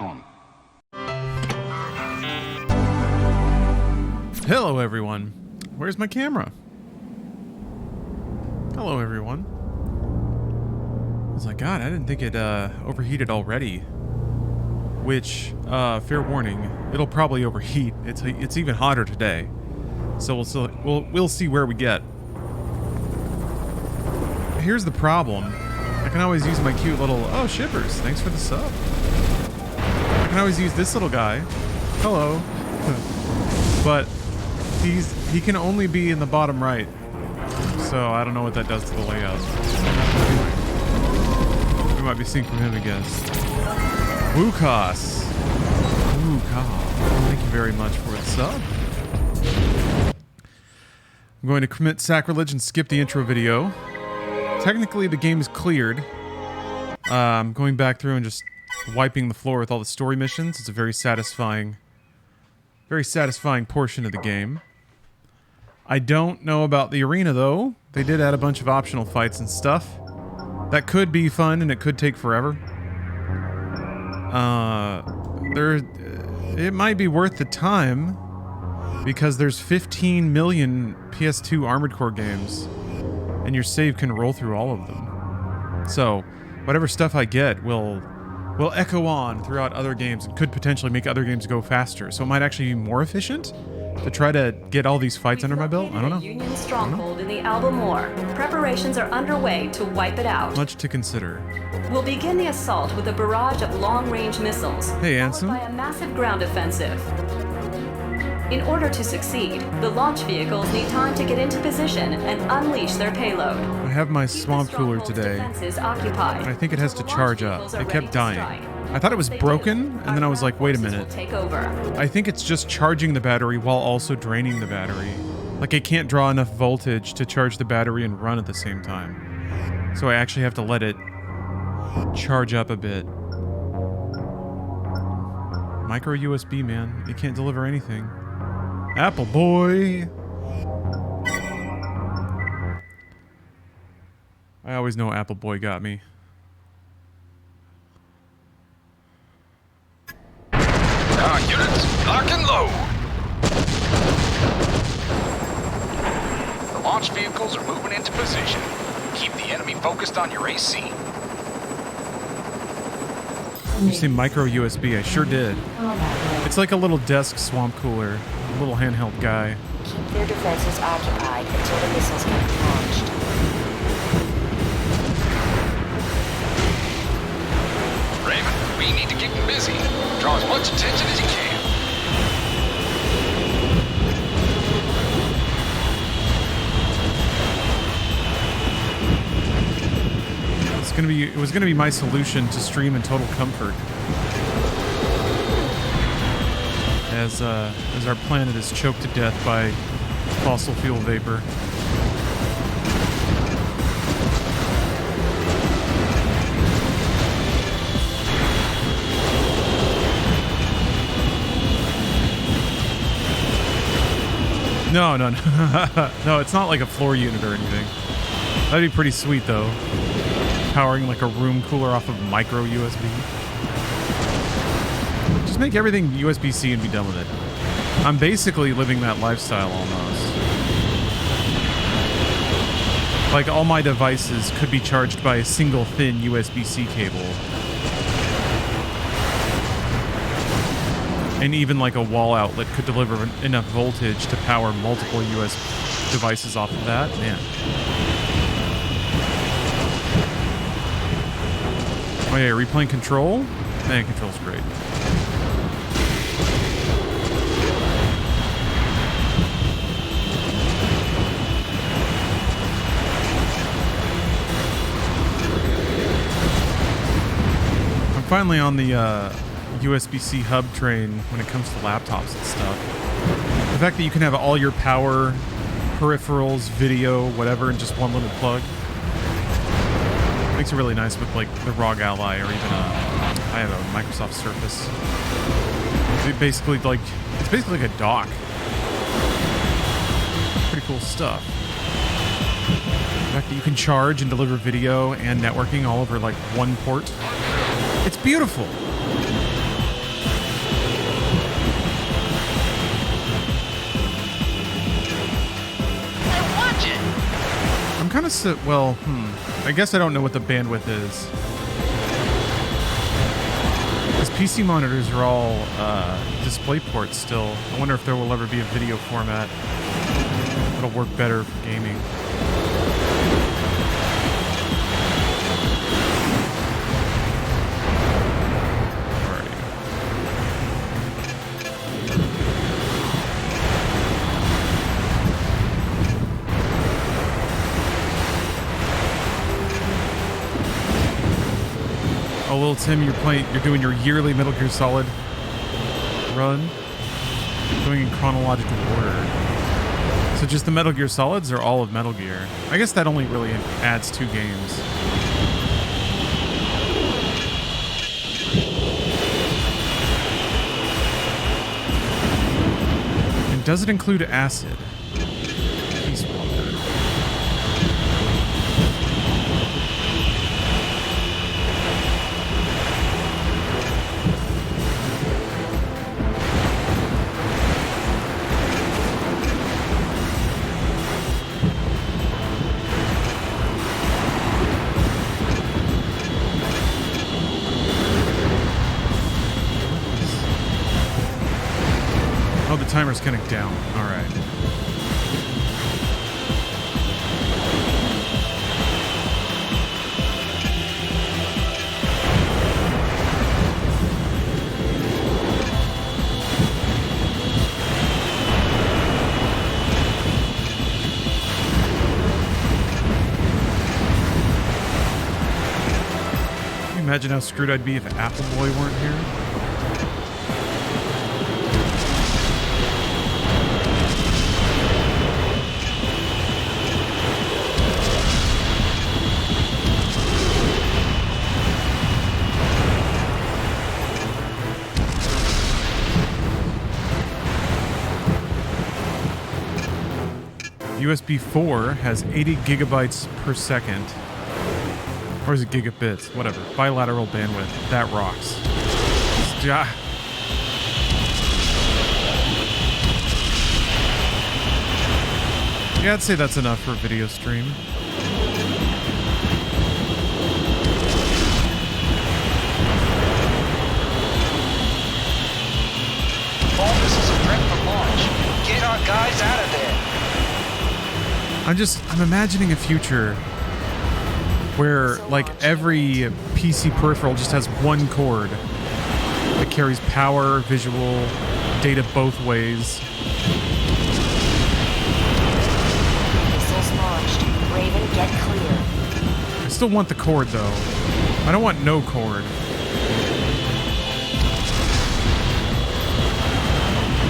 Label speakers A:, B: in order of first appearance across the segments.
A: on.
B: Hello, everyone. Where's my camera? Hello, everyone. I was like, God, I didn't think it overheated already. Which, fair warning, it'll probably overheat. It's even hotter today, so we'll see where we get. Here's the problem. I can always use my cute little shippers. Thanks for the sub. I can always use this little guy. Hello. But he can only be in the bottom right. So I don't know what that does to the layout. We might be seeing from him, I guess. Wukas. Thank you very much for the sub. I'm going to commit sacrilege and skip the intro video. Technically, the game is cleared. I'm going back through and just wiping the floor with all the story missions. It's a very satisfying portion of the game. I don't know about the arena, though. They did add a bunch of optional fights and stuff. That could be fun, and it could take forever. It might be worth the time, because there's 15 million PS2 Armored Core games, and your save can roll through all of them. So, whatever stuff I get will echo on throughout other games and could potentially make other games go faster. So it might actually be more efficient to try to get all these fights under my belt. I don't know.
C: Union stronghold in the Albemarle. Preparations are underway to wipe it out.
B: Much to consider.
C: We'll begin the assault with a barrage of long-range missiles.
B: Hey, Ansem.
C: Followed by a massive ground offensive. In order to succeed, the launch vehicles need time to get into position and unleash their payload.
B: I have my swamp cooler today. I think it has to charge up. It kept dying. I thought it was broken, and then I was like, wait a minute. I think it's just charging the battery while also draining the battery. Like, it can't draw enough voltage to charge the battery and run at the same time. So I actually have to let it charge up a bit. Micro USB, man. It can't deliver anything. Apple boy! I always know Apple boy got me.
D: Units, lock and load. The launch vehicles are moving into position. Keep the enemy focused on your AC.
B: You say micro USB? I sure did. It's like a little desk swamp cooler. A little handheld guy.
E: Keep their defenses occupied until the missiles can be launched.
D: Raven, we need to keep them busy. Draw as much attention as you can.
B: It was gonna be my solution to stream in total comfort. As our planet is choked to death by fossil fuel vapor. No. No, it's not like a floor unit or anything. That'd be pretty sweet, though. Powering like a room cooler off of micro USB. Just make everything USB-C and be done with it. I'm basically living that lifestyle almost. Like, all my devices could be charged by a single thin USB-C cable. And even like a wall outlet could deliver enough voltage to power multiple USB devices off of that. Man. Oh yeah, replaying Control? Man, Control's great. I'm finally on the USB-C hub train when it comes to laptops and stuff. The fact that you can have all your power, peripherals, video, whatever in just one little plug makes it really nice with like the ROG Ally or even I have a Microsoft Surface. It's basically like a dock. Pretty cool stuff. The fact that you can charge and deliver video and networking all over like one port. It's beautiful. kind of well, I guess I don't know what the bandwidth is. Because PC monitors are all display ports still. I wonder if there will ever be a video format that'll work better for gaming. Oh, little Tim, you're doing your yearly Metal Gear Solid run, doing in chronological order. So just the Metal Gear Solids or all of Metal Gear? I guess that only really adds 2 games. And does it include acid? Peace Walker. Oh, the timer's counting down. All right. Can you imagine how screwed I'd be if Apple Boy weren't here? USB 4 has 80 gigabytes per second. Or is it gigabits? Whatever. Bilateral bandwidth. That rocks. Yeah, I'd say that's enough for a video stream.
A: All this is a prep for launch. Get our guys out of there.
B: I'm imagining a future where, like, every PC peripheral just has one cord that carries power, visual, data both ways.
E: Missiles launched. Raven, get clear.
B: I still want the cord, though. I don't want no cord.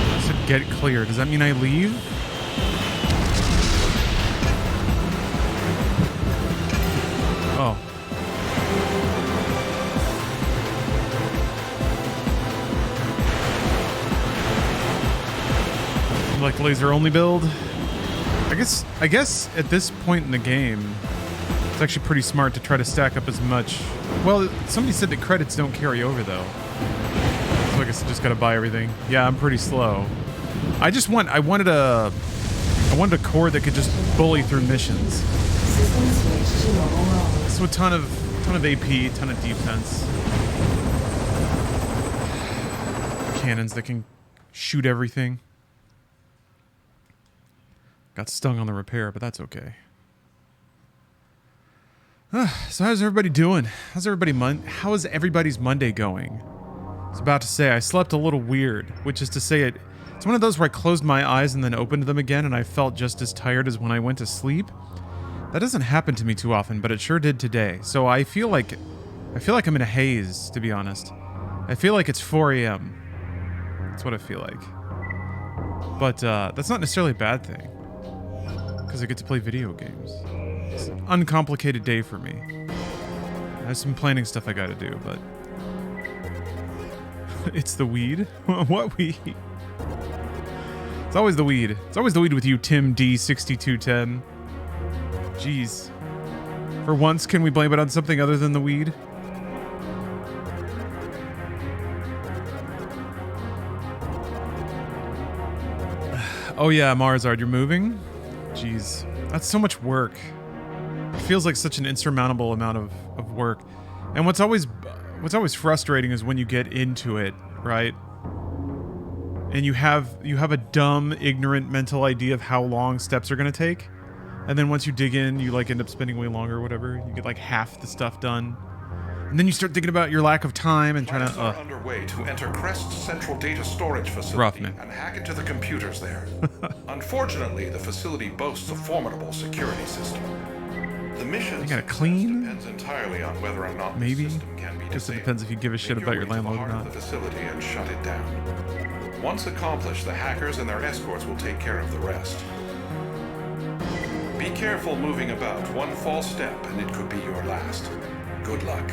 B: I said get clear. Does that mean I leave? Oh. You like laser only build? I guess at this point in the game, it's actually pretty smart to try to stack up as much. Well, somebody said that credits don't carry over though. So I guess I just gotta buy everything. Yeah, I'm pretty slow. I wanted a core that could just bully through missions. So a ton of AP, ton of defense. Cannons that can shoot everything. Got stung on the repair, but that's okay. So how's everybody doing? How is everybody's Monday going? I was about to say I slept a little weird, which is to say it's one of those where I closed my eyes and then opened them again and I felt just as tired as when I went to sleep. That doesn't happen to me too often, but it sure did today. So I feel like I'm in a haze, to be honest. I feel like it's 4 a.m. That's what I feel like. But that's not necessarily a bad thing, because I get to play video games. It's an uncomplicated day for me. I have some planning stuff I gotta do, but... It's the weed? What weed? It's always the weed. It's always the weed with you, Tim D6210. Jeez. For once, can we blame it on something other than the weed? Oh yeah, Marzard, you're moving? Jeez. That's so much work. feels like such an insurmountable amount of work. And what's always frustrating is when you get into it, right? And you have a dumb, ignorant mental idea of how long steps are going to take. And then once you dig in, you like end up spending way longer or whatever. You get like half the stuff done. And then you start thinking about your lack of time and trying
F: Plans
B: to...
F: are underway to enter Crest's central data storage facility
B: Rough, man.
F: and hack into the computers there. Unfortunately, the facility boasts a formidable security system. The mission
B: gotta clean?
F: depends entirely on whether or not
B: Maybe.
F: the system can be
B: Guess it
F: disabled.
B: depends if you give a shit
F: Make
B: about
F: your
B: your
F: way to the
B: landlord or
F: heart of
B: not.
F: the facility and shut it down. Once accomplished, the hackers and their escorts will take care of the rest. Be careful moving about. One false step and it could be your last. Good luck.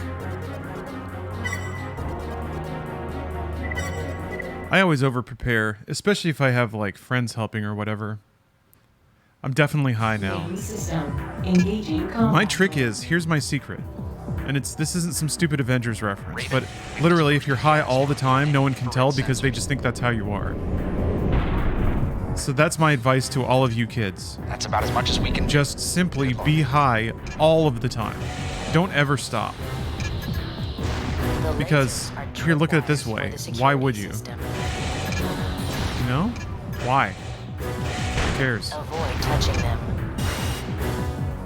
B: I always over-prepare, especially if I have like friends helping or whatever. I'm definitely high now. My trick is, here's my secret. And this isn't some stupid Avengers reference, but literally if you're high all the time, no one can tell because they just think that's how you are. So that's my advice to all of you kids.
D: That's about as much as we can do.
B: Just simply be high all of the time. Don't ever stop.
E: The
B: Because
E: lasers are
B: here, look at it this
E: tripwires
B: way.
E: for the
B: Why
E: security
B: would you?
E: system.
B: You know? Why? Who cares?
E: Avoid touching them.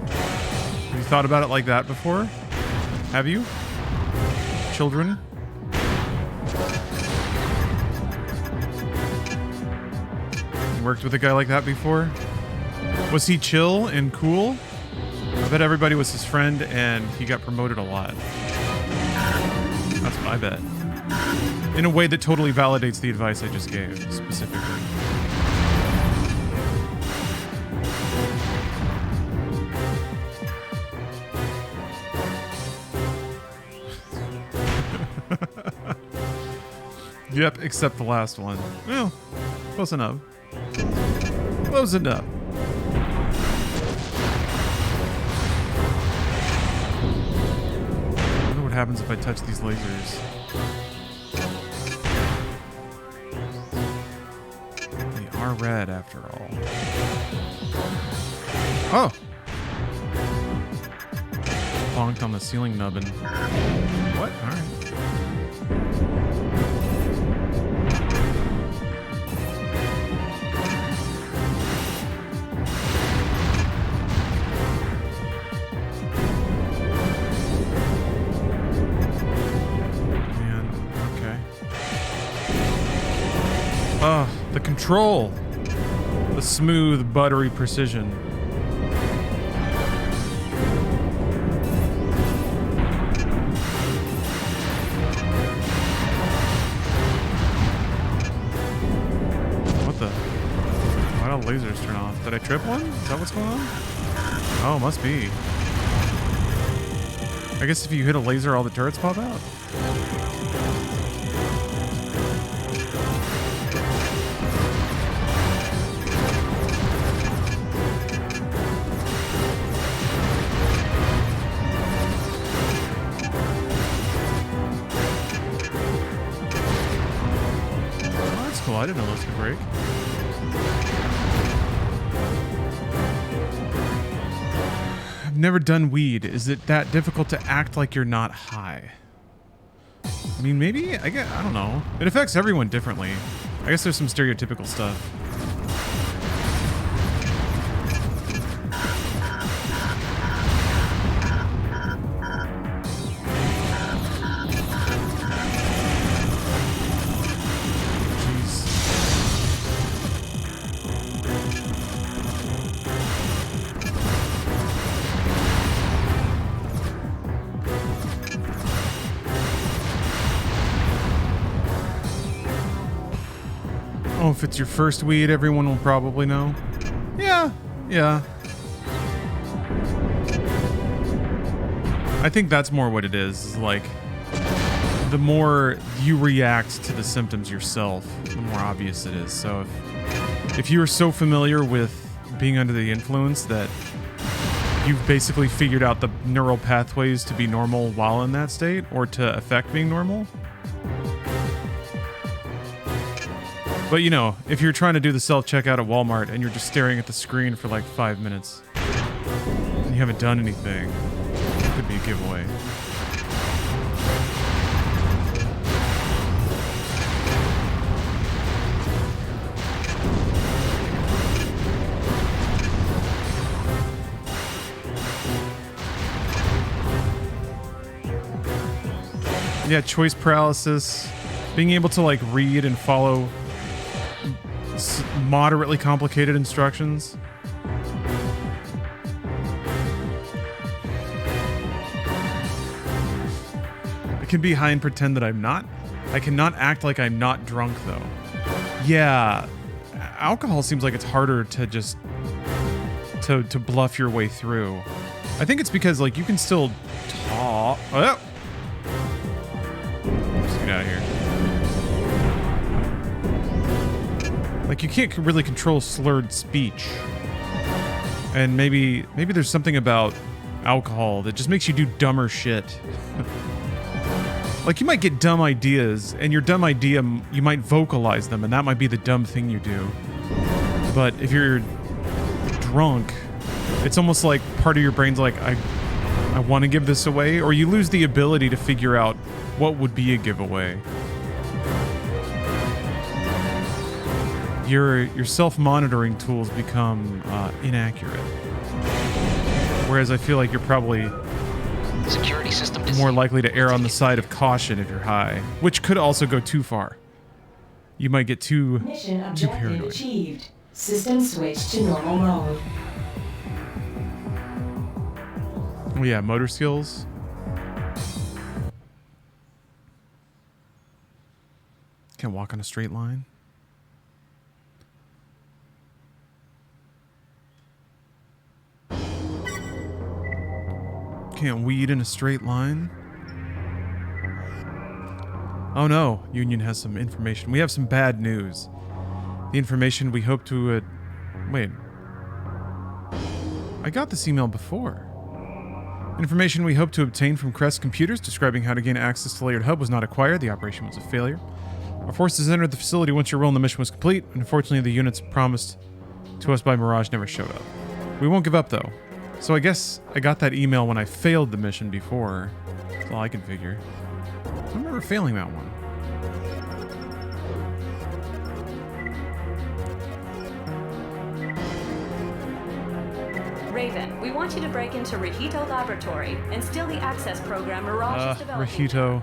B: Have you thought about it like that before? Have you? Children? You worked with a guy like that before? Was he chill and cool? I bet everybody was his friend and he got promoted a lot. That's what I bet. In a way that totally validates the advice I just gave, specifically. Yep, except the last one. Well, close enough. Close enough. I wonder what happens if I touch these lasers. They are red after all. Oh! Bonked on the ceiling nubbin. What? Alright. Oh, the control. The smooth, buttery precision. What the? Why don't lasers turn off? Did I trip one? Is that what's going on? Oh, must be. I guess if you hit a laser, all the turrets pop out. I didn't know those could break. I've never done weed. Is it that difficult to act like you're not high? I mean, maybe? I don't know. It affects everyone differently. I guess there's some stereotypical stuff. Oh, if it's your first weed, everyone will probably know. Yeah. I think that's more what it is like, the more you react to the symptoms yourself, the more obvious it is. So if you are so familiar with being under the influence that you've basically figured out the neural pathways to be normal while in that state, or to affect being normal. But you know, if you're trying to do the self-checkout at Walmart and you're just staring at the screen for like 5 minutes, and you haven't done anything, it could be a giveaway. Yeah, choice paralysis. Being able to like read and follow moderately complicated instructions. I can be high and pretend that I'm not. I cannot act like I'm not drunk though. Yeah, alcohol seems like it's harder to just to bluff your way through. I think it's because like you can still talk. Oh. Let's get out of here. Like you can't really control slurred speech. And maybe there's something about alcohol that just makes you do dumber shit. Like you might get dumb ideas, and your dumb idea, you might vocalize them, and that might be the dumb thing you do. But if you're drunk, it's almost like part of your brain's like, I want to give this away, or you lose the ability to figure out what would be a giveaway. Your self-monitoring tools become inaccurate. Whereas I feel like you're probably
D: Security system
B: more likely to err on the side of caution if you're high, which could also go too far. You might get too
G: Objective
B: paranoid.
G: achieved. System switch to normal mode.
B: Oh yeah, motor skills. Can't walk on a straight line. Can't weed in a straight line. Oh no, Union has some information. We have some bad news. The information we hope to... wait. I got this email before. Information we hope to obtain from Crest Computers describing how to gain access to Layered Hub was not acquired. The operation was a failure. Our forces entered the facility once your role in the mission was complete. Unfortunately, the units promised to us by Mirage never showed up. We won't give up, though. So I guess I got that email when I failed the mission before. That's all I can figure. I don't remember failing that one.
C: Raven, we want you to break into Rahito Laboratory and steal the access program Mirage is developing.
B: Rahito.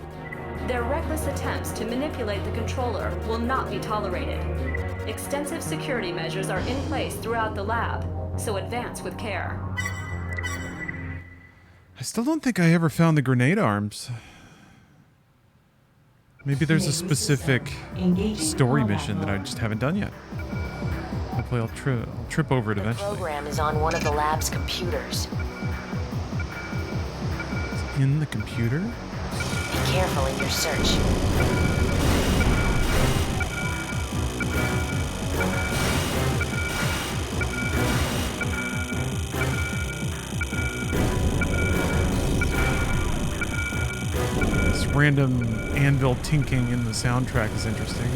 C: Their reckless attempts to manipulate the controller will not be tolerated. Extensive security measures are in place throughout the lab, so advance with care.
B: I still don't think I ever found the grenade arms. Maybe there's a specific story mission that I just haven't done yet. Hopefully I'll trip over it
E: The
B: eventually.
E: program is on one of the lab's computers.
B: It's in the computer?
E: Be careful in your search.
B: This random anvil tinking in the soundtrack is interesting.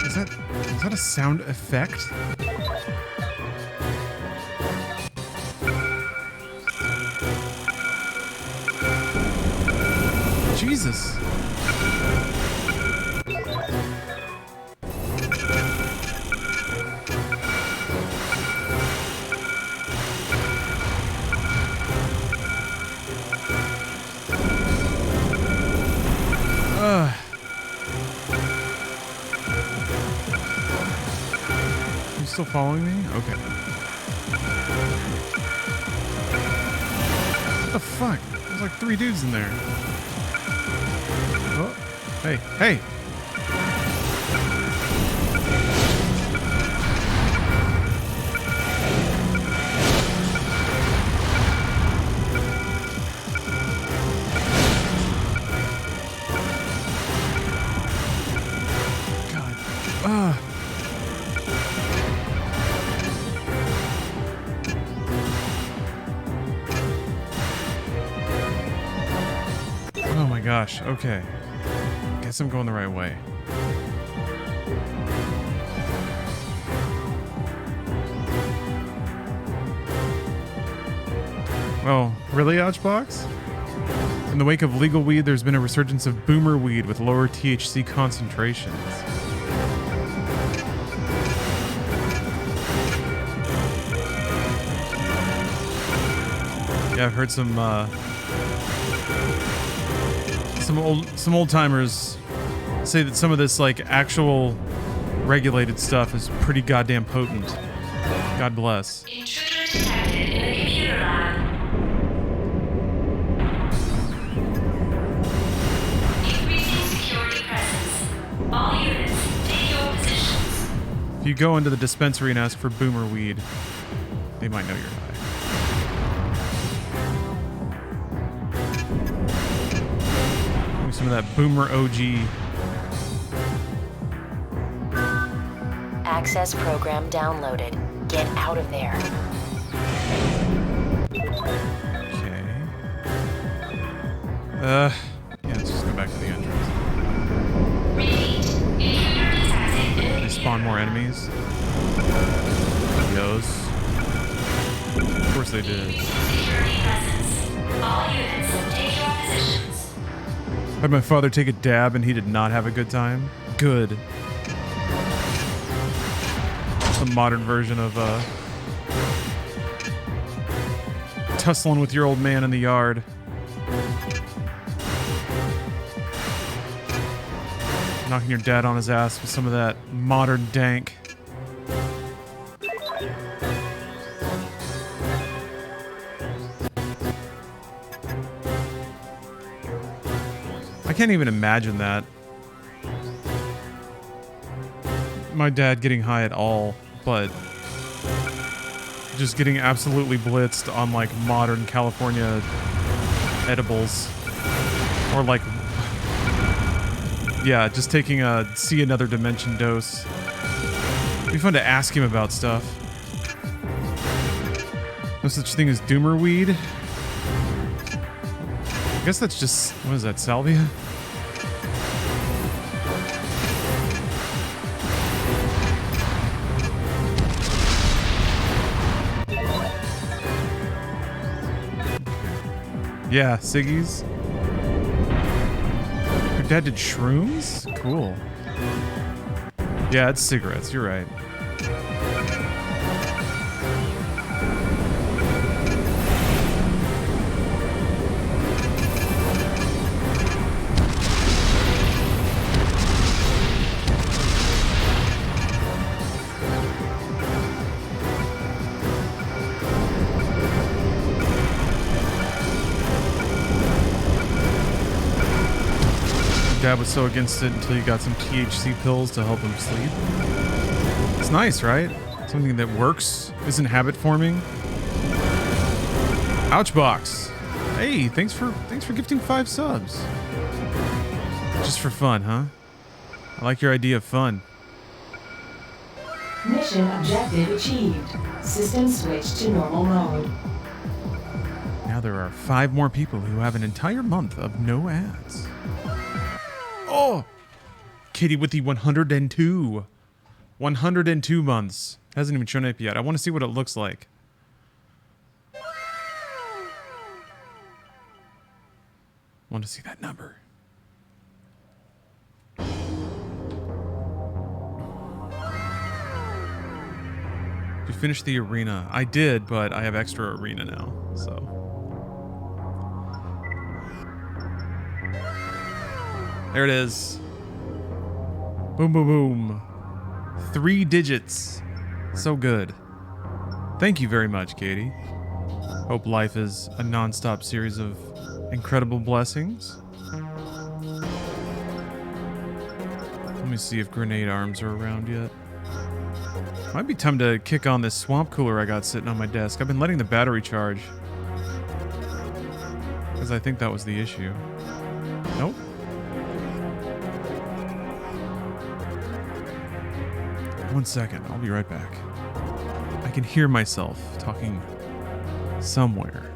B: Is that a sound effect? Jesus. Still following me? Okay. What the fuck? There's like 3 dudes in there. Oh, hey, hey! Oh my gosh, okay. Guess I'm going the right way. Oh, really, Ouchbox? In the wake of legal weed, there's been a resurgence of boomer weed with lower THC concentrations. Yeah, I've heard some old timers say that some of this like actual regulated stuff is pretty goddamn potent. God bless.
C: Intruder detected in the computer lab. Increasing security presence. All units, take your positions.
B: If you go into the dispensary and ask for boomer weed, they might know you're high. Give me some of that boomer OG.
E: Access program downloaded. Get out of there.
B: Okay. Yeah, let's just go back to the entrance. They spawn more enemies. Yos. Of course they did. Had my father take a dab and he did not have a good time? Good. The modern version of tussling with your old man in the yard. Knocking your dad on his ass with some of that modern dank. I can't even imagine that. My dad getting high at all, but just getting absolutely blitzed on like modern California edibles. Or like, yeah, just taking a see another dimension dose. It'd be fun to ask him about stuff. No such thing as doomer weed. I guess that's just, what is that, salvia? Yeah, Siggy's. Your dad did shrooms? Cool. Yeah, it's cigarettes, you're right. Dad was so against it until he got some THC pills to help him sleep. It's nice, right? Something that works, isn't habit forming. Ouchbox. Hey, thanks for gifting 5 subs. Just for fun, huh? I like your idea of fun.
G: Mission objective achieved. System switched to normal mode.
B: Now there are 5 more people who have an entire month of no ads. Oh! Katie with the 102. 102 months. Hasn't even shown up yet. I want to see what it looks like. Want to see that number. You finished the arena. I did, but I have extra arena now, so. There it is. Boom, boom, boom. 3 digits. So good. Thank you very much, Katie. Hope life is a non-stop series of incredible blessings. Let me see if grenade arms are around yet. Might be time to kick on this swamp cooler I got sitting on my desk. I've been letting the battery charge. Because I think that was the issue. Nope. 1 second. I'll be right back. I can hear myself talking somewhere.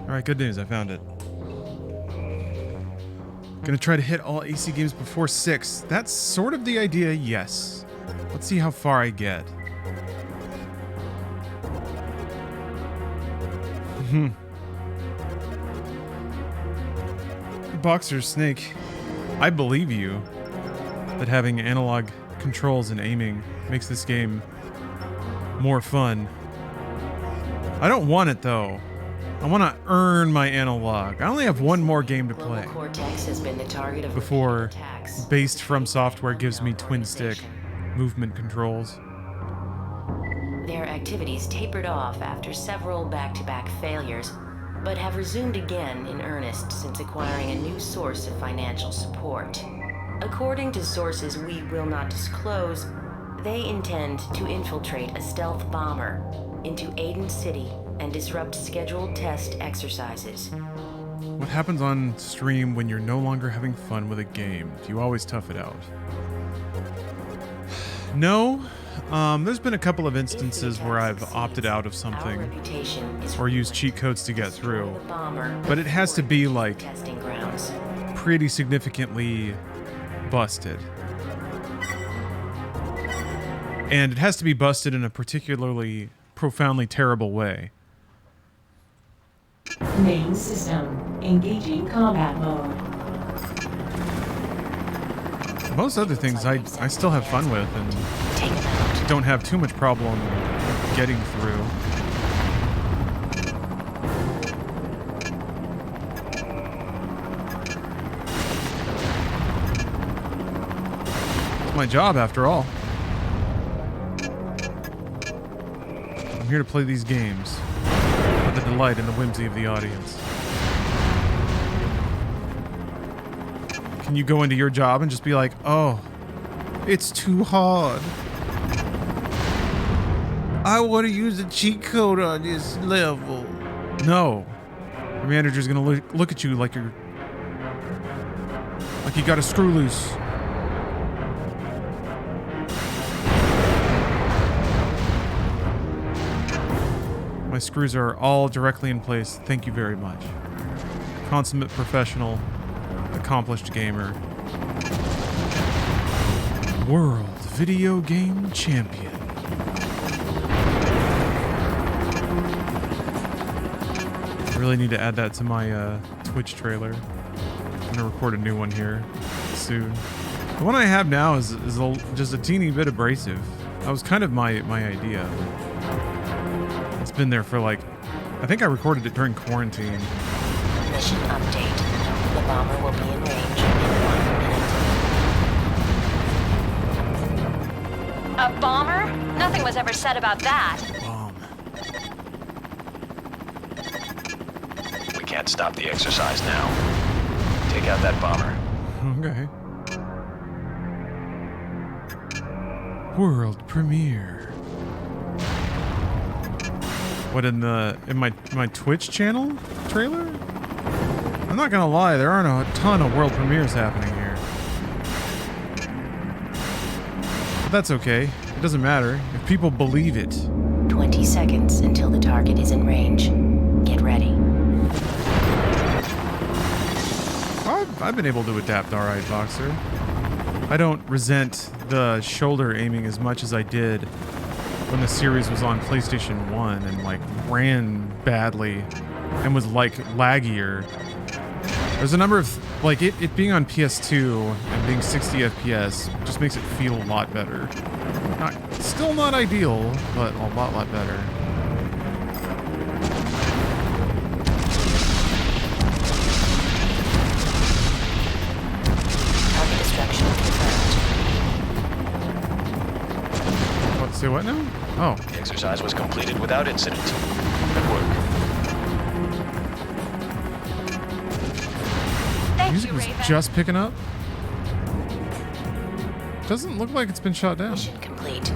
B: Alright, good news, I found it. Gonna try to hit all AC games before 6. That's sort of the idea, yes. Let's see how far I get. Boxer Snake, I believe you that having analog controls and aiming makes this game more fun. I don't want it though. I want to earn my analog. I only have one more game to play
E: Cortex has been the target of
B: before
E: attacks.
B: based from software gives me twin stick movement controls.
E: Their activities tapered off after several back-to-back failures, but have resumed again in earnest since acquiring a new source of financial support. According to sources we will not disclose, they intend to infiltrate a stealth bomber into Aden City and disrupt scheduled test exercises.
B: What happens on stream when you're no longer having fun with a game? Do you always tough it out? No. There's been a couple of instances where I've opted out of something or used cheat codes to get through, but it has to be like pretty significantly busted. And it has to be busted in a particularly profoundly terrible way.
G: Main system. Engaging combat mode.
B: Most other things I still have fun with and don't have too much problem getting through. It's my job after all. I'm here to play these games for the delight and the whimsy of the audience. Can you go into your job and just be like, oh, it's too hard. I want to use a cheat code on this level. No. Your manager's gonna look at you like you got a screw loose. My screws are all directly in place. Thank you very much. Consummate professional, accomplished gamer. World video game champion. I really need to add that to my Twitch trailer. I'm gonna record a new one here soon. The one I have now is just a teeny bit abrasive. That was kind of my idea. It's been there for like, I think I recorded it during quarantine.
E: Mission update. The bomber will be in range in 1 minute.
C: A bomber? Nothing was ever said about that.
B: Bomb.
D: We can't stop the exercise now. Take out that bomber.
B: Okay. World premiere. What, in my Twitch channel trailer? I'm not gonna lie, there aren't a ton of world premieres happening here. But that's okay. It doesn't matter if people believe it.
E: 20 seconds until the target is in range. Get ready.
B: I've been able to adapt alright, Boxer. I don't resent the shoulder aiming as much as I did when the series was on PlayStation 1 and like ran badly and was like laggier. There's a number of, like it being on PS2 and being 60 FPS just makes it feel a lot better. Still not ideal, but a lot better.
E: Target destruction confirmed.
B: Say what now? Oh,
H: The exercise was completed without incident. Good work.
B: music was just picking up. Doesn't look like it's been shot down.
E: Mission complete.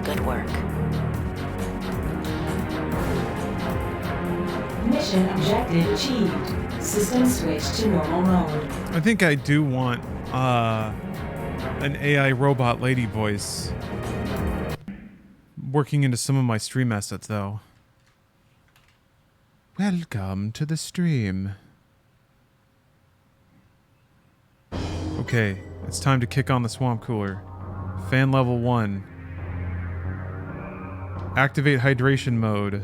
E: Good work.
G: Mission objective achieved. System switched to normal mode.
B: I think I do want an AI robot lady voice working into some of my stream assets, though. Welcome to the stream. Okay, it's time to kick on the swamp cooler. Fan level 1. Activate hydration mode.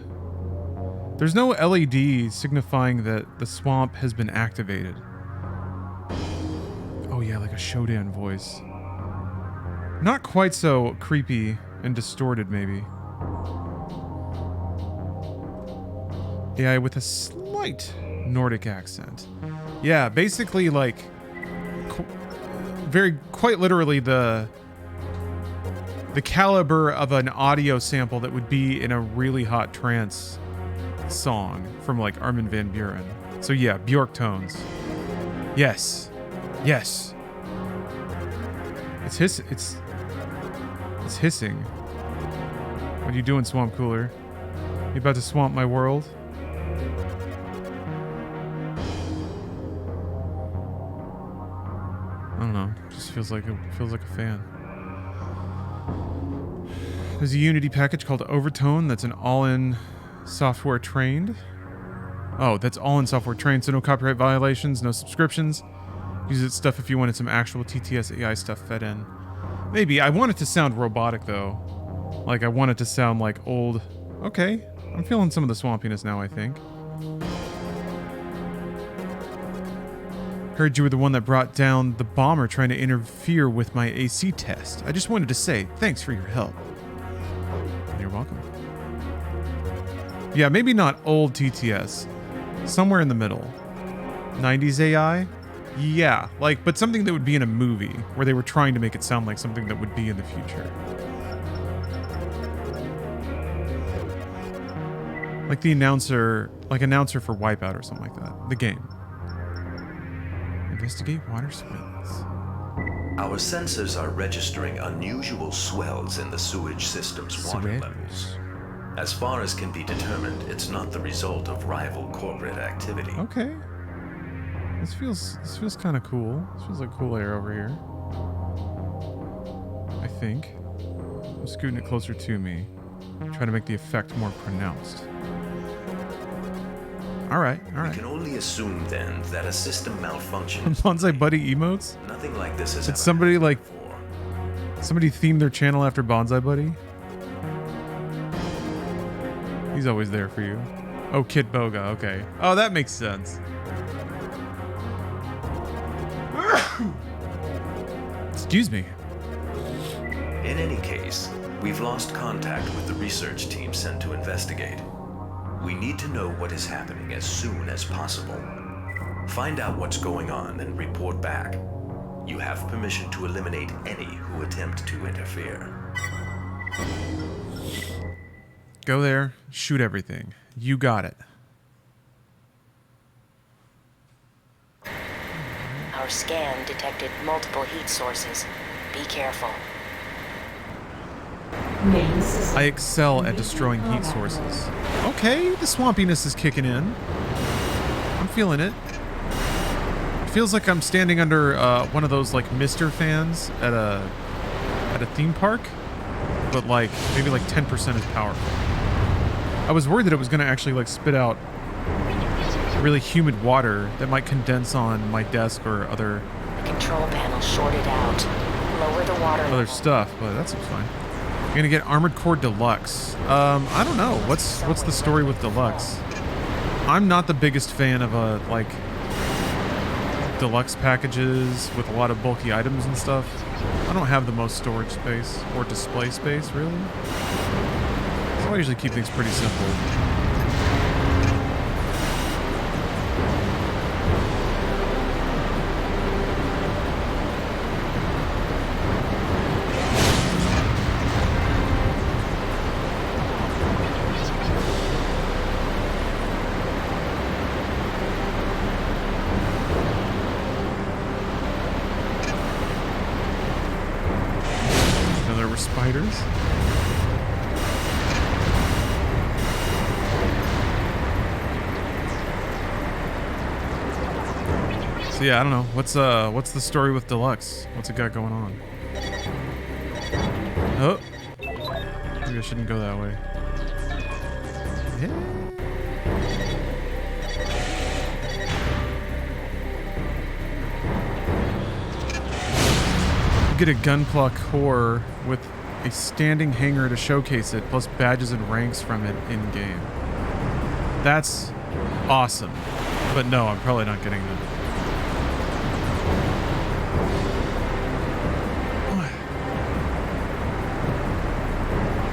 B: There's no LED signifying that the swamp has been activated. Oh yeah, like a Shodan voice. Not quite so creepy and distorted, maybe. AI with a slight Nordic accent. Yeah, basically like quite literally the caliber of an audio sample that would be in a really hot trance song from like Armin van Buuren. So yeah, Bjork tones. Yes. Yes. It's hissing. What are you doing, Swamp Cooler? You about to swamp my world? I don't know. Just feels like a fan. There's a Unity package called Overtone that's an all-in software trained. Oh, that's all-in software trained, so no copyright violations, no subscriptions. Use its stuff if you wanted some actual TTS AI stuff fed in. Maybe. I want it to sound robotic, though. Like, I want it to sound like old... Okay. I'm feeling some of the swampiness now, I think. Heard you were the one that brought down the bomber trying to interfere with my AC test. I just wanted to say thanks for your help. You're welcome. Yeah, maybe not old TTS. Somewhere in the middle. 90s AI? Yeah, like, but something that would be in a movie where they were trying to make it sound like something that would be in the future. Like the announcer for Wipeout or something like that. The game. Investigate water swells.
I: Our sensors are registering unusual swells in the sewage system's water levels. As far as can be determined, it's not the result of rival corporate activity.
B: Okay. This feels kind of cool. This feels like cool air over here. I think. I'm scooting it closer to me. Trying to make the effect more pronounced. All right.
I: We can only assume then that a system malfunction.
B: Bonsai Buddy emotes?
I: Nothing like this has
B: Did somebody like somebody theme their channel after Bonsai Buddy? He's always there for you. Oh, Kid Boga. Okay. Oh, that makes sense. Excuse me.
I: In any case, we've lost contact with the research team sent to investigate. We need to know what is happening as soon as possible. Find out what's going on and report back. You have permission to eliminate any who attempt to interfere.
B: Go there, shoot everything. You got it.
E: Our scan detected multiple heat sources. Be careful.
B: I excel at destroying heat sources. Okay, the swampiness is kicking in. I'm feeling it. It feels like I'm standing under one of those like Mister fans at a theme park, but like maybe like 10% as powerful. I was worried that it was going to actually like spit out really humid water that might condense on my desk or other
E: Control panel shorted out. Lower the water
B: other stuff, but that seems fine. You're gonna get Armored Core Deluxe. I don't know. What's the story with Deluxe? I'm not the biggest fan of like deluxe packages with a lot of bulky items and stuff. I don't have the most storage space or display space, really. So I usually keep things pretty simple. So yeah, I don't know. What's the story with Deluxe? What's it got going on? Oh, maybe I shouldn't go that way. Yeah. You get a gunpla core with a standing hanger to showcase it, plus badges and ranks from it in game. That's awesome. But no, I'm probably not getting that.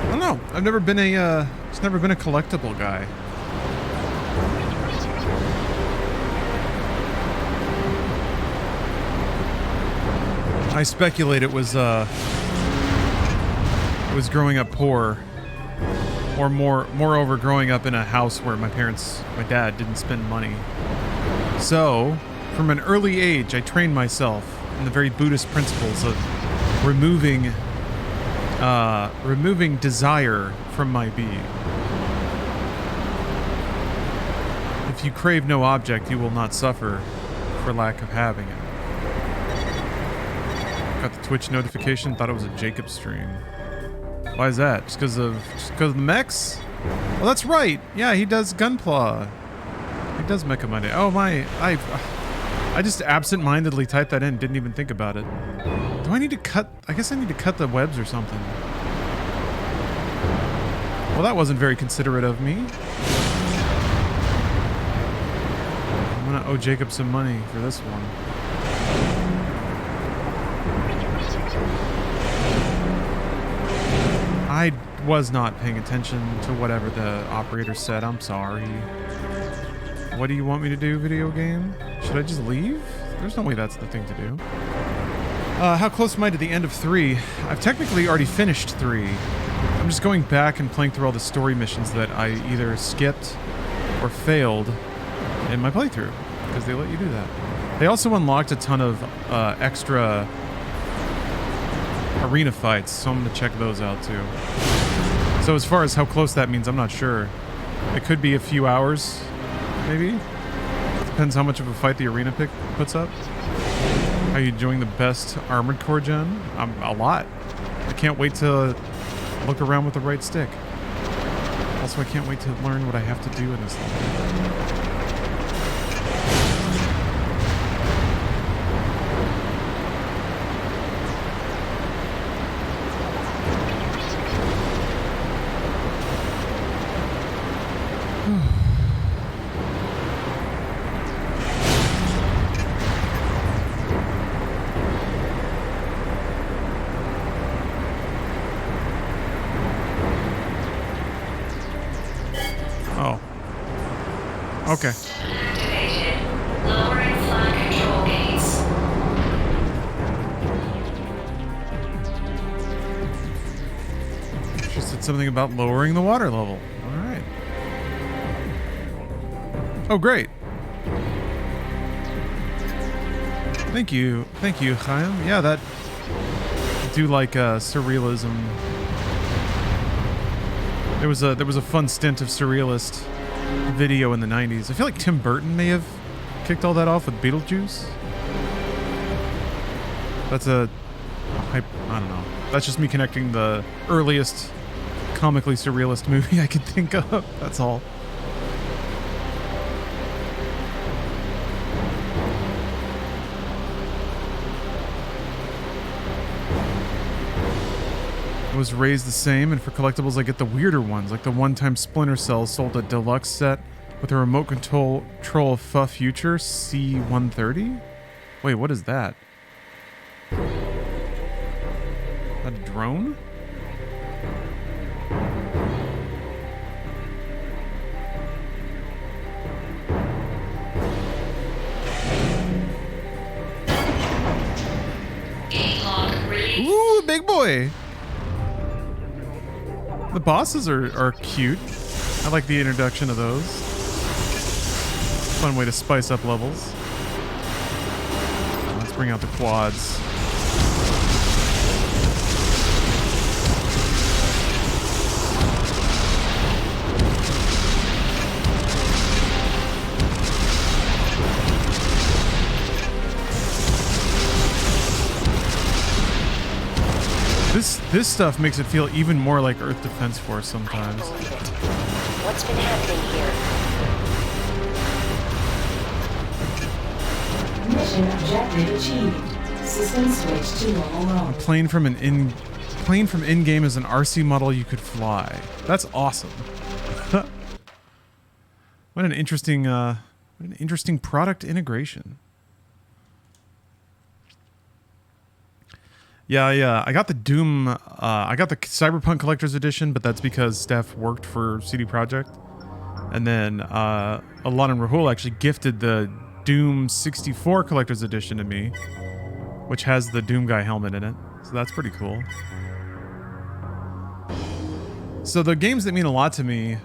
B: I don't know. I've never been a just never been a collectible guy. I speculate it was growing up poor, or moreover growing up in a house where my dad didn't spend money. So, from an early age, I trained myself in the very Buddhist principles of removing desire from my being. If you crave no object, you will not suffer for lack of having it. Got the Twitch notification, thought it was a Jacob stream. Why is that? Just because of the mechs? Well, that's right. Yeah, he does Gunpla. He does Mecha Monday. Oh my, I just absent-mindedly typed that in, didn't even think about it. Do I need to cut? I guess I need to cut the webs or something. Well, that wasn't very considerate of me. I'm gonna owe Jacob some money for this one. I was not paying attention to whatever the operator said. I'm sorry. What do you want me to do, video game? Should I just leave? There's no way that's the thing to do. How close am I to the end of 3? I've technically already finished 3. I'm just going back and playing through all the story missions that I either skipped or failed in my playthrough, because they let you do that. They also unlocked a ton of extra arena fights, so I'm gonna check those out too. So as far as how close that means, I'm not sure. It could be a few hours, maybe. Depends how much of a fight the arena pick puts up. Are you enjoying the best Armored Core gen? A lot. I can't wait to look around with the right stick. Also, I can't wait to learn what I have to do in this level. Okay.
G: Activated. Lowering flag control gates.
B: She said something about lowering the water level. All right. Oh, great. Thank you, Chaim. Yeah, that. I do like surrealism. There was a fun stint of surrealist video in the 90s. I feel like Tim Burton may have kicked all that off with Beetlejuice. That's I don't know. That's just me connecting the earliest comically surrealist movie I could think of. That's all. I was raised the same, and for collectibles I get the weirder ones, like the one-time Splinter Cell sold a deluxe set with a remote control of Fuh Future C-130? Wait, what is that? Is that a drone? Ooh, big boy! The bosses are cute. I like the introduction of those. Fun way to spice up levels. Let's bring out the quads. This stuff makes it feel even more like Earth Defense Force sometimes.
E: Believe it. What's been happening here?
G: Mission objective achieved. System switch to normal mode.
B: Plane from in-game is an RC model you could fly. That's awesome. What an interesting product integration. Yeah. I got the Doom. I got the Cyberpunk Collector's Edition, but that's because Steph worked for CD Projekt, and then Alon and Rahul actually gifted the Doom 64 Collector's Edition to me, which has the Doom Guy helmet in it. So that's pretty cool. So the games that mean a lot to me,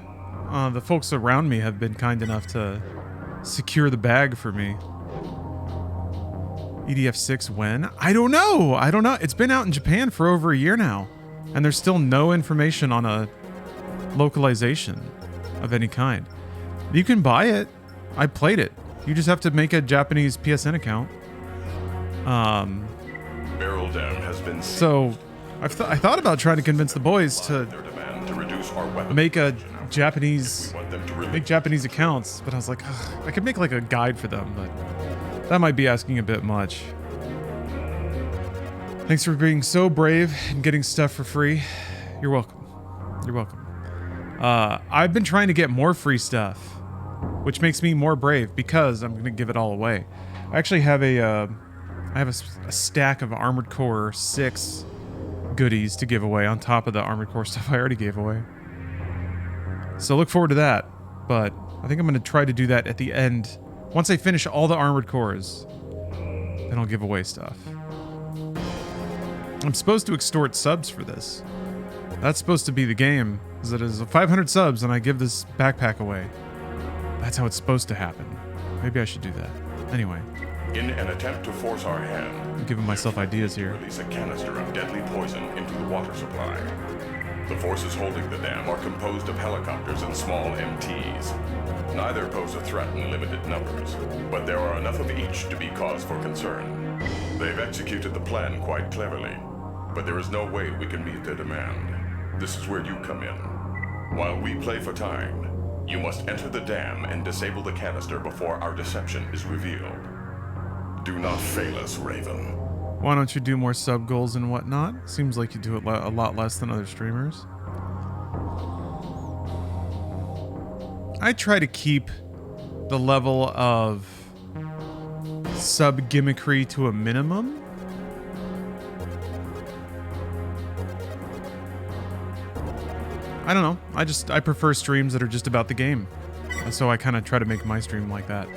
B: the folks around me have been kind enough to secure the bag for me. EDF6 when? I don't know. It's been out in Japan for over a year now, and there's still no information on a localization of any kind. You can buy it. I played it. You just have to make a Japanese PSN account.
F: Barrel Dam has been
B: So I thought about trying to convince the boys to
F: their demand to reduce our weapon
B: make a
F: production.
B: Japanese
F: We want them to
B: make
F: release
B: Japanese accounts, but I was like, ugh, I could make like a guide for them, but that might be asking a bit much. Thanks for being so brave and getting stuff for free. You're welcome. You're welcome. I've been trying to get more free stuff, which makes me more brave because I'm gonna give it all away. I actually have a stack of Armored Core 6 goodies to give away on top of the Armored Core stuff I already gave away. So look forward to that, but I think I'm gonna try to do that at the end. Once I finish all the Armored Cores, then I'll give away stuff. I'm supposed to extort subs for this. That's supposed to be the game, is that is 500 subs and I give this backpack away. That's how it's supposed to happen. Maybe I should do that. Anyway,
F: In an attempt to force our hand,
B: I'm giving myself ideas here.
F: release a canister of deadly poison into the water supply. The forces holding the dam are composed of helicopters and small MTs. Neither pose a threat in limited numbers, but there are enough of each to be cause for concern. They've executed the plan quite cleverly, but there is no way we can meet their demand. This is where you come in. While we play for time, you must enter the dam and disable the canister before our deception is revealed. Do not fail us, Raven.
B: Why don't you do more sub goals and whatnot? Seems like you do it a lot less than other streamers. I try to keep the level of sub gimmickry to a minimum. I don't know. I prefer streams that are just about the game. So I kind of try to make my stream like that.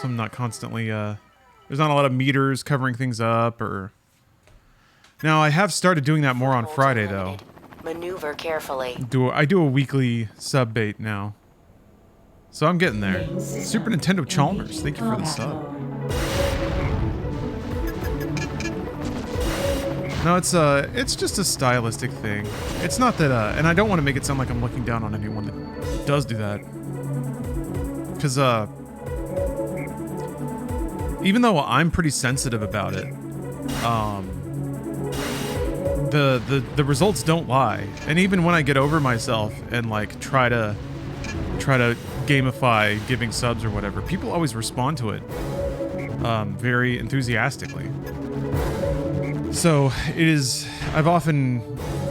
B: So I'm not constantly, there's not a lot of meters covering things up or... Now, I have started doing that more on Friday, though.
E: Maneuver carefully.
B: I do a weekly sub bait now. So I'm getting there. Super Nintendo Chalmers, thank you for the sub. No, it's just a stylistic thing. It's not that, and I don't want to make it sound like I'm looking down on anyone that does do that. Because, even though I'm pretty sensitive about it, the results don't lie. And even when I get over myself and like try to gamify giving subs or whatever, people always respond to it very enthusiastically. So it is. I've often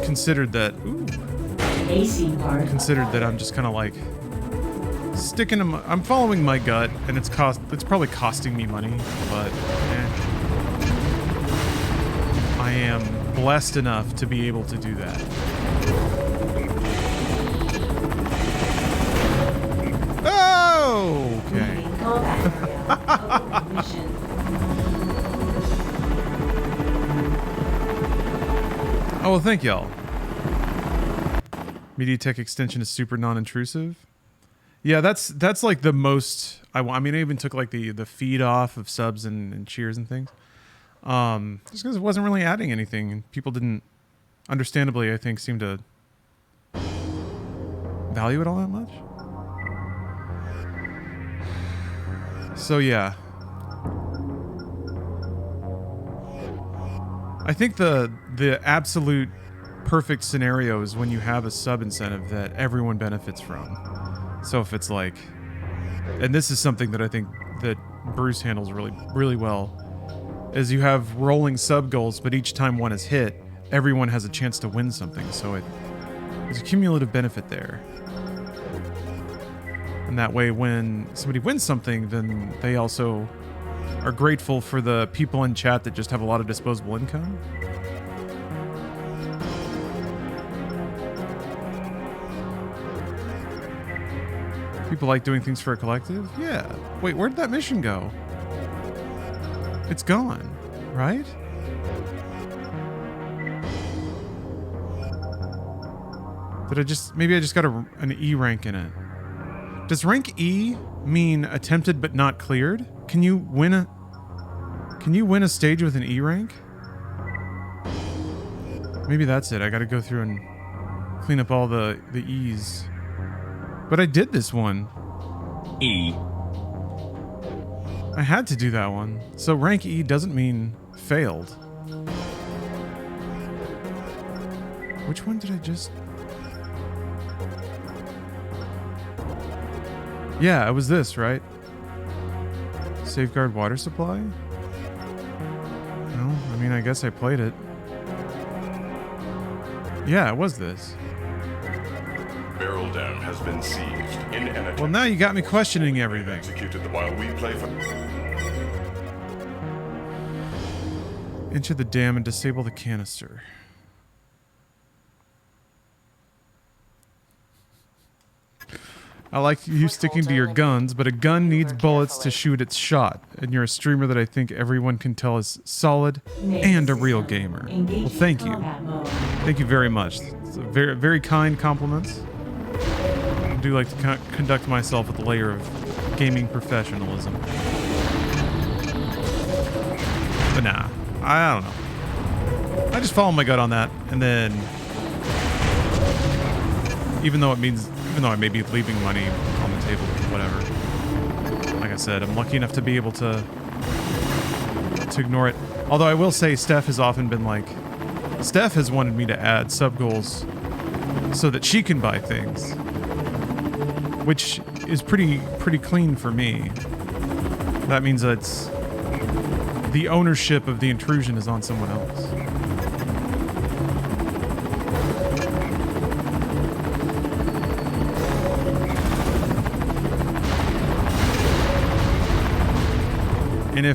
B: considered that. Considered that I'm just kind of like sticking to. I'm following my gut, and it's probably costing me money, but I am blessed enough to be able to do that. Oh, okay. Oh, well, thank y'all. MediaTek extension is super non-intrusive. Yeah, that's like the most. I mean, I even took like the feed off of subs and cheers and things. Just because it wasn't really adding anything, and people didn't, understandably, I think, seem to value it all that much. So yeah. I think the absolute perfect scenario is when you have a sub incentive that everyone benefits from. So if it's like, and this is something that I think that Bruce handles really well, is you have rolling sub goals, but each time one is hit, everyone has a chance to win something. So there's a cumulative benefit there. And that way, when somebody wins something, then they also are grateful for the people in chat that just have a lot of disposable income. People like doing things for a collective? Yeah. Wait, where did that mission go? It's gone, right? Maybe I just got an E rank in it. Does rank E mean attempted but not cleared? Can you win a stage with an E rank? Maybe that's it. I gotta go through and clean up all the E's. But I did this one.
J: E.
B: I had to do that one. So rank E doesn't mean failed. Which one did I just... Yeah, it was this, right? Safeguard water supply? No, I mean, I guess I played it. Yeah, it was this.
F: Barrel dam has been seized in an attempt.
B: Well, now you got me questioning everything.
F: Executed while we play for...
B: Enter the dam and disable the canister. I like you sticking to your guns, but a gun needs bullets to shoot its shot. And you're a streamer that I think everyone can tell is solid and a real gamer. Well, thank you. Thank you very much. It's a very, very kind compliments. I do like to conduct myself with a layer of gaming professionalism. But nah, I don't know. I just follow my gut on that, and then even though I may be leaving money on the table, whatever. Like I said, I'm lucky enough to be able to ignore it. Although I will say Steph has often been like, Steph has wanted me to add sub goals so that she can buy things, which is pretty clean for me. That means that the ownership of the intrusion is on someone else. And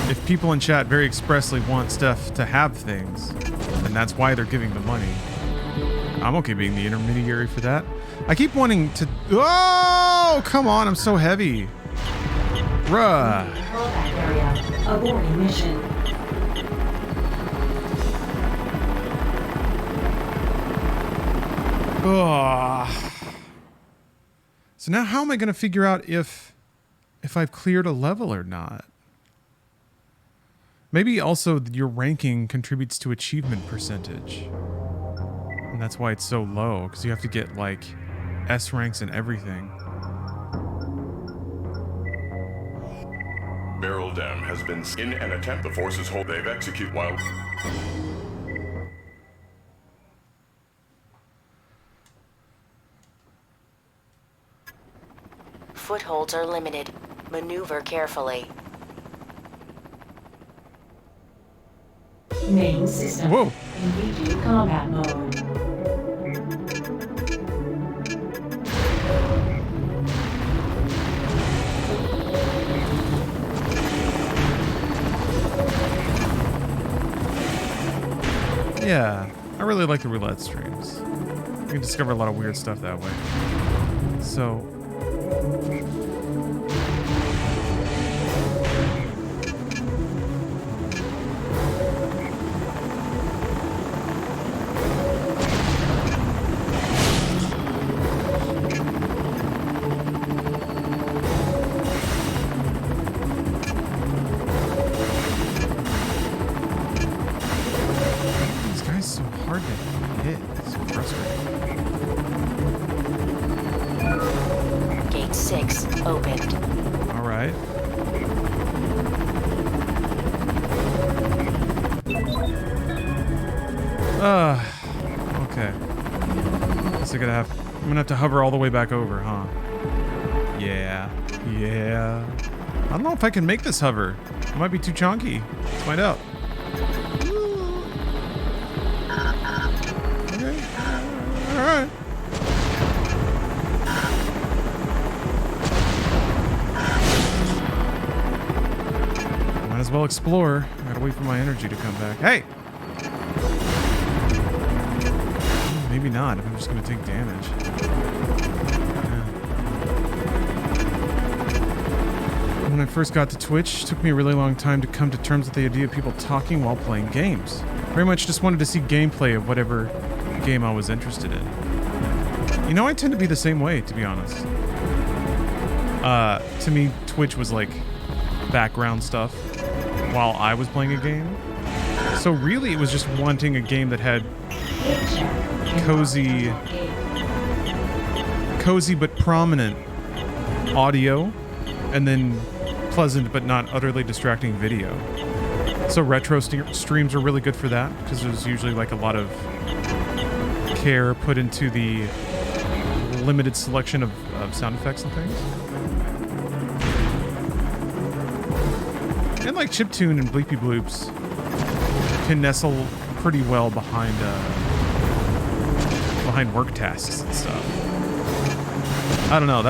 B: if people in chat very expressly want Steph to have things, and that's why they're giving the money, I'm okay being the intermediary for that. I keep wanting to... Oh, come on, I'm so heavy. Bruh.
G: Aborting mission.
B: Oh. So now how am I going to figure out if I've cleared a level or not? Maybe also your ranking contributes to achievement percentage. And that's why it's so low, because you have to get like S ranks and everything.
F: Barrel dam has been in an attempt. The forces hold. They've executed while...
E: Footholds are limited. Maneuver carefully.
G: Main system.
B: Whoa.
G: Engaging combat mode.
B: Yeah, I really like the roulette streams. You can discover a lot of weird stuff that way. So... Okay. Guess I'm gonna have to hover all the way back over, huh? Yeah. Yeah. I don't know if I can make this hover. It might be too chunky. Let's find out. Okay. Alright. Might as well explore. I gotta wait for my energy to come back. Hey! Maybe not, if I'm just gonna take damage. Yeah. When I first got to Twitch, it took me a really long time to come to terms with the idea of people talking while playing games. Very much just wanted to see gameplay of whatever game I was interested in. You know, I tend to be the same way, to be honest. To me, Twitch was like background stuff while I was playing a game. So really, it was just wanting a game that had cozy but prominent audio, and then pleasant but not utterly distracting video. So retro streams are really good for that, because there's usually like a lot of care put into the limited selection of sound effects and things. And like chiptune and bleepy bloops can nestle pretty well behind work tasks and stuff. I don't know,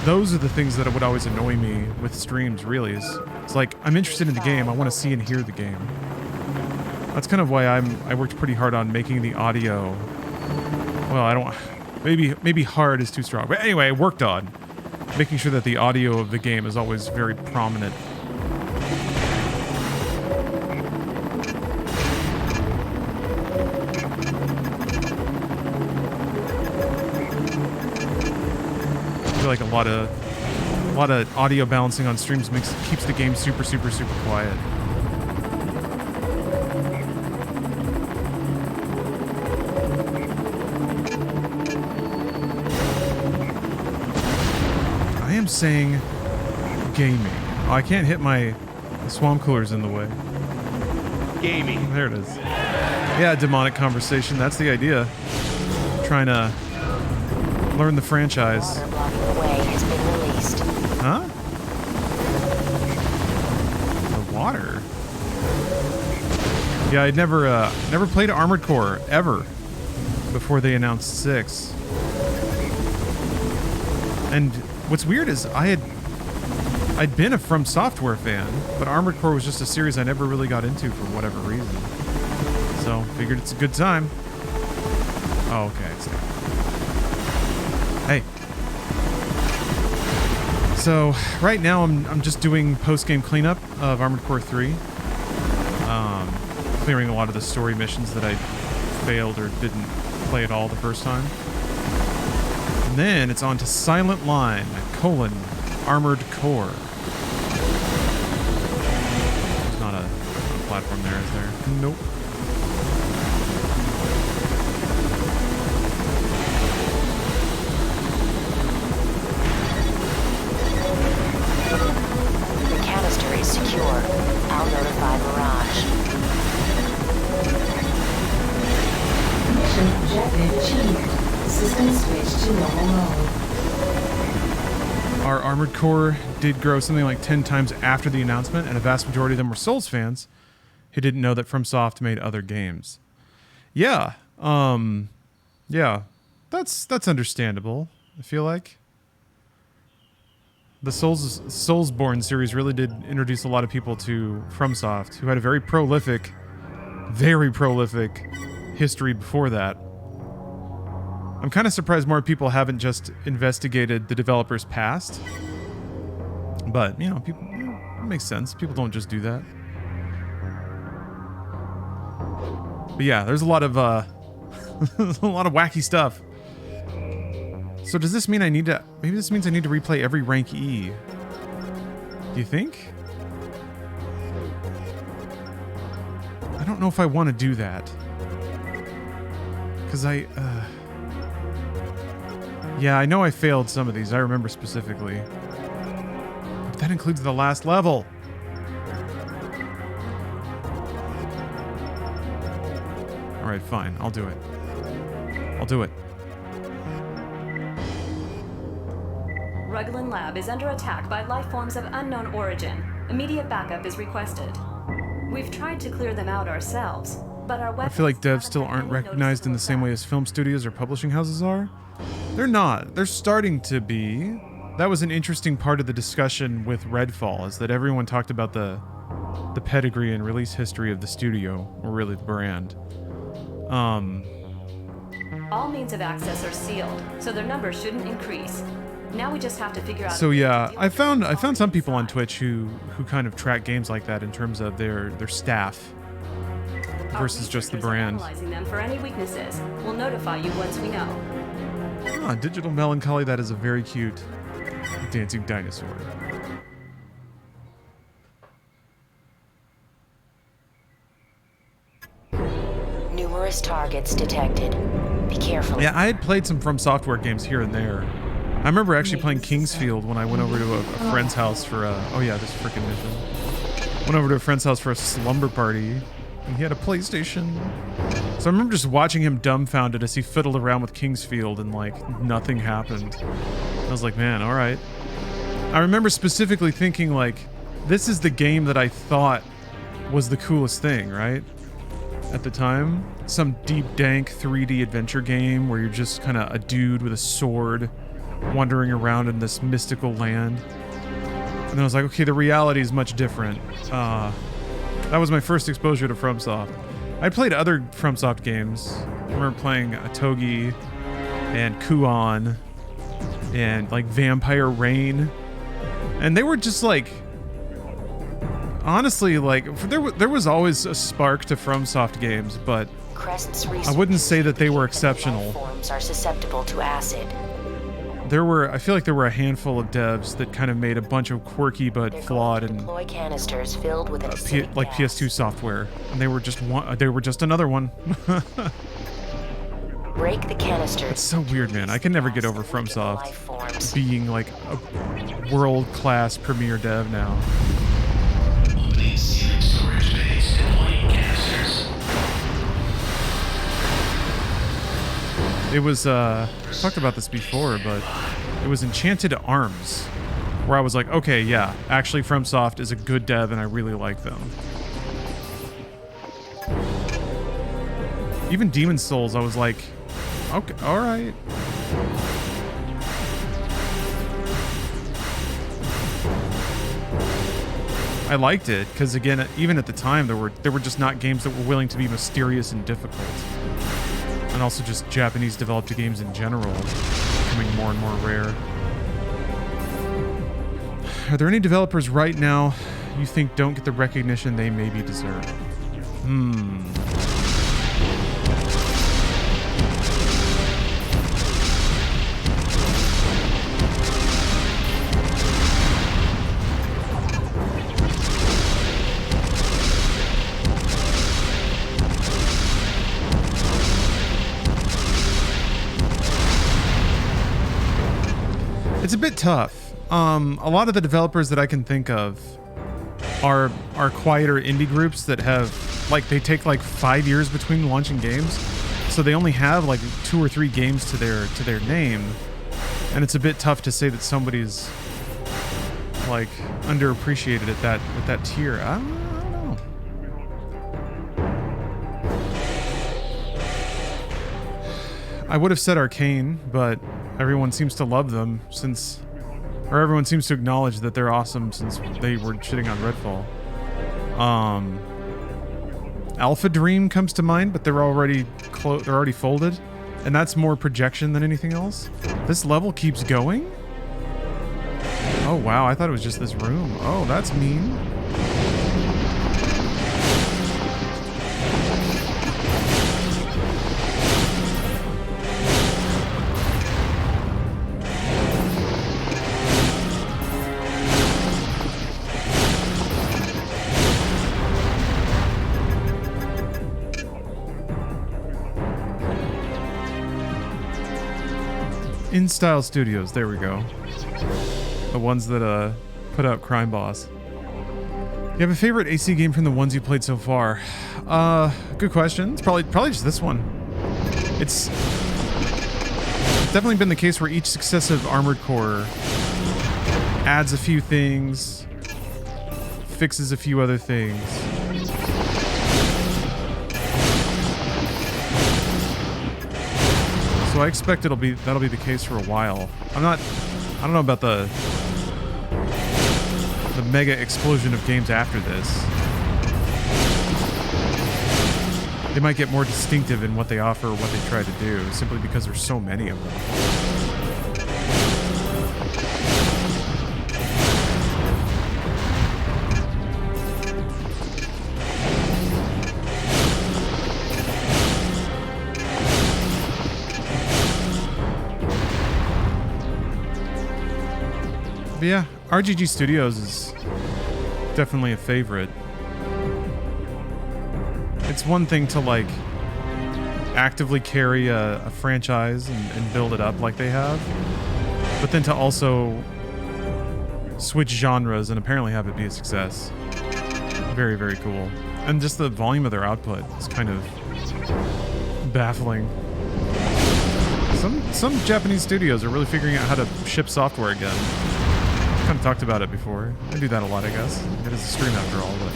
B: those are the things that would always annoy me with streams, really. It's like, I'm interested in the game, I want to see and hear the game. That's kind of why I worked pretty hard on making the audio. Well, I don't, maybe hard is too strong. But anyway, I worked on making sure that the audio of the game is always very prominent. Like a lot of audio balancing on streams keeps the game super quiet. I am saying gaming. Oh, I can't hit the swamp coolers in the way. Gaming. There it is. Yeah, demonic conversation. That's the idea. Trying to learn the franchise.
E: Water blocking the way has been released.
B: Huh? The water? Yeah, I'd never played Armored Core ever before they announced 6. And what's weird is I'd been a From Software fan, but Armored Core was just a series I never really got into for whatever reason. So figured it's a good time. Oh, okay. Hey. So right now I'm just doing post-game cleanup of Armored Core 3. Clearing a lot of the story missions that I failed or didn't play at all the first time. And then it's on to Silent Line, Armored Core. There's not a platform there, is there? Nope.
E: Secure. I'll notify Mirage.
G: Mission objective achieved. System switch to normal mode.
B: Our Armored Core did grow something like 10 times after the announcement, and a vast majority of them were Souls fans who didn't know that FromSoft made other games. Yeah. Yeah. That's understandable, I feel like. The Soulsborne series really did introduce a lot of people to FromSoft, who had a very prolific history before that. I'm kind of surprised more people haven't just investigated the developer's past. But, you know, people, it makes sense. People don't just do that. But yeah, there's a lot of wacky stuff. So does this mean maybe this means I need to replay every rank E? Do you think? I don't know if I want to do that. Because yeah, I know I failed some of these. I remember specifically. But that includes the last level. Alright, fine. I'll do it. I'll do it.
C: Ruglan Lab is under attack by life forms of unknown origin. Immediate backup is requested. We've tried to clear them out ourselves, but our
B: I
C: weapons
B: feel like devs
C: haven't
B: still
C: had
B: aren't
C: any
B: recognized in the same way as film studios or publishing houses are. They're not. They're starting to be. That was an interesting part of the discussion with Redfall, is that everyone talked about the pedigree and release history of the studio, or really the brand.
C: All means of access are sealed, so their numbers shouldn't increase. Now we just have to figure out.
B: So yeah, I found some people on Twitch who kind of track games like that in terms of their staff versus just the brand.
C: Analyzing them for any weaknesses. We'll notify you once we know.
B: Ah, Digital Melancholy, that is a very cute dancing dinosaur.
E: Numerous targets detected. Be careful.
B: Yeah, I had played some From Software games here and there. I remember actually playing Kingsfield when I went over to a friend's house for a... Oh yeah, this freaking mission. Went over to a friend's house for a slumber party, and he had a PlayStation. So I remember just watching him dumbfounded as he fiddled around with Kingsfield and like nothing happened. I was like, man, all right. I remember specifically thinking like, this is the game that I thought was the coolest thing, right? At the time. Some deep, dank 3D adventure game where you're just kind of a dude with a sword wandering around in this mystical land. And then I was like, okay, the reality is much different. That was my first exposure to FromSoft. I played other FromSoft games. I remember playing Atogi and Kuon and like Vampire Rain. And they were just like, honestly, like there was always a spark to FromSoft games, but I wouldn't say that they were exceptional.
E: Forms are susceptible to acid.
B: I feel like there were a handful of devs that kind of made a bunch of quirky but flawed and
E: deploy canisters filled with acidic
B: like
E: gas.
B: PS2 software, and they were just one. They were just another one.
E: Break the canisters.
B: It's so weird, man. I can never get over FromSoft being like a world-class premier dev now. It was, talked about this before, but it was Enchanted Arms, where I was like, okay, yeah, actually FromSoft is a good dev and I really like them. Even Demon's Souls, I was like, okay, alright. I liked it, because again, even at the time, there were just not games that were willing to be mysterious and difficult. And also just Japanese developed games in general, becoming more and more rare. Are there any developers right now you think don't get the recognition they maybe deserve? It's a bit tough. A lot of the developers that I can think of are quieter indie groups that have, like, they take like 5 years between launching games, so they only have like 2 or 3 games to their name, and it's a bit tough to say that somebody's like underappreciated at that tier. I don't know. I would have said Arcane, but everyone seems to love them everyone seems to acknowledge that they're awesome since they were shitting on Redfall. Alpha Dream comes to mind, but they're already folded, and that's more projection than anything else. This level keeps going? Oh wow, I thought it was just this room. Oh, that's mean. InStyle Studios, there we go. The ones that put out Crime Boss. You have a favorite AC game from the ones you played so far? Good question. It's probably just this one. It's definitely been the case where each successive armored core adds a few things, fixes a few other things. So I expect that'll be the case for a while. I don't know about the mega explosion of games after this. They might get more distinctive in what they offer or what they try to do, simply because there's so many of them. But yeah, RGG Studios is definitely a favorite. It's one thing to like actively carry a franchise and build it up like they have, but then to also switch genres and apparently have it be a success. Very, very cool. And just the volume of their output is kind of baffling. Some Japanese studios are really figuring out how to ship software again. Kind of talked about it before. I do that a lot, I guess. It is a stream after all, but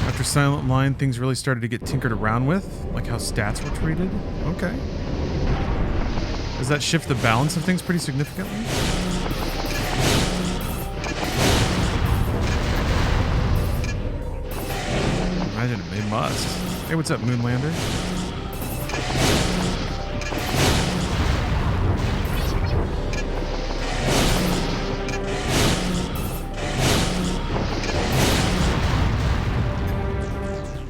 B: after Silent Line, things really started to get tinkered around with, like how stats were treated. Okay. Does that shift the balance of things pretty significantly? Imagine it, they must. Hey, what's up, Moonlander?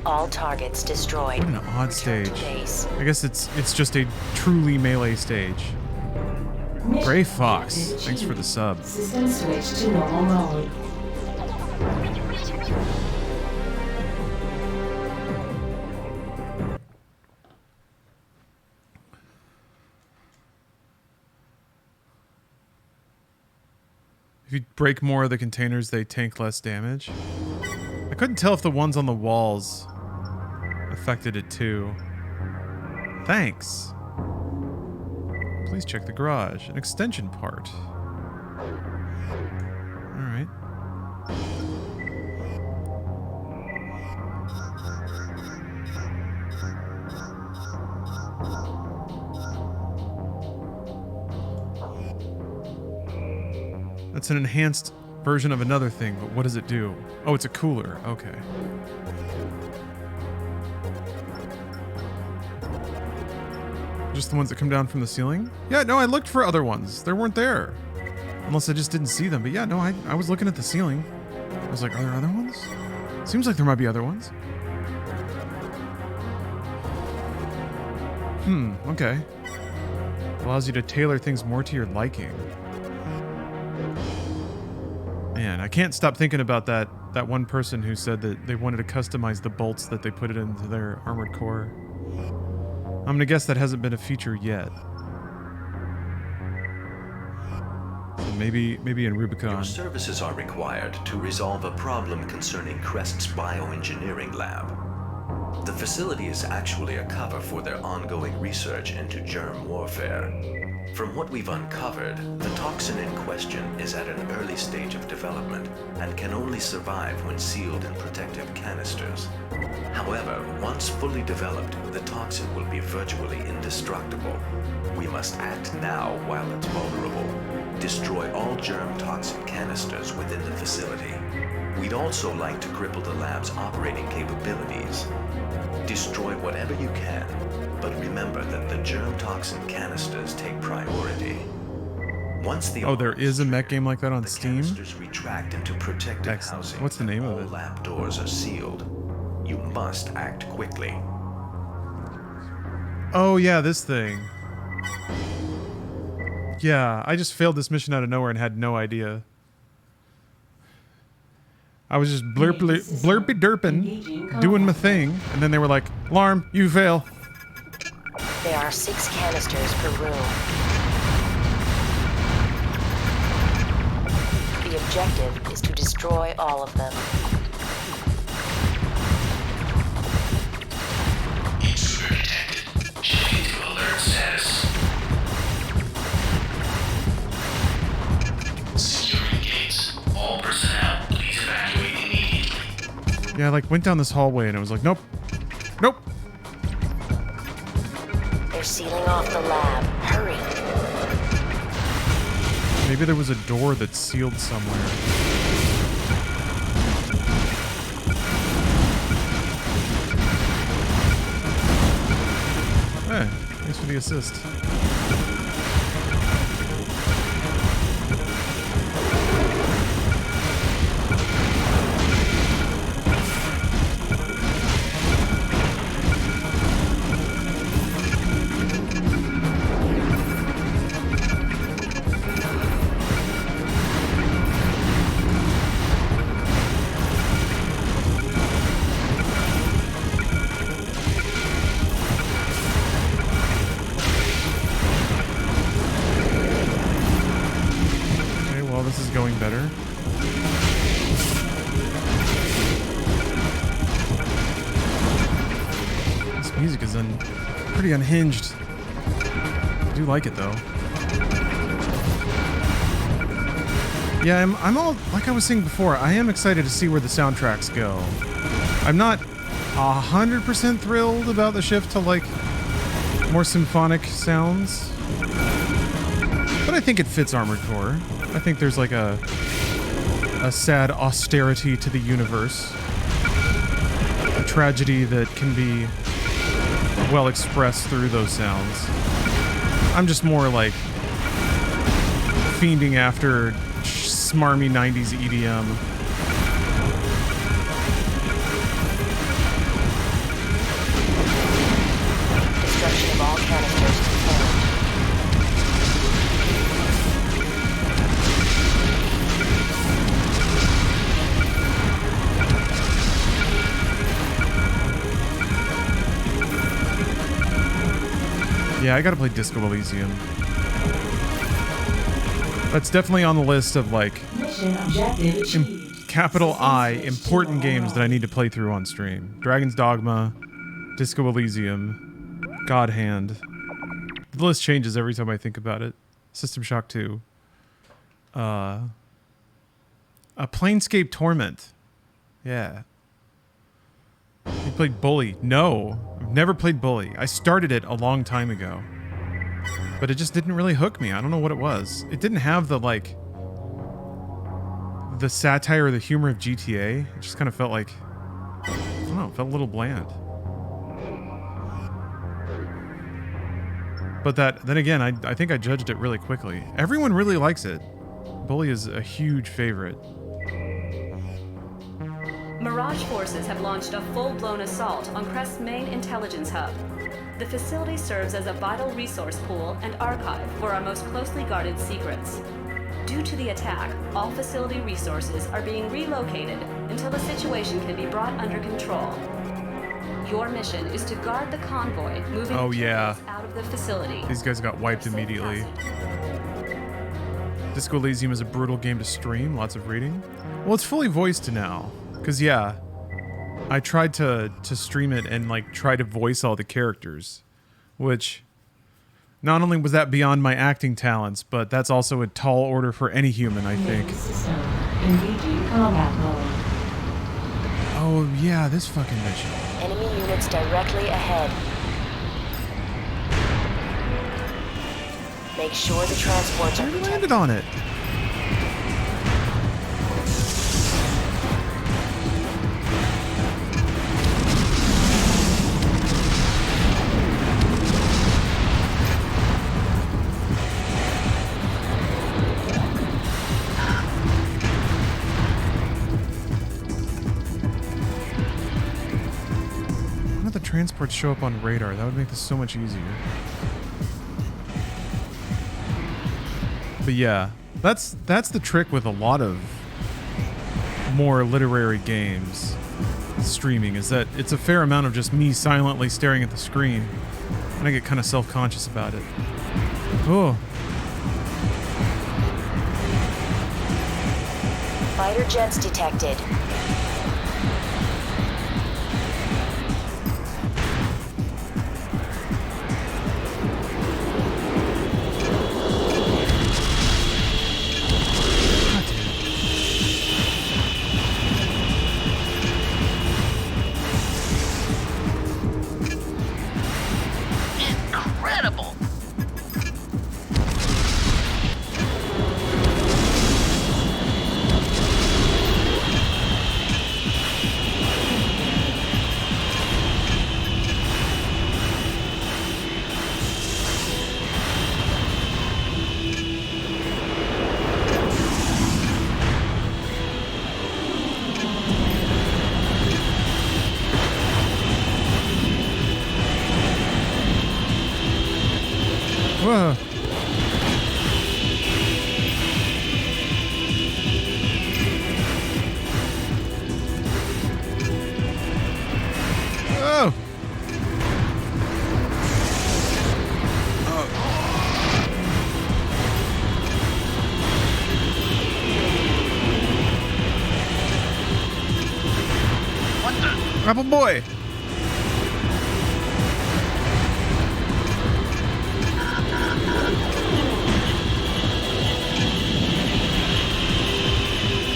E: All targets destroyed.
B: What an odd stage. I guess it's just a truly melee stage. Gray Fox, thanks for the sub.
G: System switch to normal mode.
B: If you break more of the containers, they tank less damage. I couldn't tell if the ones on the walls affected it too. Thanks. Please check the garage. An extension part. Alright. That's an enhanced version of another thing, but what does it do? Oh, it's a cooler. Okay. Just the ones that come down from the ceiling? Yeah, no, I looked for other ones. They weren't there. Unless I just didn't see them. But yeah, no, I was looking at the ceiling. I was like, are there other ones? Seems like there might be other ones. Okay. Allows you to tailor things more to your liking. Man, I can't stop thinking about that one person who said that they wanted to customize the bolts that they put it into their armored core. I'm gonna guess that hasn't been a feature yet. So maybe in Rubicon.
I: Your services are required to resolve a problem concerning Crest's bioengineering lab. The facility is actually a cover for their ongoing research into germ warfare. From what we've uncovered, the toxin in question is at an early stage of development and can only survive when sealed in protective canisters. However, once fully developed, the toxin will be virtually indestructible. We must act now while it's vulnerable. Destroy all germ toxin canisters within the facility. We'd also like to cripple the lab's operating capabilities. Destroy whatever you can, but remember that the germ toxin canisters take priority. Once the
B: there is a mech game like that on Steam?
I: Canisters retract into protective
B: Excellent.
I: housing.
B: What's the name of it?
I: All lab doors are sealed. You must act quickly.
B: Oh yeah, this thing. Yeah, I just failed this mission out of nowhere and had no idea. I was just blurpy derping, doing my thing, and then they were like, "Alarm, you fail."
E: There are 6 canisters per room. objective is to destroy all of them.
J: Intruder detected. Shifting to alert status. Securing gates. All personnel, please evacuate immediately.
B: Yeah, I like went down this hallway and it was like, nope. Nope.
E: They're sealing off the lab. Hurry.
B: Maybe there was a door that's sealed somewhere. Hey, thanks for the assist. Going better. This music is pretty unhinged. I do like it though. Yeah, I'm all, like I was saying before, I am excited to see where the soundtracks go. I'm not 100% thrilled about the shift to like more symphonic sounds, but I think it fits Armored Core. I think there's like a sad austerity to the universe. A tragedy that can be well expressed through those sounds. I'm just more like fiending after smarmy 90s EDM.
E: Destruction of all canisters confirmed.
B: Yeah, I gotta play Disco Elysium. That's definitely on the list of like capital I important games that I need to play through on stream. Dragon's Dogma, Disco Elysium, God Hand. The list changes every time I think about it. System Shock 2. A Planescape Torment. Yeah. You played Bully? No, I've never played Bully. I started it a long time ago, but it just didn't really hook me. I don't know what it was. It didn't have the like the satire or the humor of GTA. It just kind of felt like, I don't know, it felt a little bland. But then again, I think I judged it really quickly. Everyone really likes it. Bully is a huge favorite.
C: Mirage forces have launched a full-blown assault on Crest's main intelligence hub. The facility serves as a vital resource pool and archive for our most closely guarded secrets. Due to the attack, all facility resources are being relocated until the situation can be brought under control. Your mission is to guard the convoy moving out of the facility.
B: These guys got wiped immediately. Disco Elysium is a brutal game to stream, lots of reading. Well, it's fully voiced now. Because, yeah, I tried to stream it and, like, try to voice all the characters. Which, not only was that beyond my acting talents, but that's also a tall order for any human, I think. Oh, yeah, this fucking mission.
E: Enemy units directly ahead. Make sure the transports are protected.
B: Landed on it. Transports show up on radar. That would make this so much easier. But yeah, that's the trick with a lot of more literary games streaming, is that it's a fair amount of just me silently staring at the screen, and I get kind of self-conscious about it. Oh.
E: Fighter jets detected.
K: Incredible!
B: Whoa. Oh.
K: What the?
B: Apple boy.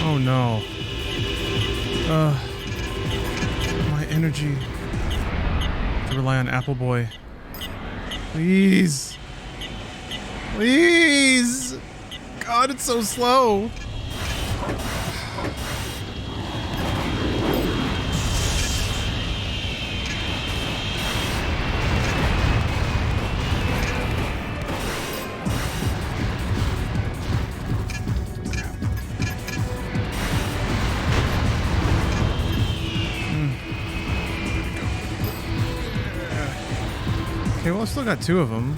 B: Oh no. My energy to rely on Apple Boy. Please. Please. God, it's so slow. Okay, well, I still got two of them.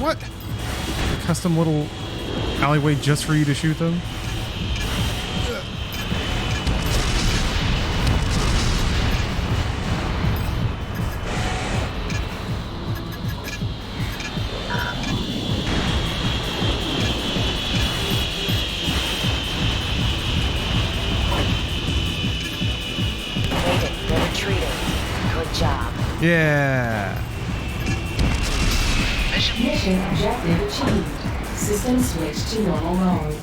B: What? A custom little alleyway just for you to shoot them? Yeah.
G: Mission objective achieved. System switch to normal mode.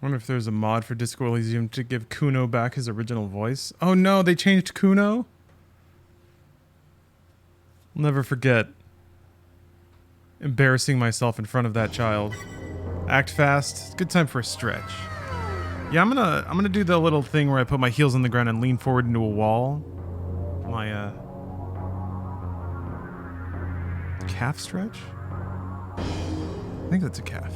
B: Wonder if there's a mod for Disco Elysium to give Kuno back his original voice. Oh no, they changed Kuno? I'll never forget embarrassing myself in front of that child. Act fast. Good time for a stretch. Yeah, I'm gonna do the little thing where I put my heels on the ground and lean forward into a wall. My calf stretch? I think that's a calf.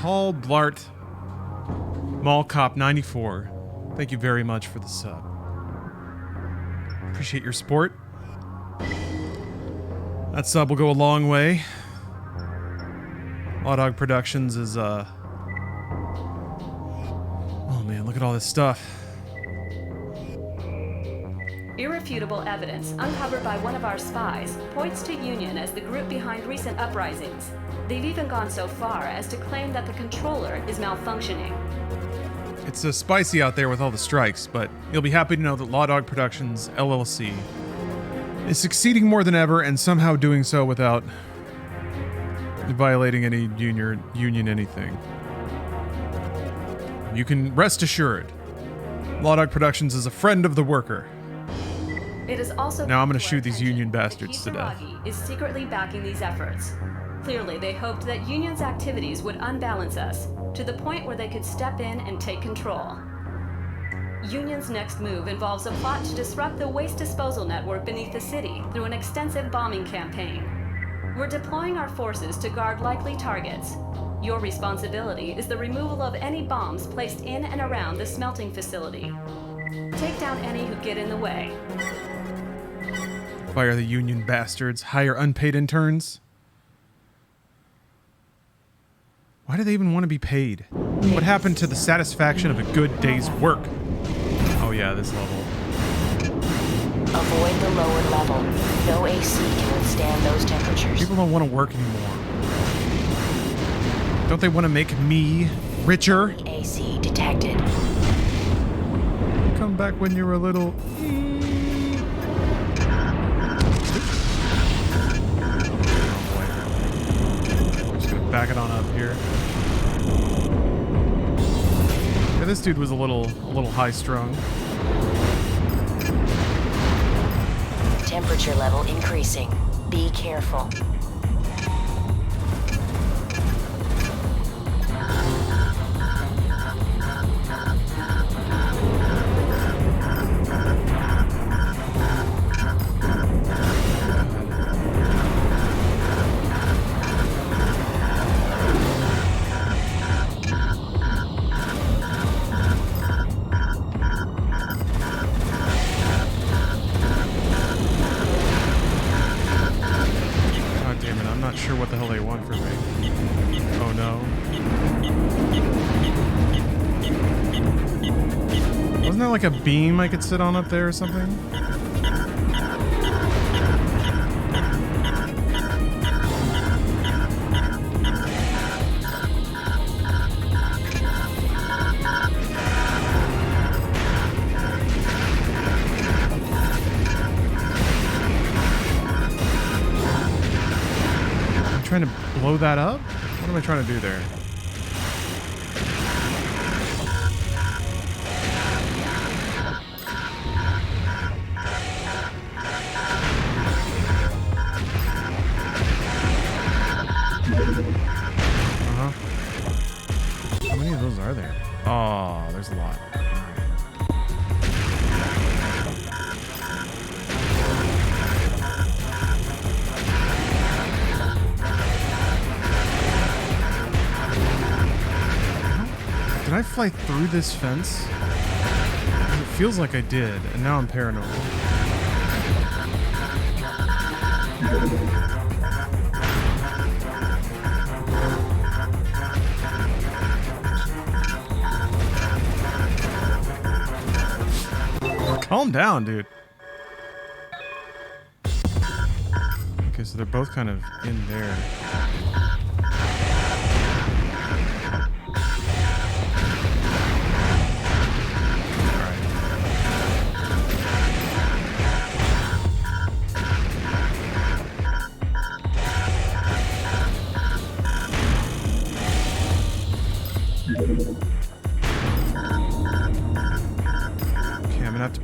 B: Paul Blart, Mall Cop 94. Thank you very much for the sub. Appreciate your support. That sub will go a long way. Law Dog Productions is oh man, look at all this stuff.
C: Irrefutable evidence uncovered by one of our spies points to Union as the group behind recent uprisings. They've even gone so far as to claim that the controller is malfunctioning.
B: It's spicy out there with all the strikes, but you'll be happy to know that Law Dog Productions, LLC, is succeeding more than ever and somehow doing so without violating any union anything. You can rest assured. Lawdog Productions is a friend of the worker.
C: It is also
B: Now I'm gonna
C: brought to
B: shoot
C: our
B: these
C: attention
B: union
C: that
B: bastards to death.
C: Kisaragi is secretly backing these efforts. Clearly, they hoped that Union's activities would unbalance us to the point where they could step in and take control. Union's next move involves a plot to disrupt the waste disposal network beneath the city through an extensive bombing campaign. We're deploying our forces to guard likely targets. Your responsibility is the removal of any bombs placed in and around the smelting facility. Take down any who get in the way.
B: Fire the union bastards. Hire unpaid interns. Why do they even want to be paid? What happened to the satisfaction of a good day's work? Oh yeah, this level.
E: Avoid the lower level. No AC can withstand those temperatures.
B: People don't want to work anymore. Don't they want to make me richer?
E: AC detected.
B: Come back when you're a little... Just gonna back it on up here. Yeah, this dude was a little high-strung.
E: Temperature level increasing. Be careful.
B: What the hell they want from me. Oh no. Wasn't there like a beam I could sit on up there or something? Trying to blow that up? What am I trying to do there? How many of those are there? Oh, there's a lot. Did I fly through this fence? It feels like I did, and now I'm paranoid. Calm down, dude. Okay, so they're both kind of in there.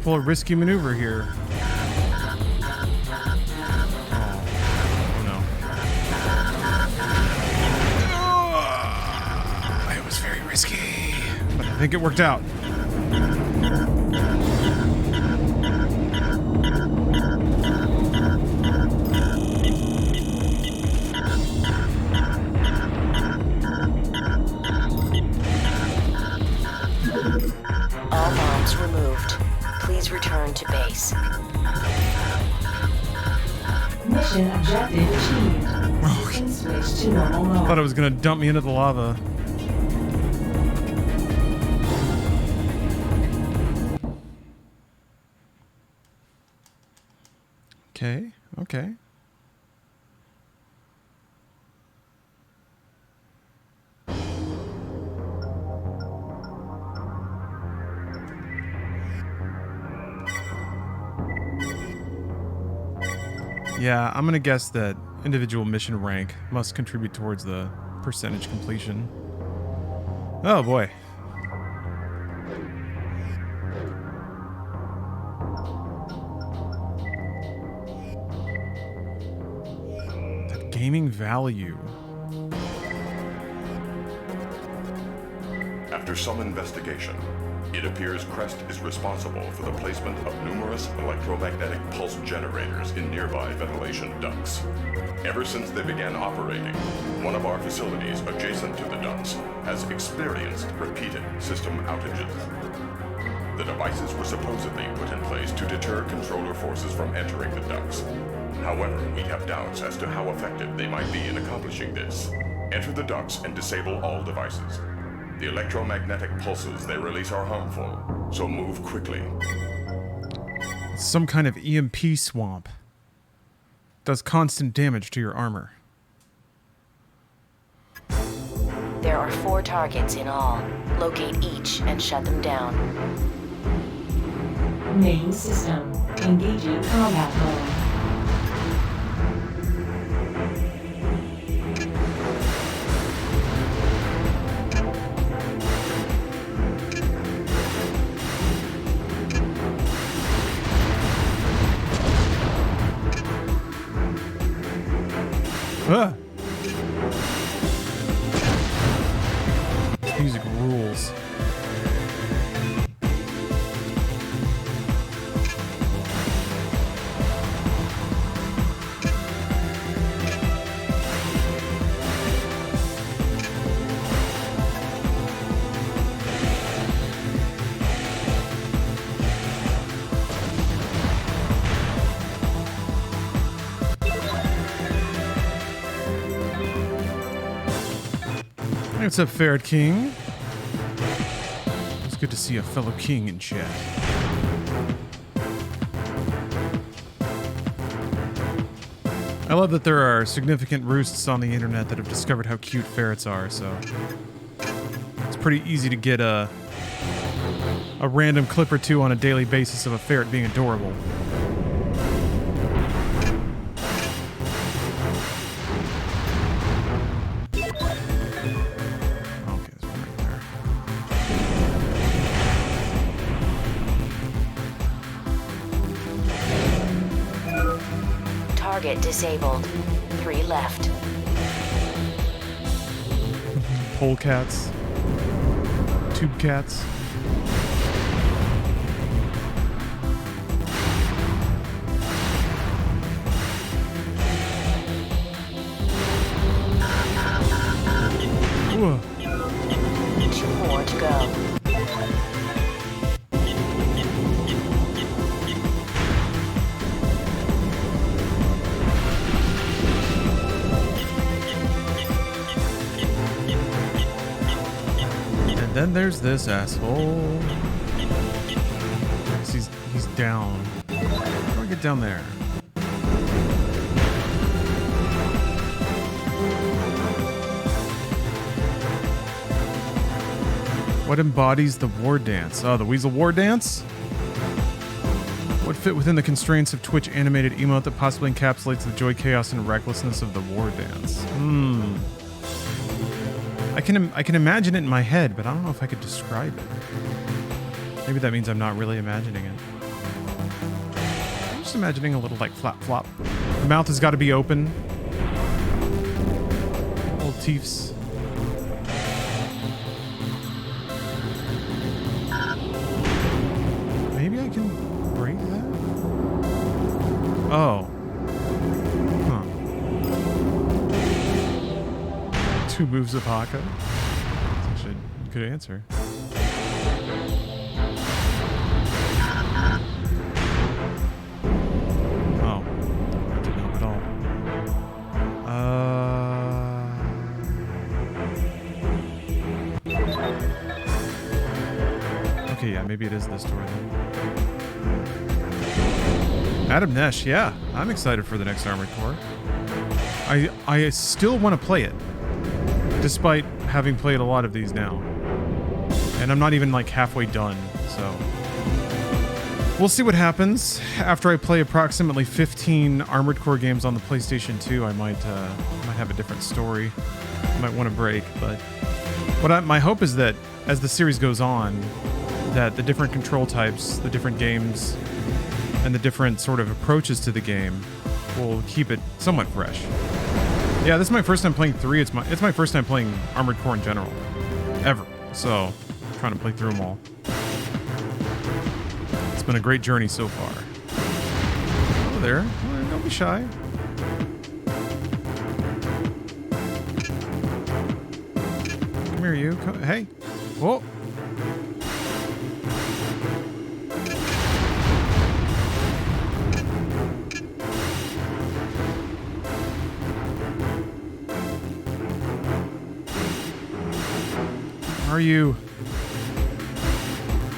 B: Pull a risky maneuver here. Oh no. It was very risky, but I think it worked out.
E: All bombs removed. Please return to base.
G: Mission objective achieved. System switch to normal mode.
B: I thought it was gonna dump me into the lava. Okay, okay. Yeah, I'm gonna guess that individual mission rank must contribute towards the percentage completion. Oh boy. gaming value.
F: After some investigation, it appears Crest is responsible for the placement of numerous electromagnetic pulse generators in nearby ventilation ducts. Ever since they began operating, one of our facilities adjacent to the ducts has experienced repeated system outages. The devices were supposedly put in place to deter controller forces from entering the ducts. However, we have doubts as to how effective they might be in accomplishing this. Enter the ducts and disable all devices. The electromagnetic pulses they release are harmful, so move quickly.
B: It's some kind of EMP swamp. Does constant damage to your armor.
E: There are 4 targets in all. Locate each and shut them down.
G: Main system. Engaging combat mode.
B: Ah. Music rules. What's up, Ferret King? It's good to see a fellow king in chat. I love that there are significant roosts on the internet that have discovered how cute ferrets are, so it's pretty easy to get a random clip or two on a daily basis of a ferret being adorable.
E: Target disabled. 3 left.
B: Polecats. Tube cats. Whoa.
E: 2 more to go.
B: Then there's this asshole. He's down. How do I get down there? What embodies the war dance? Oh, the Weasel War Dance? What fit within the constraints of Twitch animated emote that possibly encapsulates the joy, chaos, and recklessness of the war dance? I can imagine it in my head, but I don't know if I could describe it. Maybe that means I'm not really imagining it. I'm just imagining a little like flap flop. The mouth has got to be open. Little teeths. Maybe I can break that? Oh. 2 moves of Haka. That's actually a good answer. Oh. That didn't help at all. Okay, yeah, maybe it is this door then. Adam Nesh, yeah. I'm excited for the next Armored Core. I still want to play it. Despite having played a lot of these now. And I'm not even like halfway done, so we'll see what happens. After I play approximately 15 Armored Core games on the PlayStation 2, I might have a different story. I might want to break, but my hope is that as the series goes on, that the different control types, the different games, and the different sort of approaches to the game will keep it somewhat fresh. Yeah, this is my first time playing 3. It's my first time playing Armored Core in general. Ever. So, I'm trying to play through them all. It's been a great journey so far. Hello there. Don't be shy. Come here, you. Hey. Whoa. Are you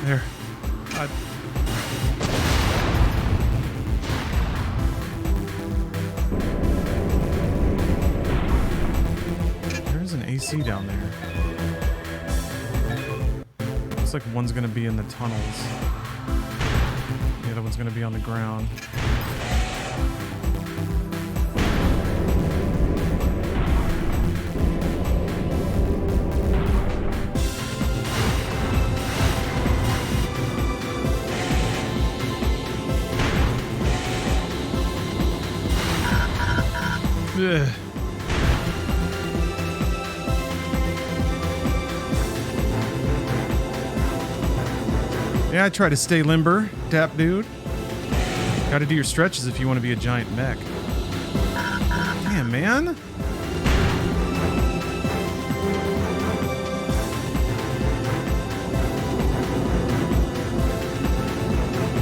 B: there? There's an AC down there. Looks like one's gonna be in the tunnels. The other one's gonna be on the ground. Ugh. Yeah, I try to stay limber, dap dude. Gotta do your stretches if you want to be a giant mech. Damn, man.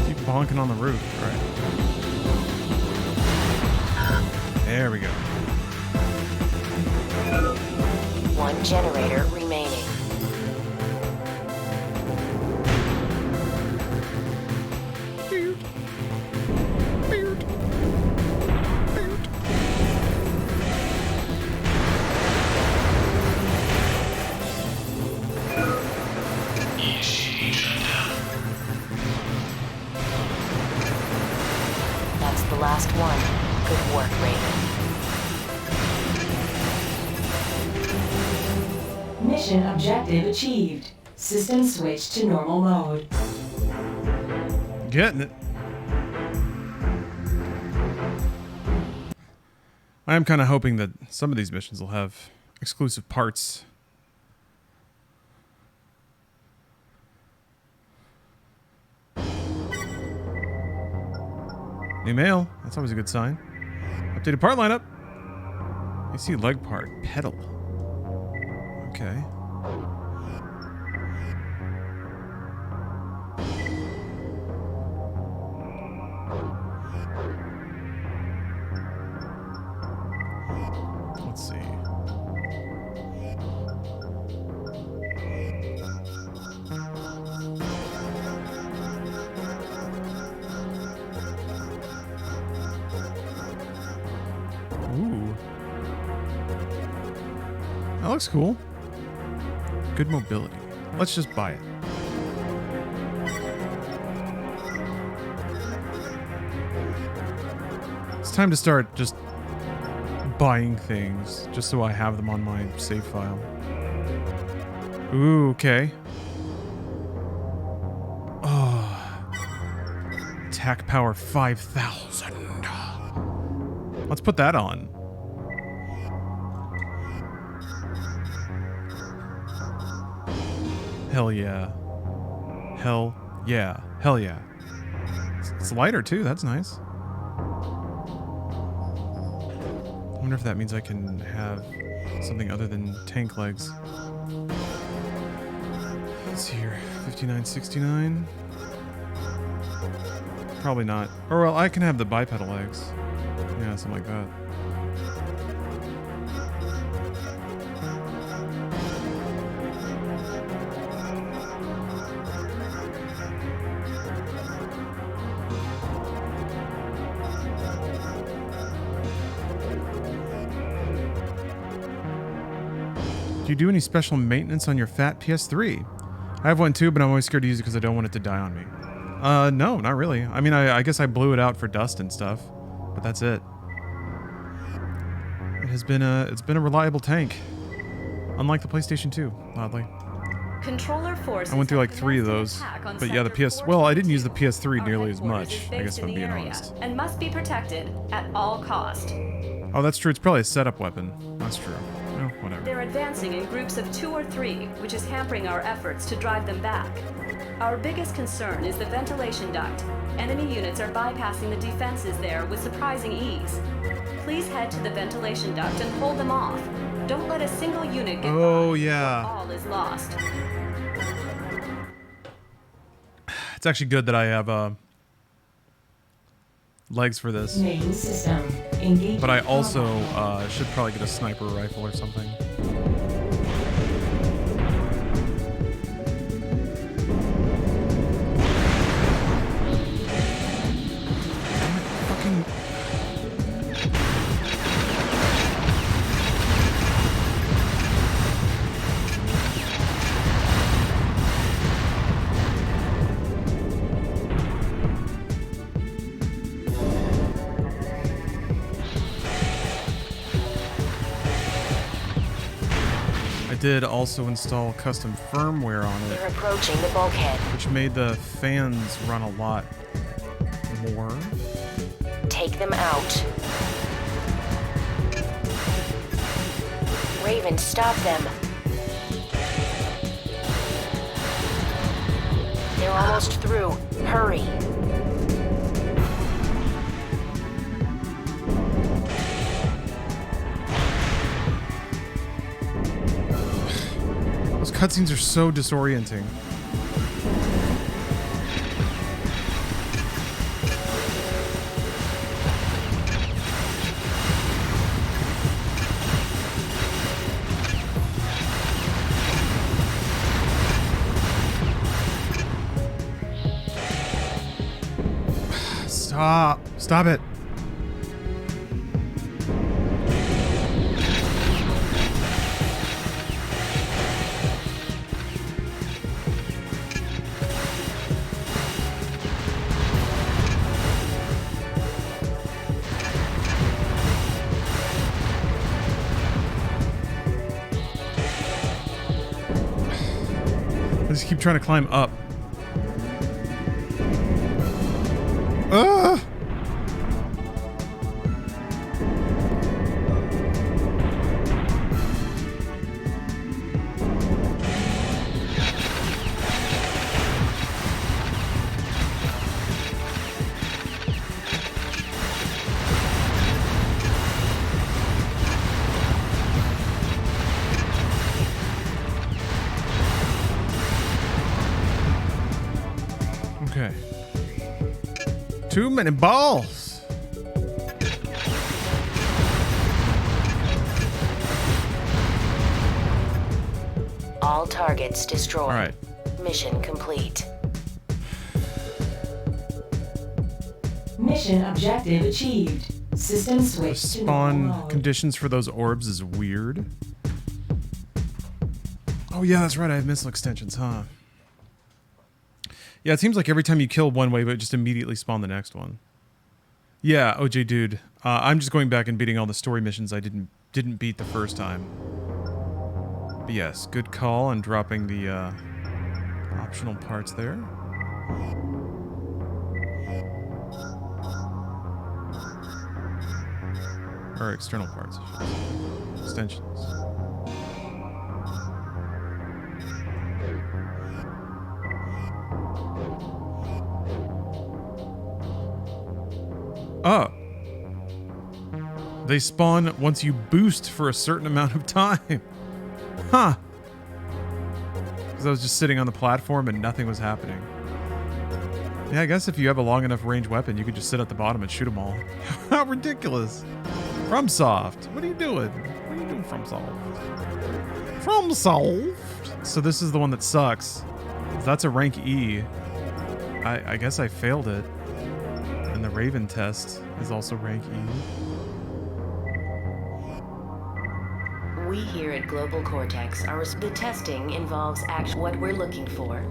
B: Keep bonking on the roof, right? There we go.
E: One generator remaining. That's the last one. Good work, Raven.
G: Mission objective achieved. System switch to normal mode.
B: Getting it. I am kind of hoping that some of these missions will have exclusive parts. New mail. That's always a good sign. Updated part lineup. AC leg part. Pedal. Okay. Let's see. Ooh. That looks cool. Good mobility. Let's just buy it. It's time to start just buying things just so I have them on my save file. Ooh, okay. Oh. Attack power 5,000. Let's put that on. Hell yeah. Hell yeah. Hell yeah. It's lighter too, that's nice. I wonder if that means I can have something other than tank legs. Let's see here. 59.69. Probably not. Or well, I can have the bipedal legs. Yeah, something like that. Do you do any special maintenance on your fat PS3? I have one too, but I'm always scared to use it because I don't want it to die on me. No, not really. I mean, I guess I blew it out for dust and stuff, but that's it. It's been a reliable tank, unlike the PlayStation 2, oddly.
C: Controller force.
B: I went through like 3 of those, but yeah, the PS. Well, I didn't use the PS3 nearly as much, I guess, if I'm being honest.
C: And must be protected at all cost.
B: Oh, that's true. It's probably a setup weapon. That's true. Oh, whatever.
C: They're advancing in groups of 2 or 3, which is hampering our efforts to drive them back. Our biggest concern is the ventilation duct. Enemy units are bypassing the defenses there with surprising ease. Please head to the ventilation duct and hold them off. Don't let a single unit get by,
B: yeah.
C: or all is lost.
B: It's actually good that I have legs for this.
G: Main system. Engaging
B: But I also
G: Convoy.
B: should probably get a sniper rifle or something. Fucking... I did also install custom firmware on it,
E: They're approaching the bulkhead.
B: which made the fans run a lot more.
E: Take them out. Raven, stop them. They're almost through. Hurry.
B: Those cutscenes are so disorienting. Stop. Stop it. I just keep trying to climb up. Ah! Okay. Too many balls.
E: All targets destroyed.
B: All right.
E: Mission complete.
G: Mission objective achieved. System
B: The
G: switch to
B: spawn
G: normal mode.
B: conditions for those orbs is weird. Oh yeah, that's right. I have missile extensions, huh? Yeah, it seems like every time you kill one wave, it just immediately spawn the next one. Yeah, OJ dude. I'm just going back and beating all the story missions I didn't beat the first time. But yes, good call on dropping the optional parts there. Or external parts, I should say. Extensions. Oh. They spawn once you boost for a certain amount of time. Huh. Because I was just sitting on the platform and nothing was happening. Yeah, I guess if you have a long enough range weapon, you could just sit at the bottom and shoot them all. How ridiculous. FromSoft. What are you doing? What are you doing, FromSoft? FromSoft? So this is the one that sucks. That's a rank E. I guess I failed it. And the Raven test is also rank E.
E: We here at Global Cortex are the testing involves actually what we're looking for.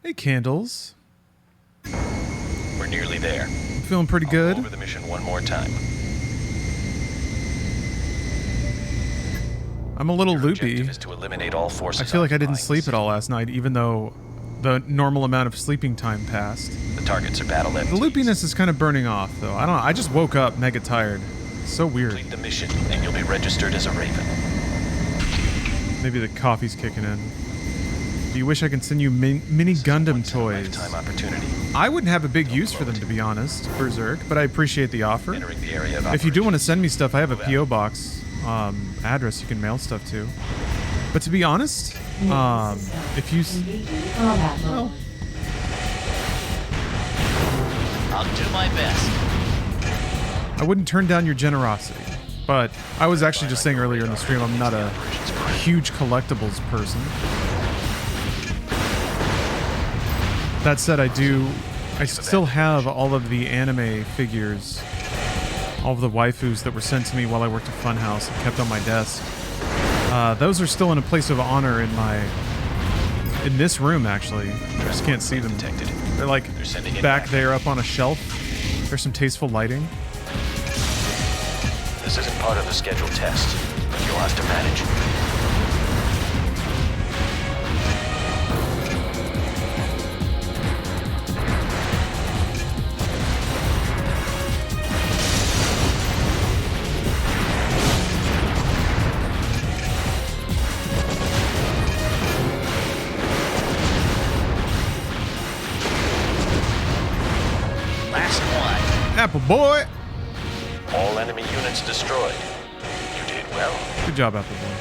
B: Hey, Candles.
H: We're nearly there.
B: I'm feeling pretty
H: I'll
B: good.
H: go over the mission one more time.
B: I'm a little
H: Your
B: loopy.
H: objective is to eliminate all forces
B: I feel like I didn't
H: occupying
B: sleep
H: the
B: at all last night, even though the normal amount of sleeping time passed.
H: The targets are battle
B: The
H: MTs.
B: loopiness is kind of burning off, though. I don't know. I just woke up mega tired. So weird.
H: Complete the mission, and you'll be registered as a Raven.
B: Maybe the coffee's kicking in. Do you wish I could send you mini Gundam toys?
H: Lifetime opportunity.
B: I wouldn't have a big use for them, to be honest, Berserk, but I appreciate the offer.
H: Entering the area of
B: If you do want to
H: operations.
B: send me stuff, I have a P.O. box address you can mail stuff to. But to be honest, if you...
G: Engaging combat mode.
B: Well,
K: I'll do my best.
B: I wouldn't turn down your generosity. But I was actually just saying earlier in the stream, I'm not a huge collectibles person. That said, I still have all of the anime figures, all of the waifus that were sent to me while I worked at Funhouse and kept on my desk. Those are still in a place of honor in this room, actually. I just can't see them.
H: Detected.
B: They're like
H: They're sending it
B: back
H: back.
B: there up on a shelf. There's some tasteful lighting.
H: This isn't part of the scheduled test, but you'll have to manage.
K: Last one.
B: Apple boy!
H: All enemy units destroyed. You did well.
B: Good job, Apple boy.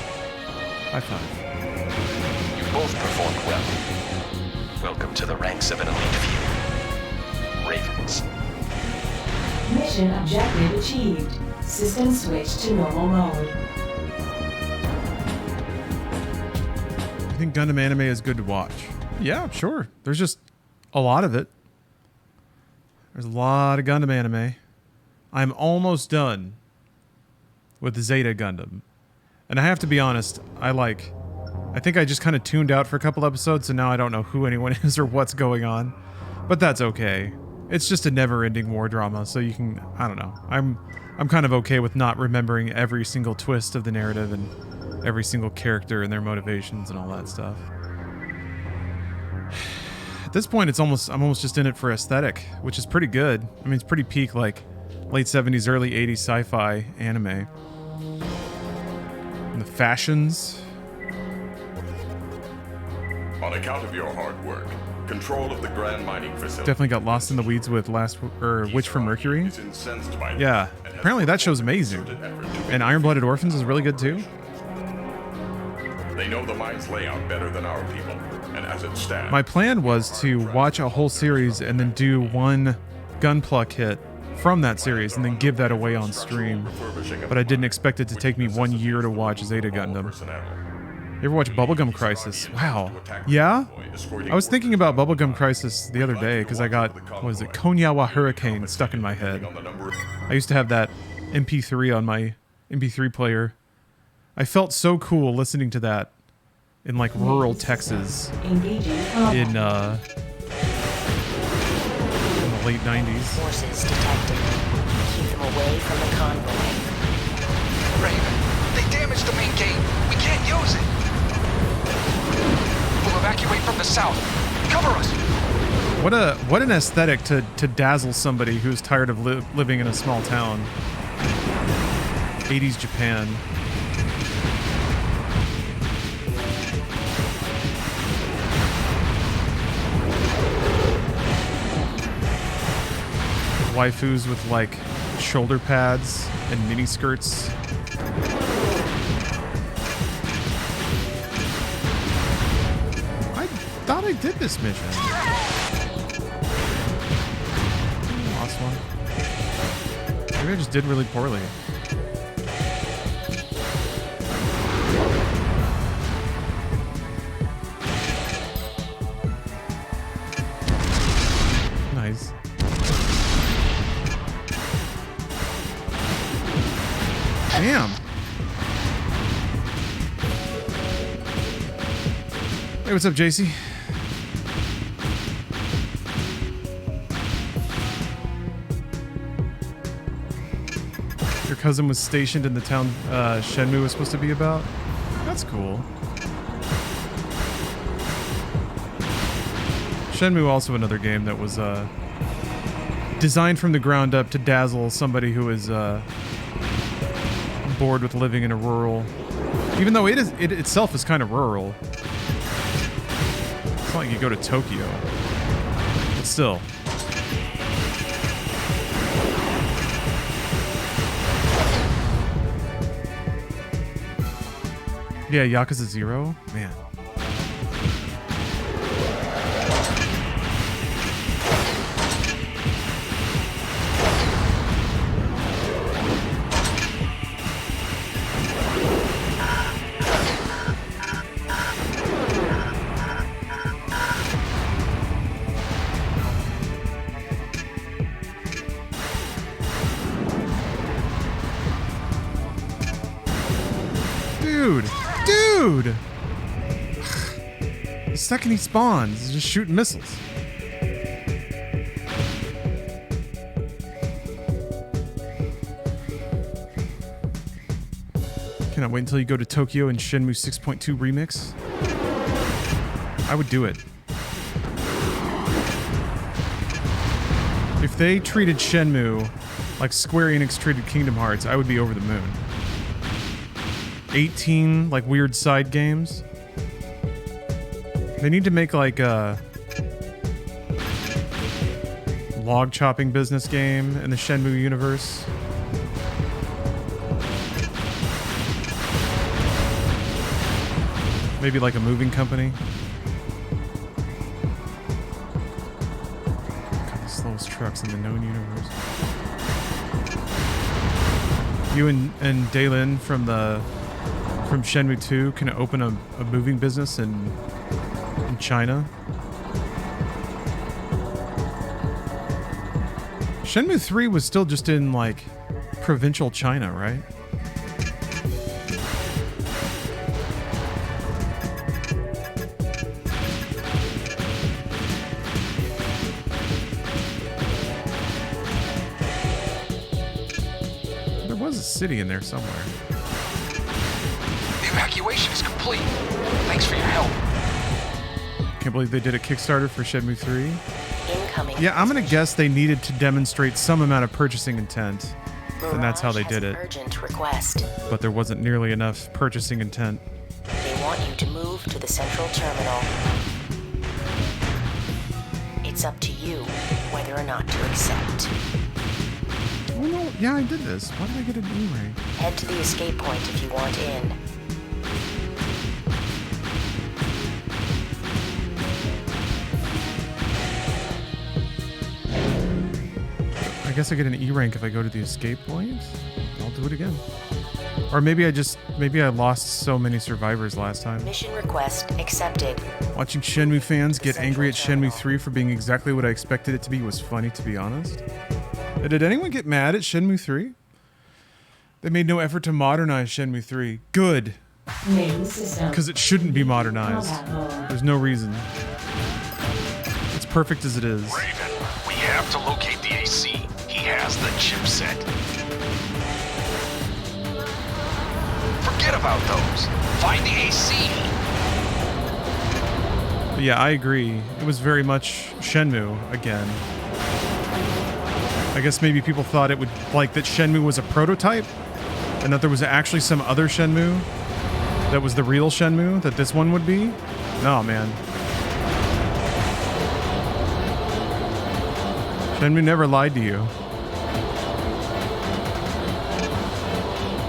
B: High five.
H: You both performed well. Welcome to the ranks of an elite few. Ravens.
G: Mission objective achieved. System switch to normal mode.
B: I think Gundam anime is good to watch. Yeah, sure. There's just a lot of it. There's a lot of Gundam anime. I'm almost done with Zeta Gundam. And I have to be honest, I think I just kind of tuned out for a couple episodes, so now I don't know who anyone is or what's going on. But that's okay. It's just a never-ending war drama, so you can, I don't know. I'm kind of okay with not remembering every single twist of the narrative and every single character and their motivations and all that stuff. At this point, I'm almost just in it for aesthetic, which is pretty good. I mean, it's pretty peak, like, late 70s, early 80s sci-fi anime. And the fashions.
F: On account of your hard work, control of the Grand Mining Facility...
B: Definitely got lost in the weeds with Witch from Mercury.
F: is incensed by
B: Yeah,
F: and has
B: apparently that show's amazing.
F: concerted effort to
B: And Iron-Blooded Orphans is really good too.
F: They know the mine's layout better than our people, and as it stands...
B: My plan was to watch a whole series and then do one Gunpluck hit from that series and then give that away on stream. But I didn't expect it to take me 1 year to watch Zeta Gundam. You ever watch Bubblegum Crisis? Wow. Yeah? I was thinking about Bubblegum Crisis the other day because I got, what was it, Konyawa Hurricane stuck in my head. I used to have that MP3 on my MP3 player. I felt so cool listening to that in like rural Texas
G: Engaging combat.
B: in the late 90s.
E: Forces detected. Keep them away from the convoy.
D: Raven, they damaged the main gate. We can't use it. We'll evacuate from the south. Cover us.
B: What an aesthetic to dazzle somebody who's tired of living in a small town. 80s Japan. Waifus with like shoulder pads and mini skirts. I thought I did this mission. Lost one. Maybe I just did really poorly. Nice. Damn. Hey, what's up, JC? Your cousin was stationed in the town Shenmue was supposed to be about? That's cool. Shenmue also another game that was designed from the ground up to dazzle somebody who is bored with living in a rural. Even though it itself is kind of rural. It's not like you go to Tokyo. But still. Yeah, Yakuza 0? Man. Dude! The second he spawns, he's just shooting missiles. Can I wait until you go to Tokyo and Shenmue 6.2 Remix? I would do it. If they treated Shenmue like Square Enix treated Kingdom Hearts, I would be over the moon. 18 like weird side games. They need to make like a log chopping business game in the Shenmue universe. Maybe like a moving company. God, the slowest trucks in the known universe. You and Daylin from Shenmue 2 can open a moving business in China. Shenmue 3 was still just in like provincial China, right? There was a city in there somewhere.
D: Evacuation is complete. Thanks for your help.
B: Can't believe they did a Kickstarter for Shenmue 3.
E: Incoming.
B: Yeah, I'm gonna guess they needed to demonstrate some amount of purchasing intent, and that's how they did it.
E: Urgent request.
B: But there wasn't nearly enough purchasing intent.
E: They want you to move to the central terminal. It's up to you whether or not to accept.
B: Oh no, yeah, I did this. Why did I get an E-ray?
E: Head to the escape point if you want in.
B: I guess I get an E rank if I go to the escape point. I'll do it again. Or maybe I lost so many survivors last time.
E: Mission request accepted.
B: Watching Shenmue fans get angry at Shenmue 3 for being exactly what I expected it to be was funny, to be honest. Did anyone get mad at Shenmue 3? They made no effort to modernize Shenmue 3. Good. Because it shouldn't be modernized. There's no reason. It's perfect as it is.
D: Raven, we have to locate the AC. He has the chipset. Forget about those. Find the AC.
B: But yeah, I agree. It was very much Shenmue again. I guess maybe people thought it would, like, that Shenmue was a prototype and that there was actually some other Shenmue that was the real Shenmue that this one would be. No, man. Shenmue never lied to you.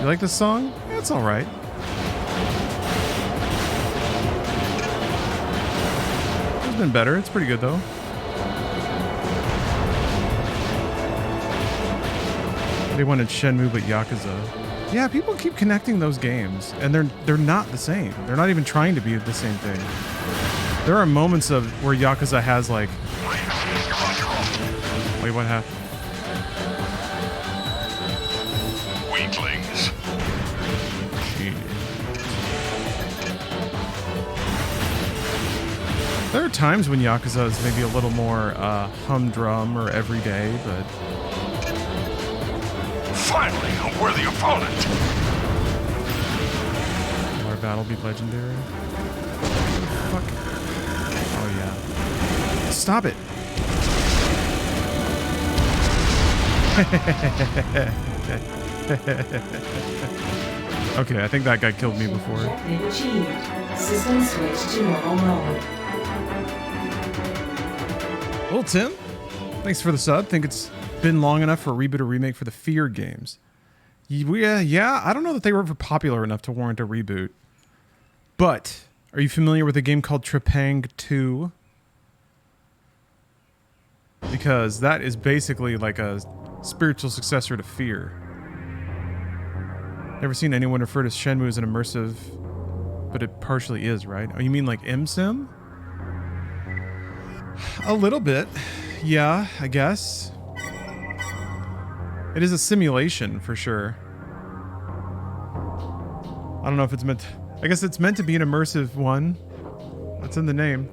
B: You like this song? Yeah, it's alright. It's been better. It's pretty good, though. They wanted Shenmue, but Yakuza. Yeah, people keep connecting those games, and they're not the same. They're not even trying to be the same thing. There are moments of where Yakuza has, like... Wait, what happened?
F: Weaklings.
B: There are times when Yakuza is maybe a little more humdrum or everyday, but...
F: Finally, a worthy opponent.
B: Will our battle be legendary? Fuck. Oh, yeah. stop it. Okay, I think that guy killed me before.
G: Objective achieved. System switch to normal mode.
B: Well, Tim, thanks for the sub. Think it's been long enough for a reboot or remake for the Fear games. Yeah, I don't know that they were ever popular enough to warrant a reboot. But, are you familiar with a game called Trepang 2? Because that is basically like a spiritual successor to Fear. Never seen anyone refer to Shenmue as an immersive, but it partially is, right? Oh, you mean like MSim? A little bit. Yeah, I guess. It is a simulation for sure. I don't know if it's meant to, I guess it's meant to be an immersive one. That's in the name.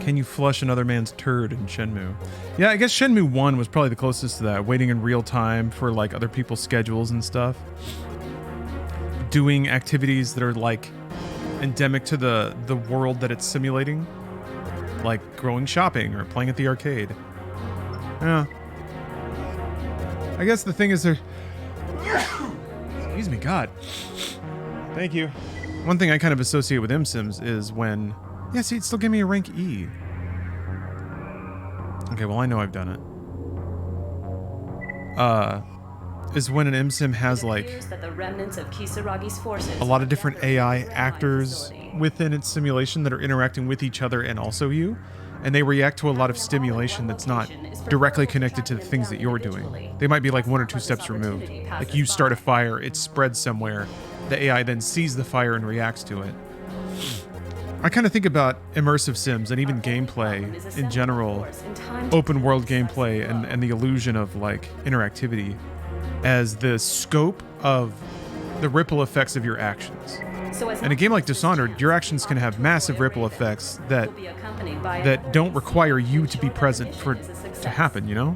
B: Can you flush another man's turd in Shenmue? Yeah, I guess Shenmue 1 was probably the closest to that. Waiting in real time for like other people's schedules and stuff. Doing activities that are like endemic to the world that it's simulating. Like going shopping or playing at the arcade. Yeah. I guess the thing is there... Excuse me, God. Thank you. One thing I kind of associate with MSims is when... Yeah, see, it still gave me a rank E. Okay, well, I know I've done it. Is when an MSim has, like, a lot of different AI actors within its simulation that are interacting with each other and also you. And they react to a lot of stimulation that's not directly connected to the things that you're doing. They might be, like, 1 or 2 steps removed. Like, you start a fire, it spreads somewhere. The AI then sees the fire and reacts to it. I kind of think about immersive sims and even gameplay in general, open world gameplay and the illusion of like interactivity as the scope of the ripple effects of your actions. In a game like Dishonored, your actions can have massive ripple effects that don't require you to be present for it to happen, you know?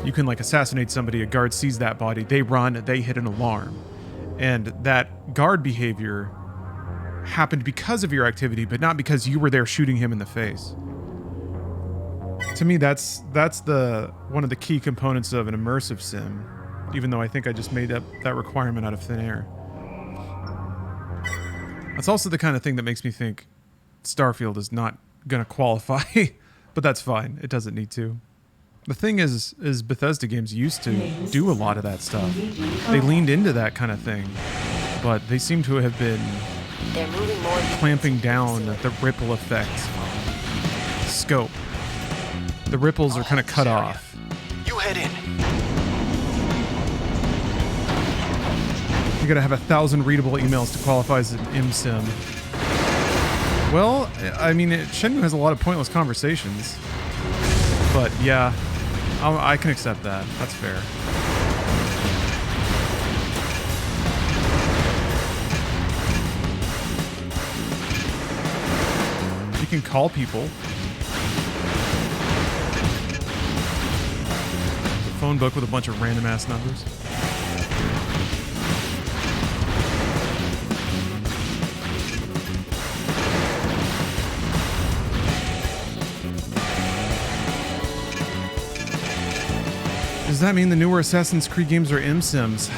B: You can like assassinate somebody, a guard sees that body, they run, they hit an alarm. And that guard behavior happened because of your activity, but not because you were there shooting him in the face. To me, that's the one of the key components of an immersive sim, even though I think I just made up that requirement out of thin air. That's also the kind of thing that makes me think Starfield is not gonna qualify, but that's fine. It doesn't need to. The thing is Bethesda games used to do a lot of that stuff. They leaned into that kind of thing, but they seem to have been clamping down the ripple effect scope. The ripples are kind of cut off.
H: You head in.
B: You gotta have 1,000 readable emails to qualify as an MSim. Well, I mean, Shenmue has a lot of pointless conversations. But yeah, I can accept that. That's fair. You can call people. A phone book with a bunch of random ass numbers. Does that mean the newer Assassin's Creed games are MSims?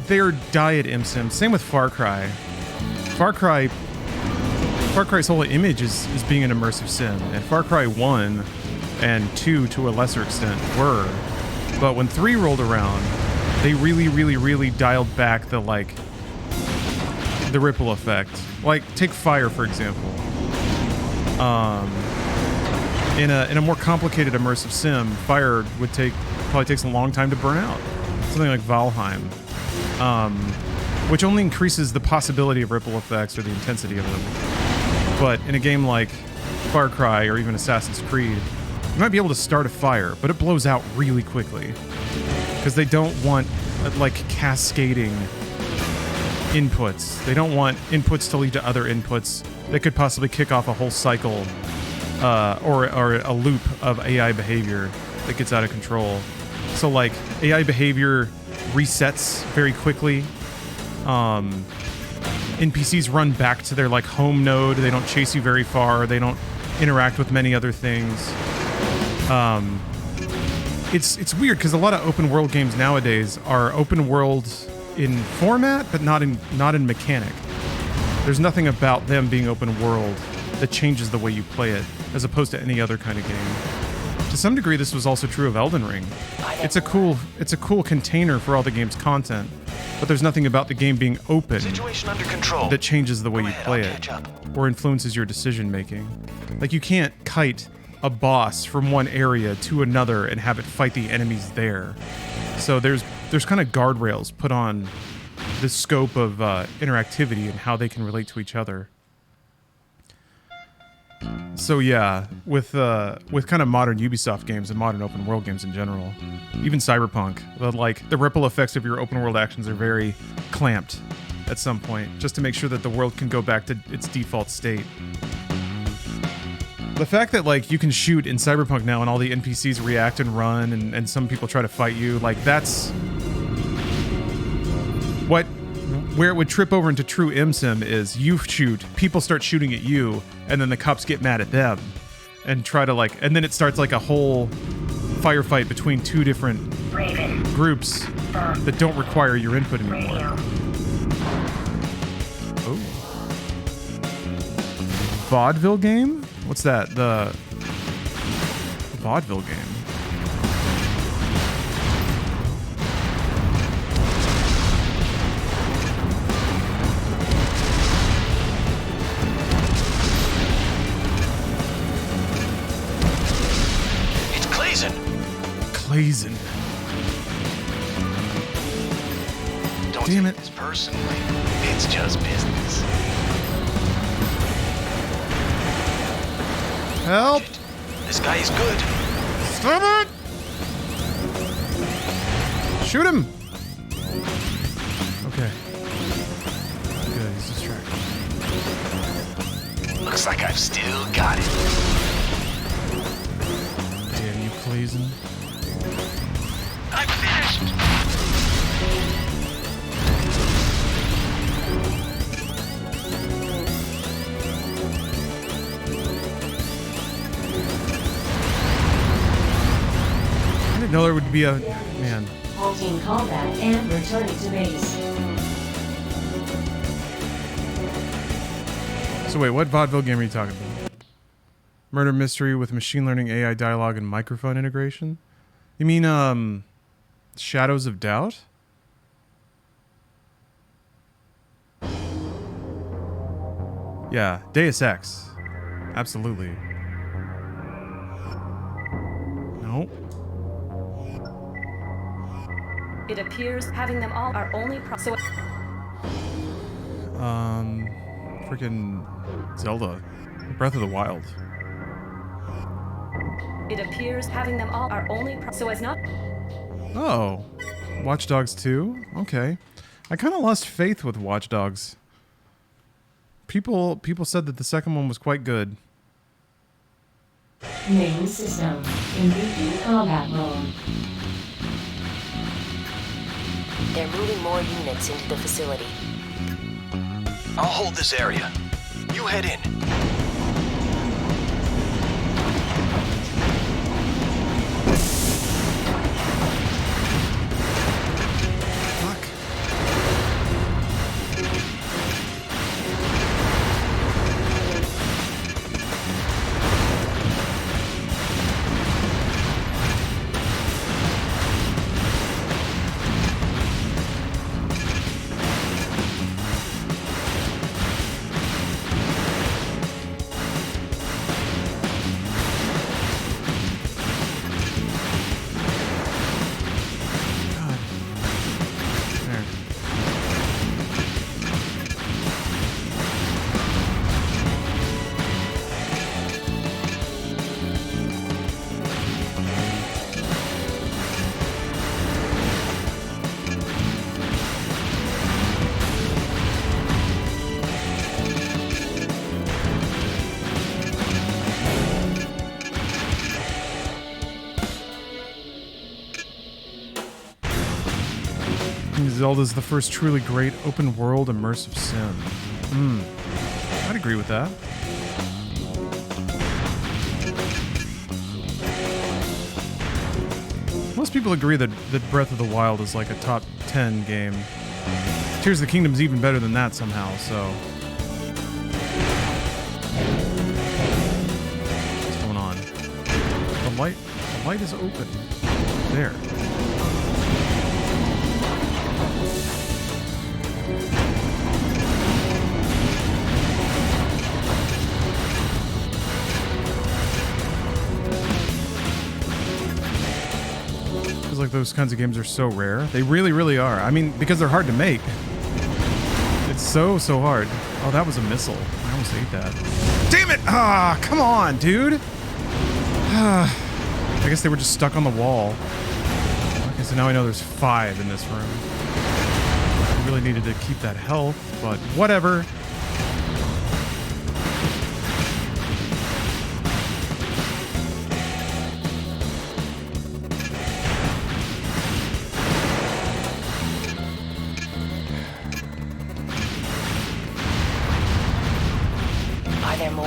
B: They're diet MSims. Same with Far Cry. Far Cry's whole image is being an immersive sim, and Far Cry 1 and 2 to a lesser extent were. But when 3 rolled around, they really dialed back the ripple effect. Like, take Fire, for example. In a more complicated immersive sim, Fire probably takes a long time to burn out. Something like Valheim, which only increases the possibility of ripple effects or the intensity of them. But in a game like Far Cry or even Assassin's Creed, you might be able to start a fire, but it blows out really quickly because they don't want cascading inputs. They don't want inputs to lead to other inputs that could possibly kick off a whole cycle. Or a loop of AI behavior that gets out of control. So like AI behavior resets very quickly. NPCs run back to their like home node. They don't chase you very far. They don't interact with many other things. It's weird because a lot of open world games nowadays are open world in format, but not in mechanic. There's nothing about them being open world that changes the way you play it, as opposed to any other kind of game. To some degree, this was also true of Elden Ring. It's a cool container for all the game's content, but there's nothing about the game being open
H: Situation under control.
B: that changes the way you play
H: I'll
B: it
H: catch up.
B: or influences your decision making. Like you can't kite a boss from one area to another and have it fight the enemies there. So there's kind of guardrails put on the scope of interactivity and how they can relate to each other. So yeah, with kind of modern Ubisoft games and modern open world games in general, even Cyberpunk, the ripple effects of your open world actions are very clamped at some point, just to make sure that the world can go back to its default state. The fact that like you can shoot in Cyberpunk now and all the NPCs react and run and some people try to fight you, like that's where it would trip over into true MSIM is you shoot, people start shooting at you, and then the cops get mad at them and try to like, and then it starts like a whole firefight between two different groups that don't require your input anymore. Oh. Vaudeville game? What's that? The vaudeville game. Clazen.
H: Don't
B: Damn
H: take
B: it.
H: this personally. It's just business.
B: Help!
H: This guy is good.
B: Stop it! Shoot him! Okay. Good, he's distracted.
H: Looks like I've still got it.
B: Damn you, Clazen.
H: I'm finished.
B: I didn't know there would be a... Man.
G: Halting combat and returning to base.
B: So wait, what vaudeville game are you talking about? Murder mystery with machine learning, AI dialogue, and microphone integration? You mean, Shadows of Doubt? Yeah, Deus Ex. Absolutely. No.
C: It appears having them all are only so.
B: Freaking Zelda. Breath of the Wild.
C: It appears having them all are only so as not.
B: Oh. Watch Dogs 2? Okay. I kind of lost faith with Watch Dogs. People said that the second one was quite good.
G: Main system. Engaging combat mode.
E: They're moving more units into the facility.
H: I'll hold this area. You head in.
B: Zelda's the first truly great open-world immersive sim. I'd agree with that. Most people agree that Breath of the Wild is like a top 10 game. Tears of the Kingdom's even better than that somehow, so... What's going on? The light is open. There. Feels like those kinds of games are so rare. They really, really are. I mean, because they're hard to make. It's so hard. Oh, that was a missile. I almost ate that. Damn it! Ah, come on, dude! I guess they were just stuck on the wall. Okay, so now I know there's 5 in this room. I really needed to keep that health, but whatever.
E: Are there more?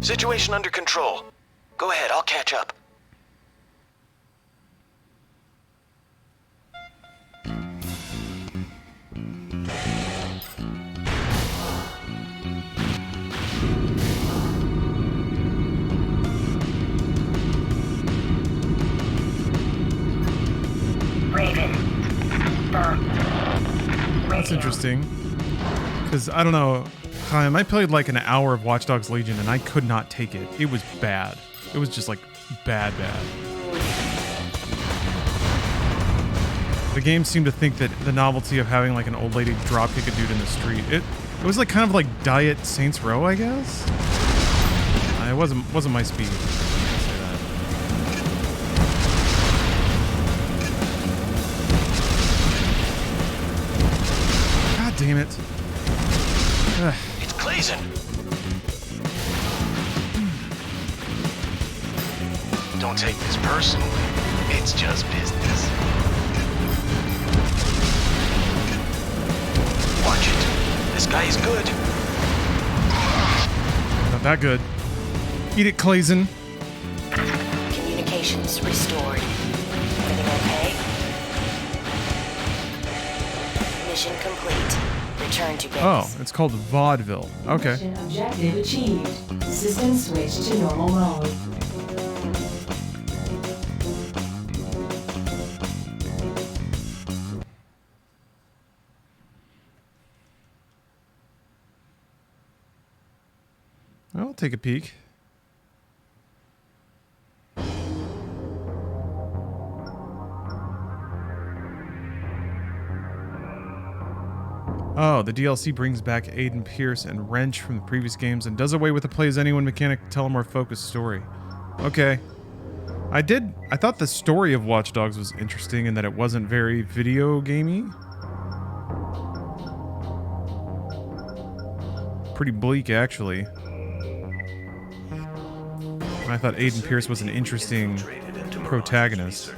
H: Situation under control. Go ahead, I'll catch up.
B: That's interesting. Because, I don't know, Chaim, I played like an hour of Watch Dogs Legion and I could not take it. It was bad. It was just like bad. The game seemed to think that the novelty of having like an old lady dropkick a dude in the street, it was like kind of like Diet Saints Row, I guess? It wasn't my speed. I'll say that. God damn it. Ugh.
H: It's Clayson. Don't take this personally. It's just business. Watch it. This guy is good.
B: Not that good. Eat it, Clayson.
E: Communications restored. Everything okay? Mission complete. Return to base.
B: Oh, it's called Vaudeville. Okay.
G: Mission objective achieved. System switch to normal mode.
B: I'll take a peek. Oh, the DLC brings back Aiden Pierce and Wrench from the previous games and does away with the play as anyone mechanic tell a more focused story. Okay. I thought the story of Watch Dogs was interesting in that it wasn't very video gamey. Pretty bleak, actually. And I thought Aiden Pierce was an interesting protagonist.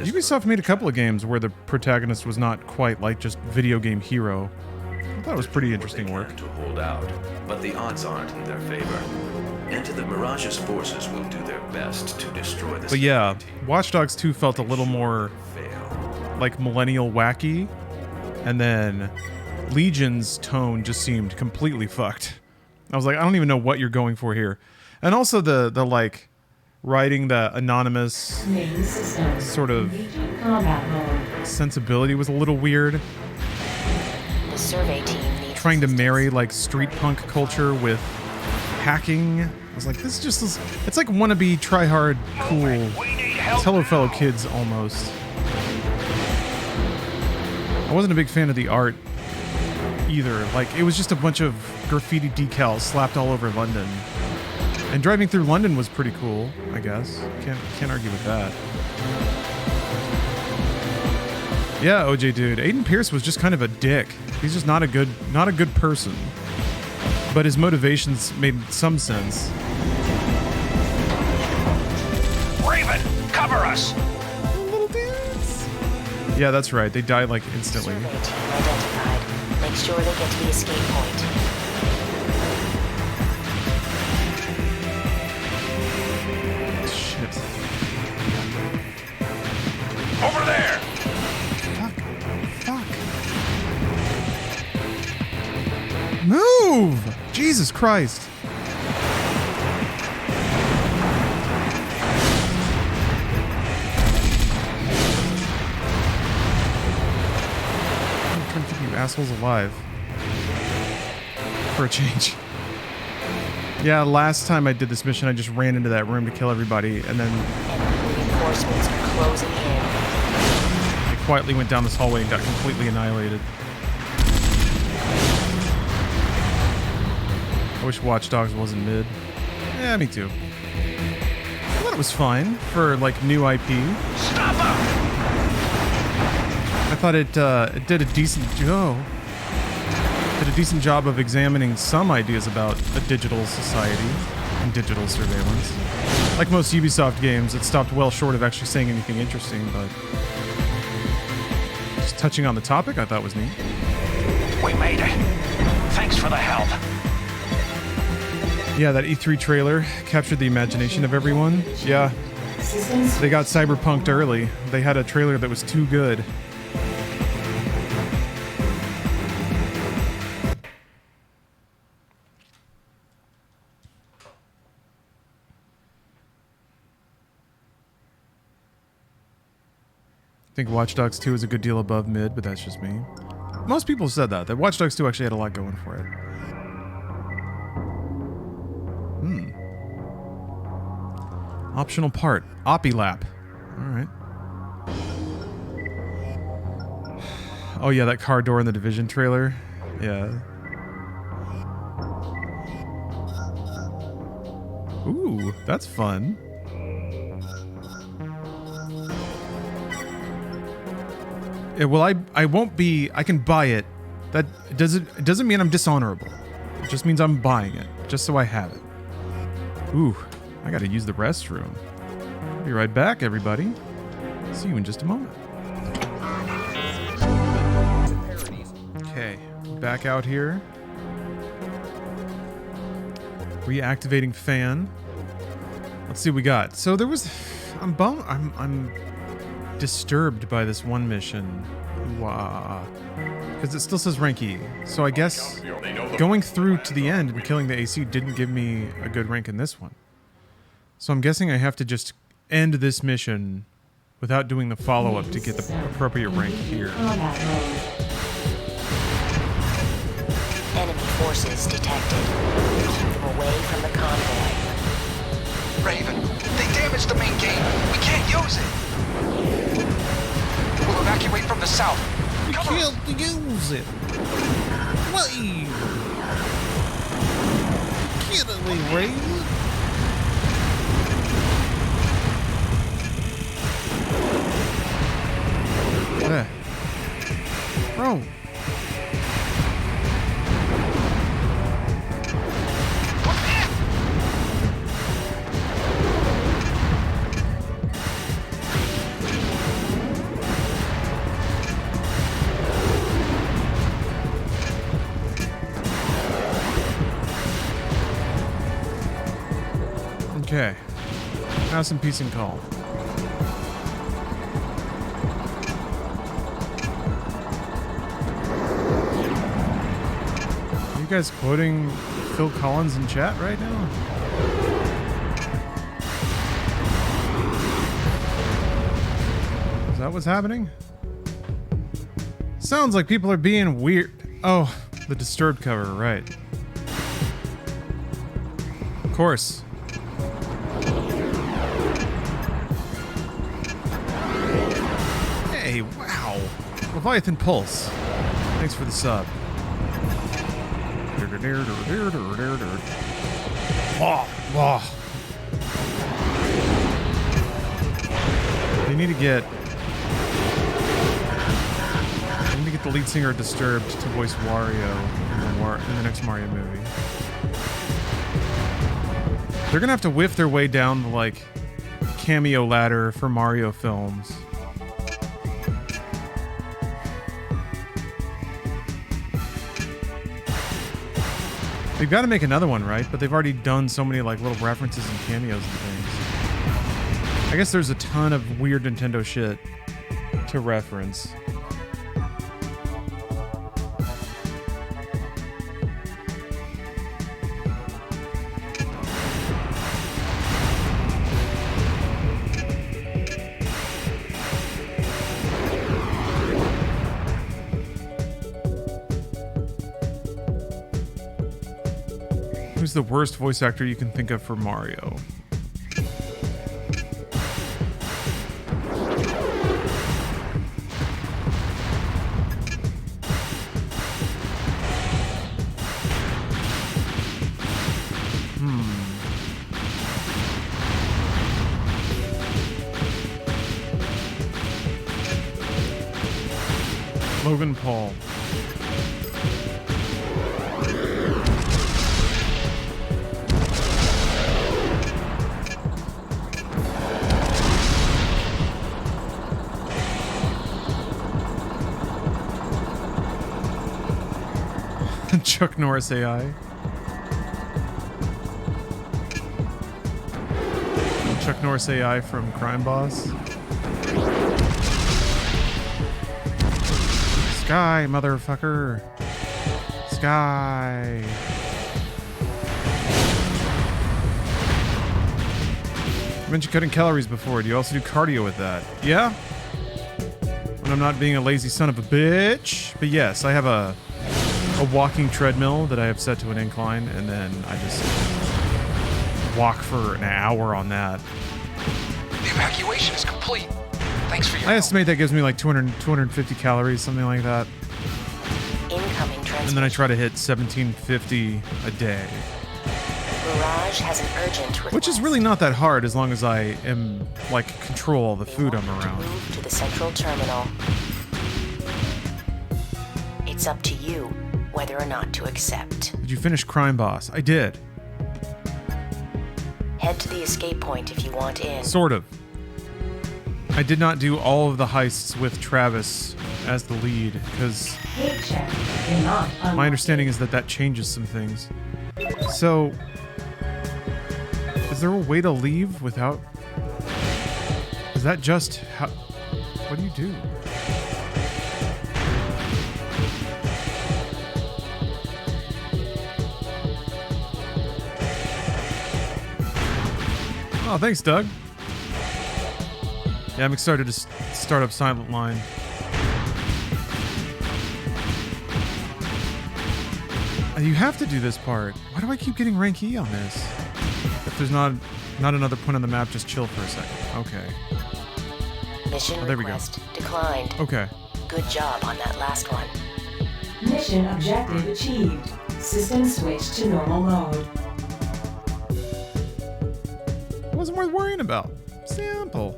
B: Ubisoft made a couple of games where the protagonist was not quite like just video game hero. I thought it was pretty interesting work.
I: To hold out, but the odds aren't in their favor. And the Mirage's forces will do their best to destroy the.
B: But yeah, Watch Dogs 2 felt a little more like millennial wacky, and then Legion's tone just seemed completely fucked. I was like, I don't even know what you're going for here. And also the like writing the anonymous sort of sensibility was a little weird.
E: The survey team needs
B: trying to marry like street punk culture with hacking. I was like, this just is, it's like wannabe try hard cool Hello Fellow Kids almost. I wasn't a big fan of the art either. Like, it was just a bunch of graffiti decals slapped all over London. And driving through London was pretty cool, I guess. Can't argue with that. Yeah, OJ dude, Aiden Pierce was just kind of a dick. He's just not a good person. But his motivations made some sense.
K: Raven!
D: Cover us!
B: Little dudes. Yeah, that's right. They die like instantly.
E: Survey team identified. Make sure they get to the escape point.
B: Shit.
D: Over there!
B: Fuck. Move! Jesus Christ. I'm trying to keep you assholes alive. For a change. Yeah, last time I did this mission, I just ran into that room to kill everybody, and then
E: Reinforcements are closing in.
B: I quietly went down this hallway and got completely annihilated. I wish Watch Dogs wasn't mid. Yeah, me too. I thought it was fine for, like, new IP.
D: Stop him!
B: I thought it did a decent job of examining some ideas about a digital society and digital surveillance. Like most Ubisoft games, it stopped well short of actually saying anything interesting, but just touching on the topic I thought was neat.
D: We made it. Thanks for the help.
B: Yeah, that E3 trailer captured the imagination of everyone. Yeah, they got cyberpunked early. They had a trailer that was too good. I think Watch Dogs 2 is a good deal above mid, but that's just me. Most people said that Watch Dogs 2 actually had a lot going for it. Optional part. Oppie lap. Alright. Oh yeah, that car door in the Division trailer. Yeah. Ooh, that's fun. Yeah, well, I won't be... I can buy it. That doesn't mean I'm dishonorable. It just means I'm buying it, just so I have it. Ooh, I gotta use the restroom. Be right back, everybody. See you in just a moment. Okay, back out here. Reactivating fan. Let's see what we got. So there was... I'm disturbed by this one mission. Because it still says rank E. So I guess going through to the end and killing the AC didn't give me a good rank in this one. So I'm guessing I have to just end this mission without doing the follow-up to get the appropriate rank here.
E: Enemy forces detected. Keep them away from the convoy.
D: Raven, they damaged the main gate. We can't use it. We'll evacuate from the south.
B: We can't use it. Wait. Get away, Raven. There. Bro. Okay. Now some peace and calm. Are you guys quoting Phil Collins in chat right now? Is that what's happening? Sounds like people are being weird. Oh, the Disturbed cover, right. Of course. Hey, wow. Leviathan Pulse. Thanks for the sub. Oh. They need to get the lead singer of Disturbed to voice Wario in the next Mario movie. They're gonna have to whiff their way down the, like, cameo ladder for Mario films. They've got to make another one, right? But they've already done so many like little references and cameos and things. I guess there's a ton of weird Nintendo shit to reference. Who's the worst voice actor you can think of for Mario? Logan Paul. Chuck Norris AI. Chuck Norris AI from Crime Boss. Sky, motherfucker. Sky. I mentioned cutting calories before. Do you also do cardio with that? Yeah. When I'm not being a lazy son of a bitch. But yes, I have a walking treadmill that I have set to an incline, and then I just walk for an hour on that.
D: The evacuation is complete. Thanks for your
B: I estimate that gives me like 250 calories, something like that.
E: Incoming transmission.
B: And then I try to hit 1750 a day.
E: Mirage has an urgent request.
B: Which is really not that hard as long as I am, like, control all the food I'm around.
E: Move to the central terminal. It's up to you whether or not to accept.
B: Did you finish Crime Boss? I did.
E: Head to the escape point if you want in.
B: Sort of. I did not do all of the heists with Travis as the lead, because my understanding is that changes some things. So, is there a way to leave without... Is that just how... What do you do? Oh, thanks, Doug. Yeah, I'm excited to start up Silent Line. You have to do this part. Why do I keep getting rank E on this? If there's not another point on the map, just chill for a second. Okay.
E: Mission
B: there we go.
E: request declined.
B: Okay.
E: Good job on that last one.
G: Mission objective achieved. System switched to normal mode.
B: Wasn't worth worrying about. Simple.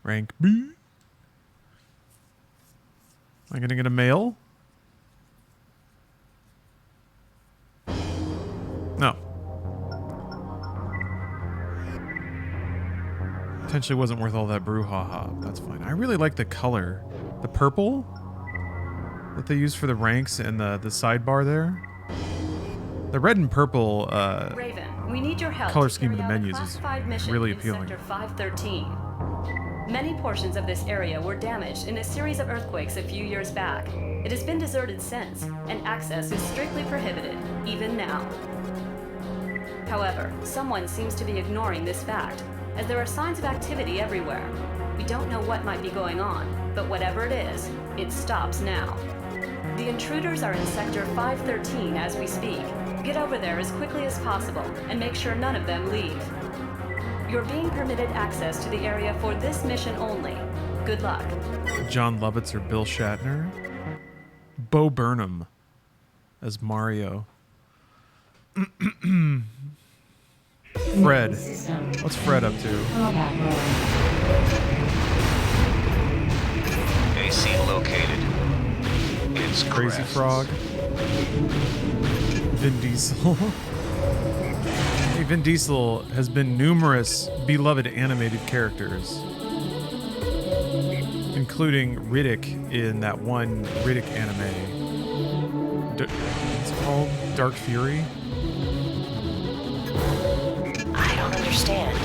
B: Rank B. Am I gonna get a mail? No. Potentially wasn't worth all that brouhaha. That's fine. I really like the color. The purple that they use for the ranks and the sidebar there. The red and purple
C: Raven, we need your help
B: color
C: to
B: scheme of the
C: carry out a
B: menus is
C: classified mission
B: really
C: in
B: appealing.
C: Sector 513. Many portions of this area were damaged in a series of earthquakes a few years back. It has been deserted since, and access is strictly prohibited, even now. However, someone seems to be ignoring this fact, as there are signs of activity everywhere. We don't know what might be going on, but whatever it is, it stops now. The intruders are in Sector 513 as we speak. Get over there as quickly as possible, and make sure none of them leave. You're being permitted access to the area for this mission only. Good luck.
B: John Lovitz or Bill Shatner. Bo Burnham as Mario. Fred. What's Fred up to?
K: AC located. It's
B: Crazy
K: Crest.
B: Frog. Vin Diesel. Hey, Vin Diesel has been numerous beloved animated characters, including Riddick in that one Riddick anime. It's called Dark Fury.
E: I don't understand.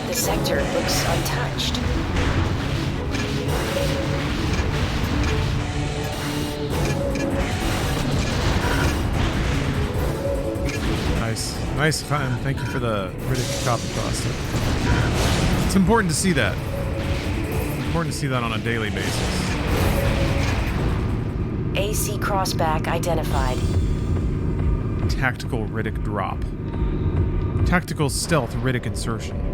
E: The sector looks untouched.
B: Nice, Chaim. Thank you for the Riddick copy cost. It's important to see that. Important to see that on a daily basis.
E: AC crossback identified.
B: Tactical Riddick drop. Tactical stealth Riddick insertion.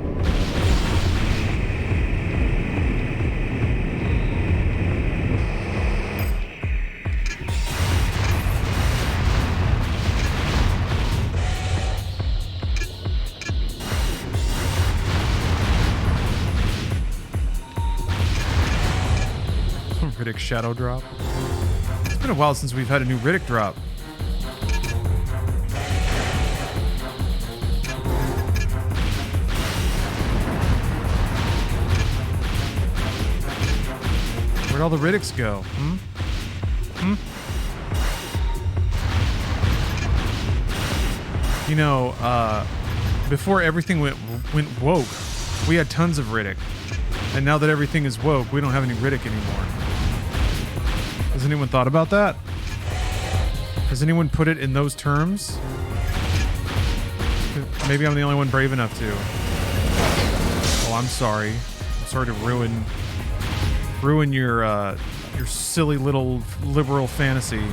B: Riddick shadow drop. It's been a while since we've had a new Riddick drop. Where'd all the Riddicks go? You know, before everything went woke, we had tons of Riddick. And now that everything is woke, we don't have any Riddick anymore. Has anyone thought about that? Has anyone put it in those terms? Maybe I'm the only one brave enough to. Oh, I'm sorry. I'm sorry to ruin your silly little liberal fantasy.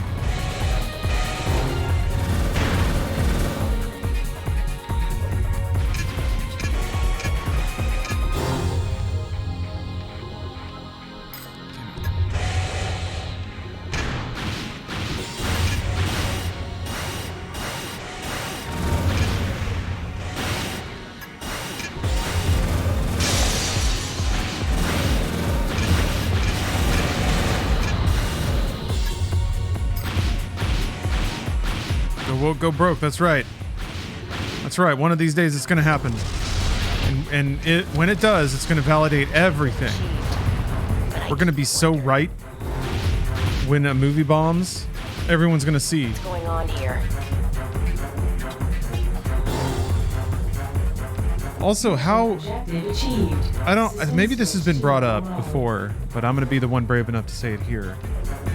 B: Go broke. That's right. That's right. One of these days it's going to happen. And when it does, it's going to validate everything. We're going to be so right when a movie bombs. Everyone's going to see.
E: What's going on here?
B: Also, how... I don't... Maybe this has been brought up before, but I'm going to be the one brave enough to say it here.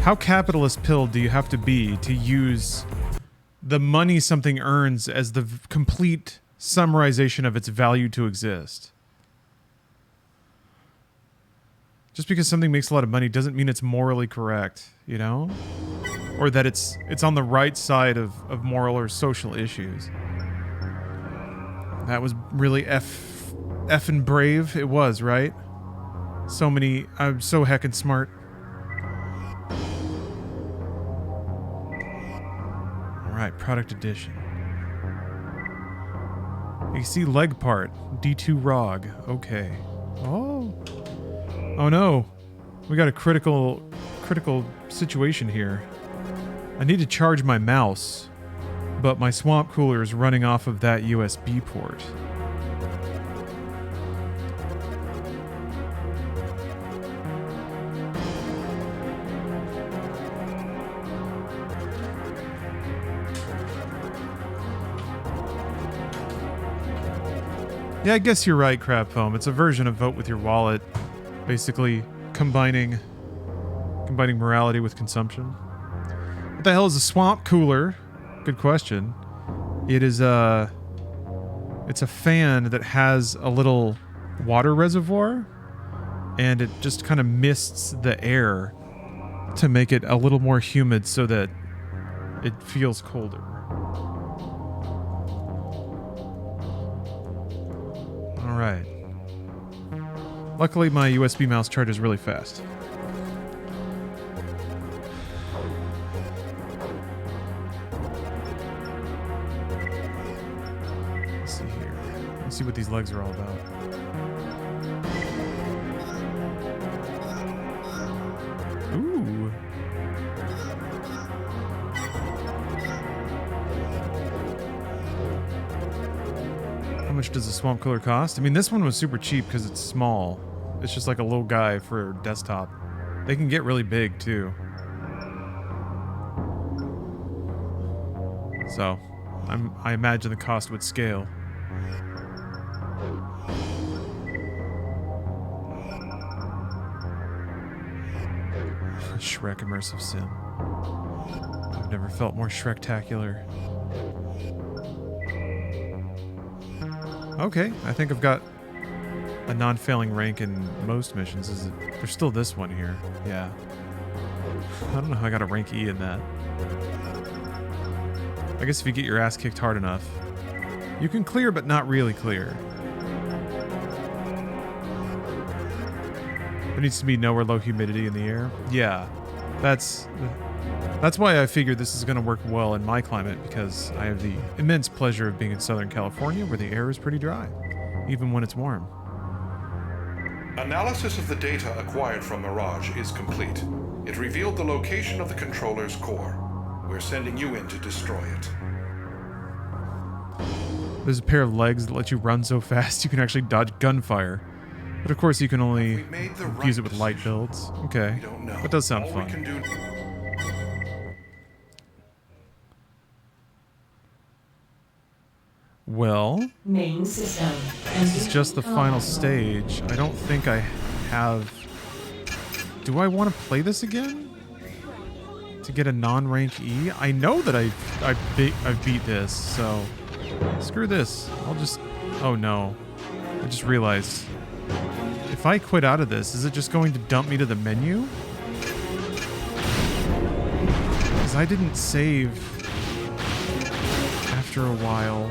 B: How capitalist pilled do you have to be to use the money something earns as the complete summarization of its value to exist? Just because something makes a lot of money doesn't mean it's morally correct, you know? Or that it's on the right side of moral or social issues. That was really effing brave. It was, right? I'm so heckin' smart. Alright, product edition. AC leg part. D2 ROG. Okay. Oh no. We got a critical situation here. I need to charge my mouse, but my swamp cooler is running off of that USB port. Yeah, I guess you're right, Crab Foam. It's a version of Vote with Your Wallet, basically combining morality with consumption. What the hell is a swamp cooler? Good question. It's a fan that has a little water reservoir, and it just kind of mists the air to make it a little more humid so that it feels colder. All right. Luckily, my USB mouse charges really fast. Let's see here. Let's see what these legs are all about. Ooh. much does a swamp cooler cost? I mean, this one was super cheap because it's small. It's just like a little guy for desktop. They can get really big too. So, I imagine the cost would scale. Shrek Immersive Sim. I've never felt more Shrek-tacular. Okay, I think I've got a non-failing rank in most missions. There's still this one here. Yeah. I don't know how I got a rank E in that. I guess if you get your ass kicked hard enough, you can clear, but not really clear. There needs to be nowhere low humidity in the air. Yeah, that's why I figured this is going to work well in my climate, because I have the immense pleasure of being in Southern California, where the air is pretty dry, even when it's warm.
L: Analysis of the data acquired from Mirage is complete. It revealed the location of the controller's core. We're sending you in to destroy it.
B: There's a pair of legs that let you run so fast you can actually dodge gunfire. But of course you can only use it with light builds. Okay, that does sound fun. Well,
G: main system.
B: This is just the final stage. I don't think I have... Do I want to play this again? To get a non-rank E? I know that I've beat this, so... Screw this. I'll just... Oh no. I just realized. If I quit out of this, is it just going to dump me to the menu? Because I didn't save after a while.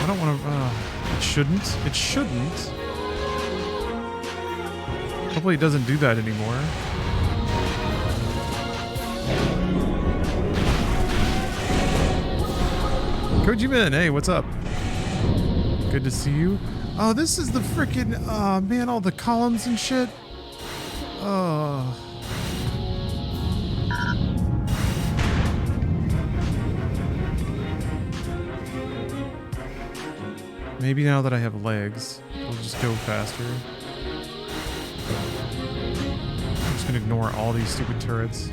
B: I don't want to... it shouldn't. It shouldn't. Hopefully it doesn't do that anymore. Kojiman, hey, what's up? Good to see you. Oh, this is the frickin', man, all the columns and shit. Oh. Maybe now that I have legs, it'll just go faster. I'm just gonna ignore all these stupid turrets.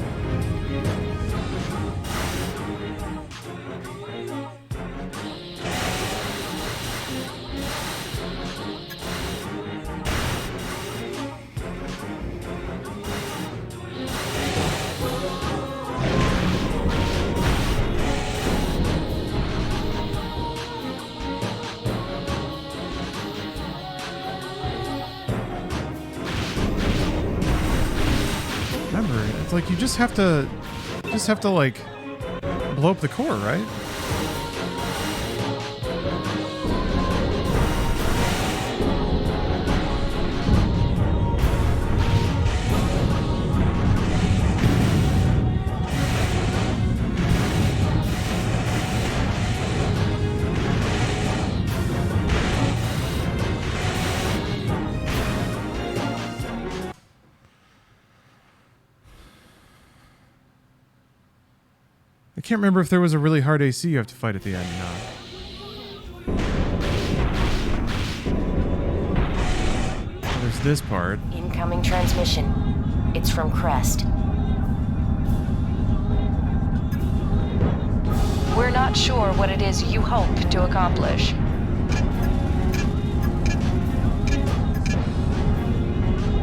B: Like you just have to like blow up the core, right? I can't remember if there was a really hard AC you have to fight at the end or not. There's this part.
E: Incoming transmission. It's from Crest.
M: We're not sure what it is you hope to accomplish.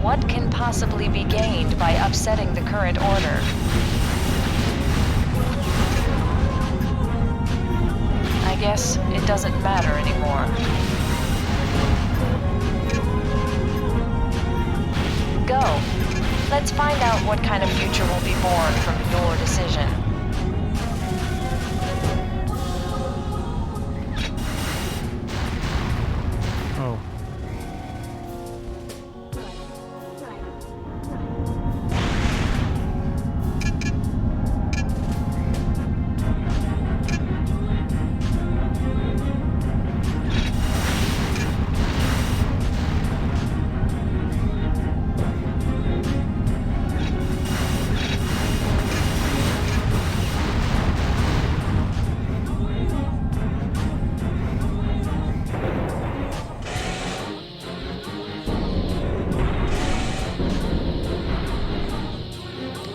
M: What can possibly be gained by upsetting the current order? I guess it doesn't matter anymore. Go. Let's find out what kind of future will be born from your decision.
B: Oh.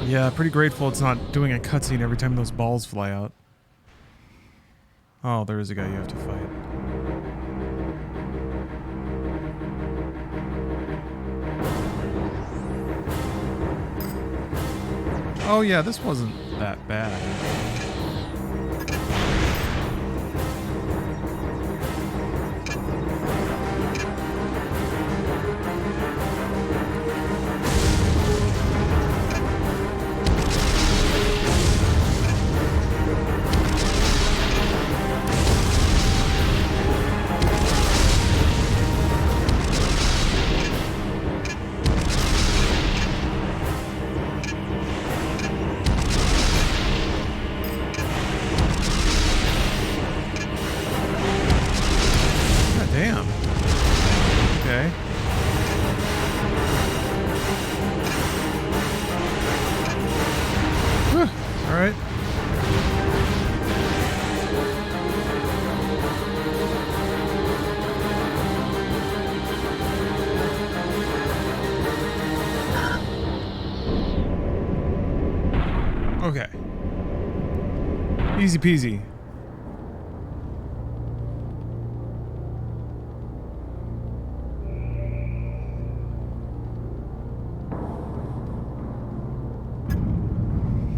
B: Yeah, pretty grateful it's not doing a cutscene every time those balls fly out. Oh, there is a guy you have to fight. Oh yeah, this wasn't that bad. Okay. Easy peasy.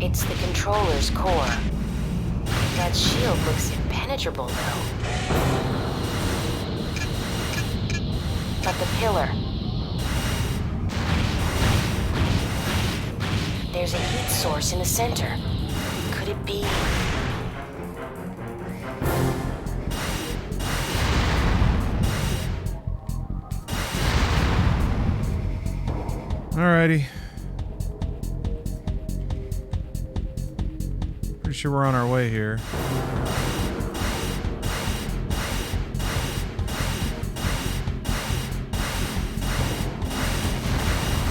E: It's the controller's core. That shield looks impenetrable, though. But the pillar... There's a heat source in the center. Could it be...
B: Alrighty. Pretty sure we're on our way here.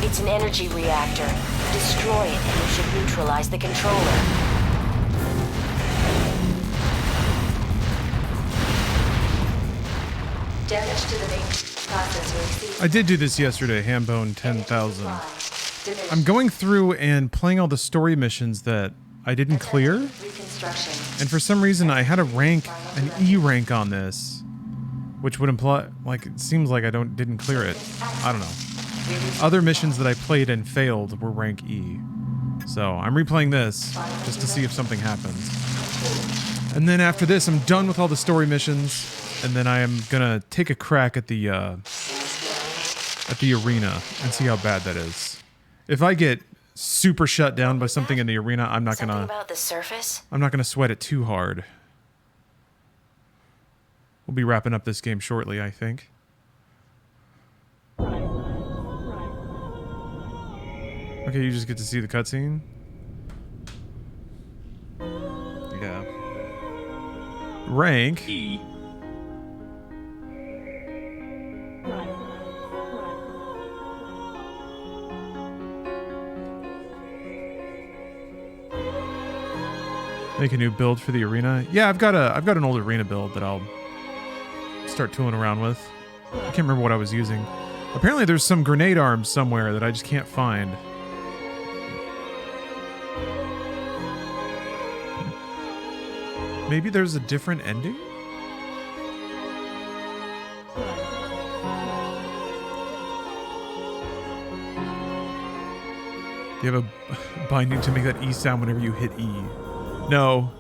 E: It's an energy reactor. Destroy it and you should neutralize the controller.
G: Damage to the main processor.
B: I did do this yesterday, Hambone 10,000. I'm going through and playing all the story missions that I didn't clear. And for some reason I had a rank, an E rank on this, which would imply, like, it seems like I didn't clear it. I don't know. Other missions that I played and failed were rank E. So I'm replaying this just to see if something happens. And then after this, I'm done with all the story missions, and then I am gonna take a crack at the arena and see how bad that is. If I get super shut down by something in the arena, I'm not gonna...
E: Something about the surface?
B: I'm not gonna sweat it too hard. We'll be wrapping up this game shortly, I think. Okay, you just get to see the cutscene? Yeah. Rank.
H: E.
B: Make a new build for the arena. Yeah, I've got an old arena build that I'll start tooling around with. I can't remember what I was using. Apparently there's some grenade arms somewhere that I just can't find. Maybe there's a different ending? Do you have a binding to make that E sound whenever you hit E? No.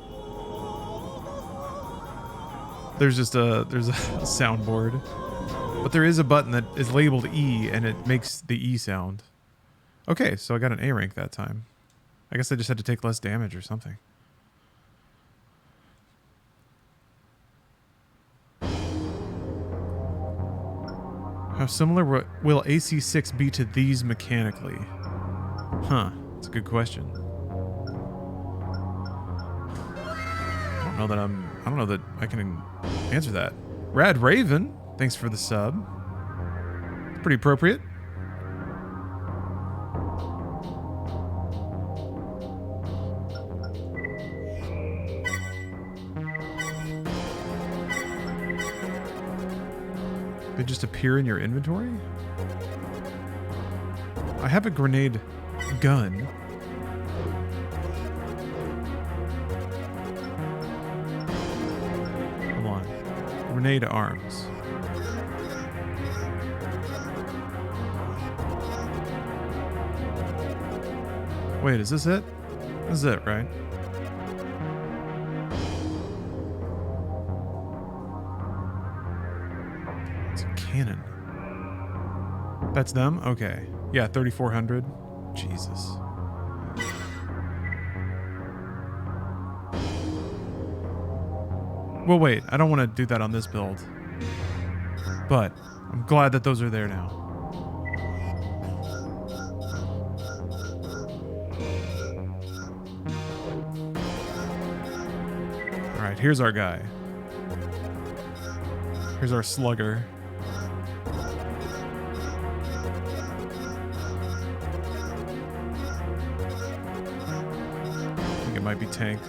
B: There's a soundboard. But there is a button that is labeled E and it makes the E sound. Okay, so I got an A rank that time. I guess I just had to take less damage or something. How similar will AC6 be to these mechanically? Huh, that's a good question. I don't know that I can answer that. Rad Raven, thanks for the sub. Pretty appropriate. They just appear in your inventory? I have a grenade gun. Grenade arms. Wait, is this it? This is it, right? It's a cannon. That's them? Okay. Yeah, 3,400. Jesus. Well, wait. I don't want to do that on this build. But I'm glad that those are there now. Alright, here's our guy. Here's our slugger. I think it might be tanked.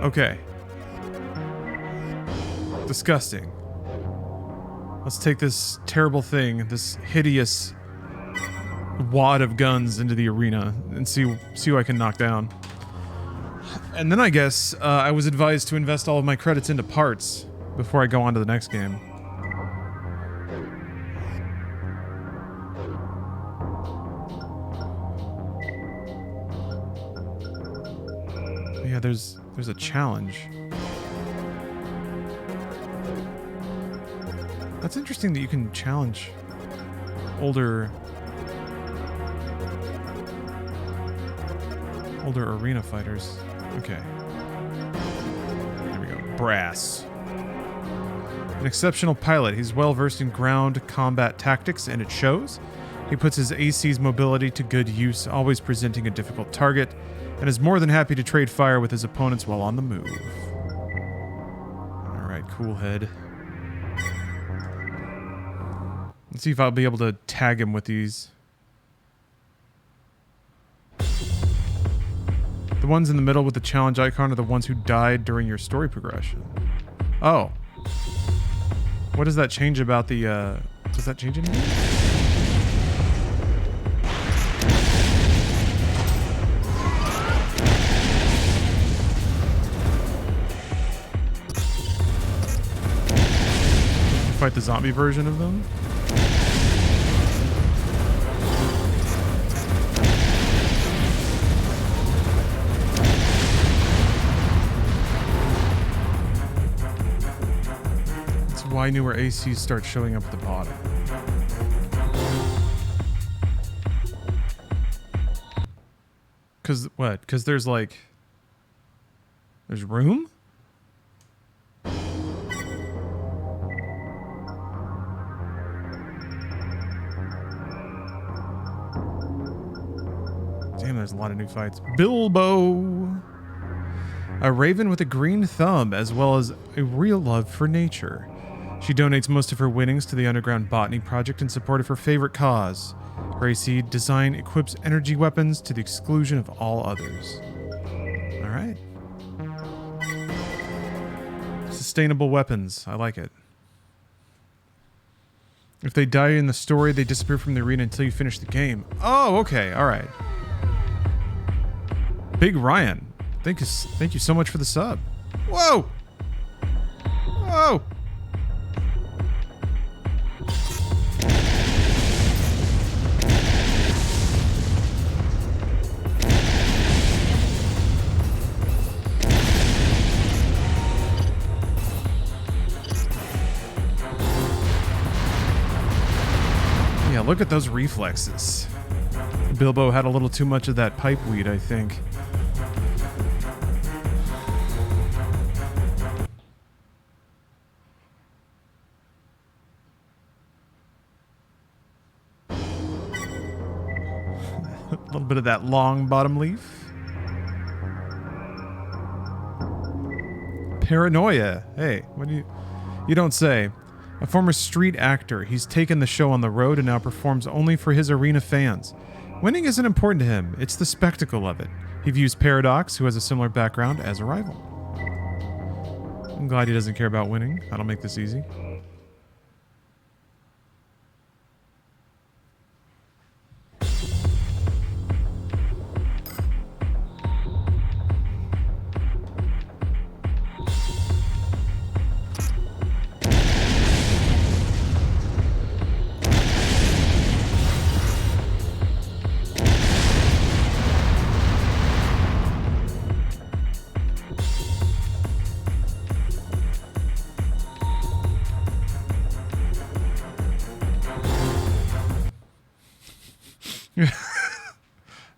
B: Okay. Disgusting. Let's take this terrible thing, this hideous wad of guns into the arena and see who I can knock down. And then I guess I was advised to invest all of my credits into parts before I go on to the next game. Yeah, there's a challenge. That's interesting that you can challenge older arena fighters. Okay. Here we go. Brass. An exceptional pilot. He's well versed in ground combat tactics, and it shows. He puts his AC's mobility to good use, always presenting a difficult target, and is more than happy to trade fire with his opponents while on the move. Alright, cool head. Let's see if I'll be able to tag him with these. The ones in the middle with the challenge icon are the ones who died during your story progression. Oh. What does that change about the, does that change anything? Fight the zombie version of them? Why newer ACs start showing up at the bottom. Cause what? Cause there's like... There's room? Damn, there's a lot of new fights. Bilbo! A raven with a green thumb, as well as a real love for nature. She donates most of her winnings to the Underground Botany Project in support of her favorite cause. Her AC design equips energy weapons to the exclusion of all others. Alright. Sustainable weapons. I like it. If they die in the story, they disappear from the arena until you finish the game. Oh, okay. Alright. Big Ryan. Thank you so much for the sub. Whoa! Whoa! Yeah, look at those reflexes. Bilbo had a little too much of that pipe weed, I think. A little bit of that long bottom leaf. Paranoia. Hey, what do you don't say. A former street actor, he's taken the show on the road and now performs only for his arena fans. Winning isn't important to him, it's the spectacle of it. He views Paradox, who has a similar background, as a rival. I'm glad he doesn't care about winning. That'll make this easy.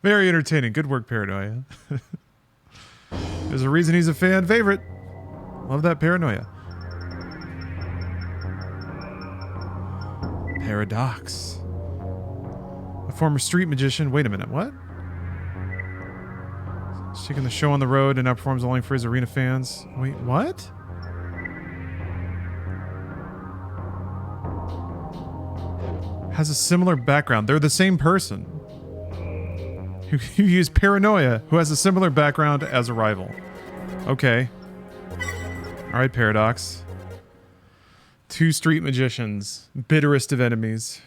B: Very entertaining. Good work, Paranoia. There's a reason he's a fan favorite. Love that Paranoia. Paradox. A former street magician. Wait a minute, what? He's taking the show on the road and now performs only for his arena fans. Wait, what? Has a similar background. They're the same person. Who used Paranoia, who has a similar background as a rival. Okay. Alright, Paradox. Two street magicians. Bitterest of enemies.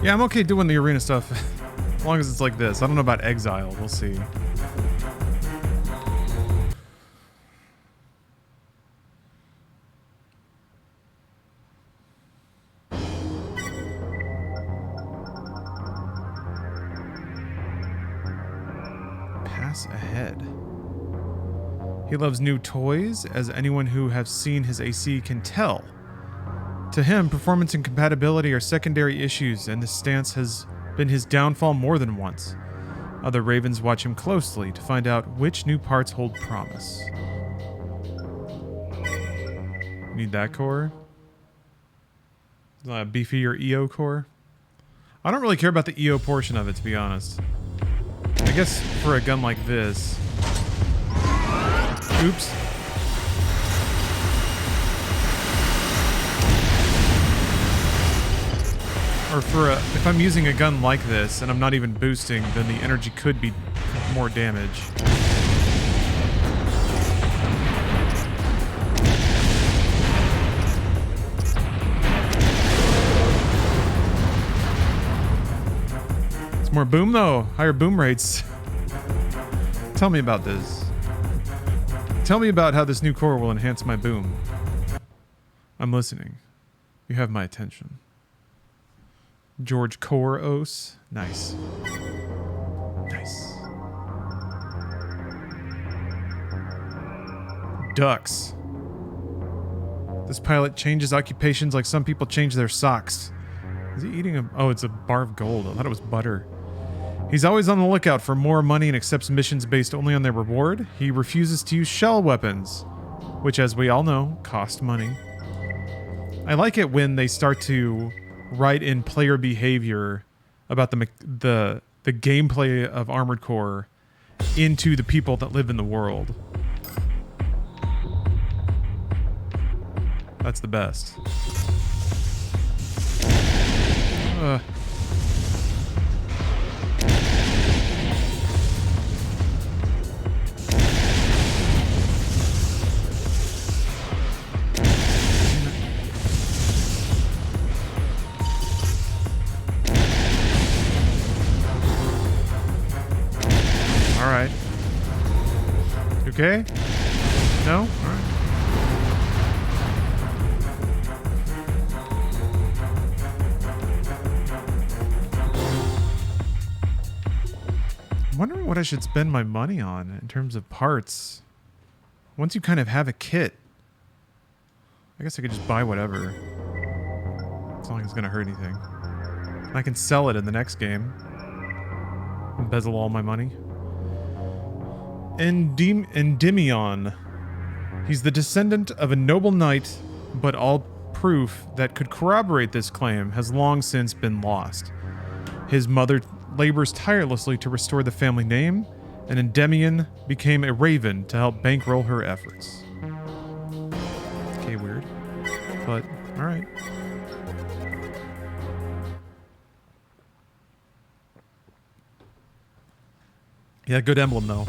B: Yeah, I'm okay doing the arena stuff as long as it's like this. I don't know about Exile. We'll see. Pass ahead. He loves new toys, as anyone who has seen his AC can tell. To him, performance and compatibility are secondary issues, and this stance has been his downfall more than once. Other Ravens watch him closely to find out which new parts hold promise. Need that core? Beefier EO core? I don't really care about the EO portion of it, to be honest. I guess for a gun like this... Oops. Or if I'm using a gun like this and I'm not even boosting, then the energy could be more damage. It's more boom though, higher boom rates. Tell me about this. Tell me about how this new core will enhance my boom. I'm listening. You have my attention. George Koros. Nice. Nice. Ducks. This pilot changes occupations like some people change their socks. Is he eating a... Oh, it's a bar of gold. I thought it was butter. He's always on the lookout for more money and accepts missions based only on their reward. He refuses to use shell weapons, which, as we all know, cost money. I like it when they start to... write in player behavior about the gameplay of Armored Core into the people that live in the world. That's the best. Alright. Okay? No? Alright. I'm wondering what I should spend my money on in terms of parts. Once you kind of have a kit, I guess I could just buy whatever. As long as it's gonna hurt anything. I can sell it in the next game. Embezzle all my money. Endymion. He's the descendant of a noble knight, but all proof that could corroborate this claim has long since been lost. His mother labors tirelessly to restore the family name, and Endymion became a raven to help bankroll her efforts. Okay, weird. But, alright. Yeah, good emblem, though.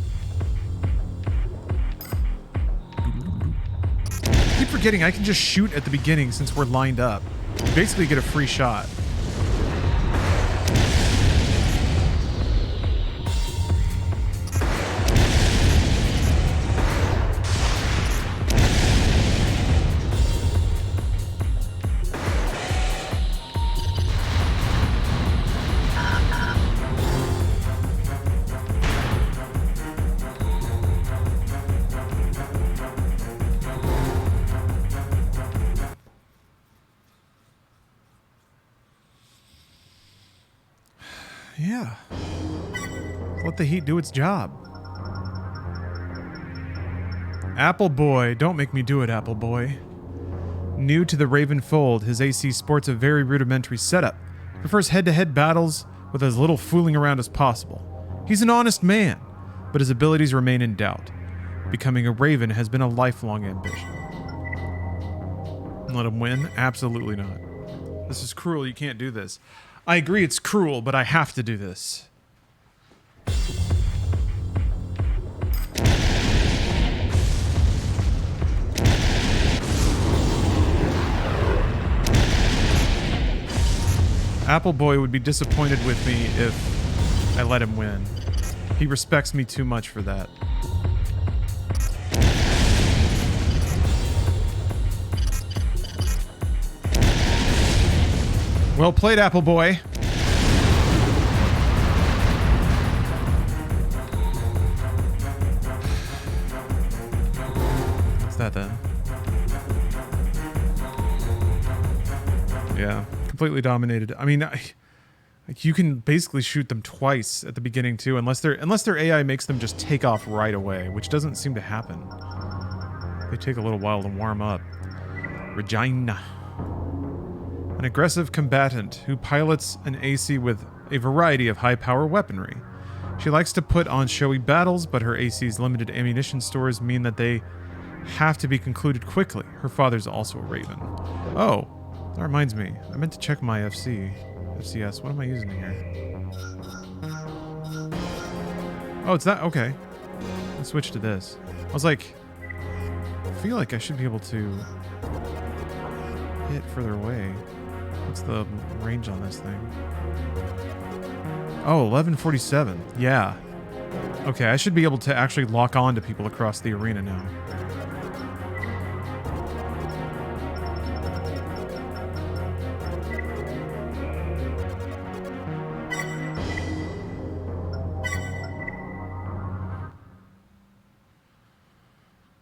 B: I keep forgetting I can just shoot at the beginning since we're lined up. You basically get a free shot. Yeah. Let the heat do its job. Apple Boy. Don't make me do it, Apple Boy. New to the Raven fold, his AC sports a very rudimentary setup. Prefers head-to-head battles with as little fooling around as possible. He's an honest man, but his abilities remain in doubt. Becoming a Raven has been a lifelong ambition. Let him win? Absolutely not. This is cruel, you can't do this. I agree it's cruel, but I have to do this. Apple Boy would be disappointed with me if I let him win. He respects me too much for that. Well played, Apple Boy. What's that then? Yeah, completely dominated. I mean, like you can basically shoot them twice at the beginning too, unless their AI makes them just take off right away, which doesn't seem to happen. They take a little while to warm up. Regina. An aggressive combatant who pilots an AC with a variety of high-power weaponry. She likes to put on showy battles, but her AC's limited ammunition stores mean that they have to be concluded quickly. Her father's also a Raven. Oh, that reminds me. I meant to check my FCS. What am I using here? Oh, it's that? Okay. Let's switch to this. I was like, I feel like I should be able to hit further away. What's the range on this thing? Oh, 1147. Yeah. Okay, I should be able to actually lock on to people across the arena now.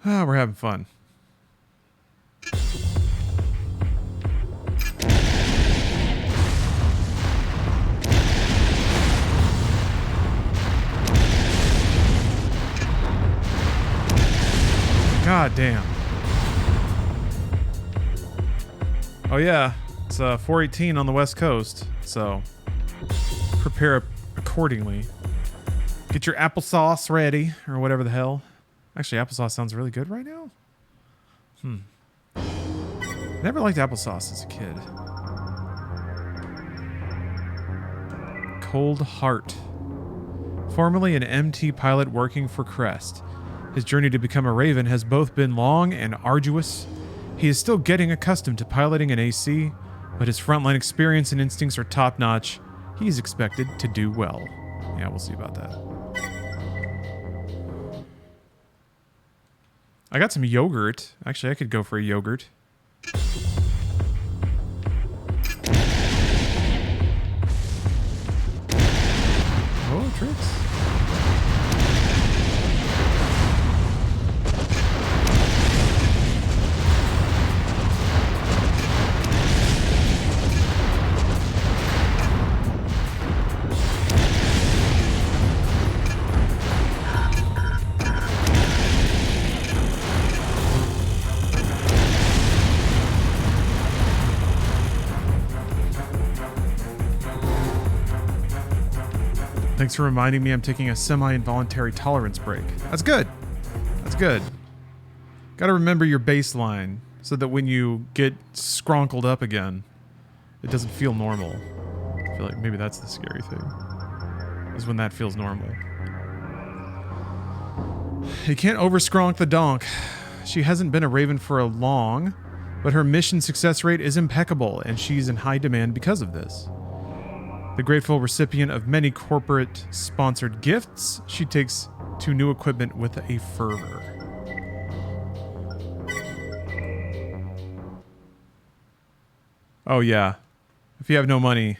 B: Ah, we're having fun. God damn. Oh yeah, it's 4:18 on the West Coast, so prepare accordingly. Get your applesauce ready, or whatever the hell. Actually, applesauce sounds really good right now. Never liked applesauce as a kid. Cold Heart. Formerly an MT pilot working for Crest. His journey to become a Raven has both been long and arduous. He is still getting accustomed to piloting an AC, but his frontline experience and instincts are top-notch. He is expected to do well. Yeah, we'll see about that. I got some yogurt. Actually, I could go for a yogurt. Oh, tricks. Thanks for reminding me I'm taking a semi-involuntary tolerance break. That's good. That's good. Gotta remember your baseline so that when you get scronkled up again, it doesn't feel normal. I feel like maybe that's the scary thing, is when that feels normal. You can't over-skronk the donk. She hasn't been a Raven for a long, but her mission success rate is impeccable, and she's in high demand because of this. The grateful recipient of many corporate-sponsored gifts, she takes to new equipment with a fervor. Oh yeah, if you have no money,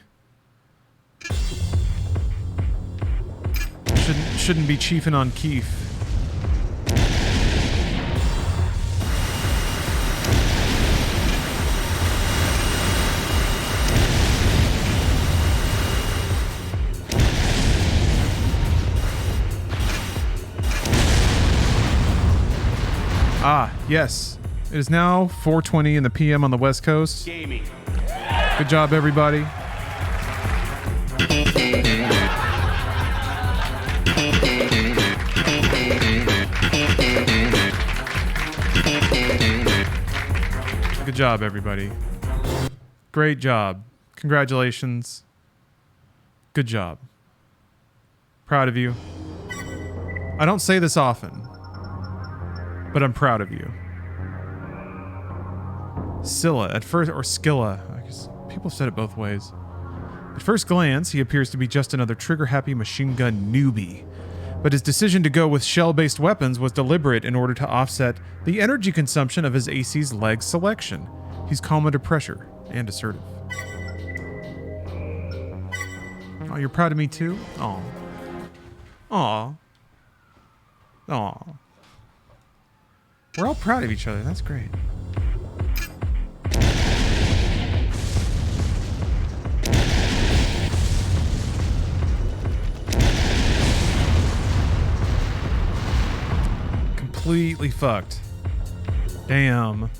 B: shouldn't be chiefing on Keef. Ah, yes. It is now 4:20 in the PM on the West Coast.
N: Gaming.
B: Good job, everybody. Good job, everybody. Great job. Congratulations. Good job. Proud of you. I don't say this often, but I'm proud of you. Scylla, at first, or Scylla, I guess people have said it both ways. At first glance, he appears to be just another trigger-happy machine gun newbie. But his decision to go with shell-based weapons was deliberate in order to offset the energy consumption of his AC's leg selection. He's calm under pressure and assertive. Oh, you're proud of me too? Aw. Aw. Aw. We're all proud of each other. That's great. Completely fucked. Damn.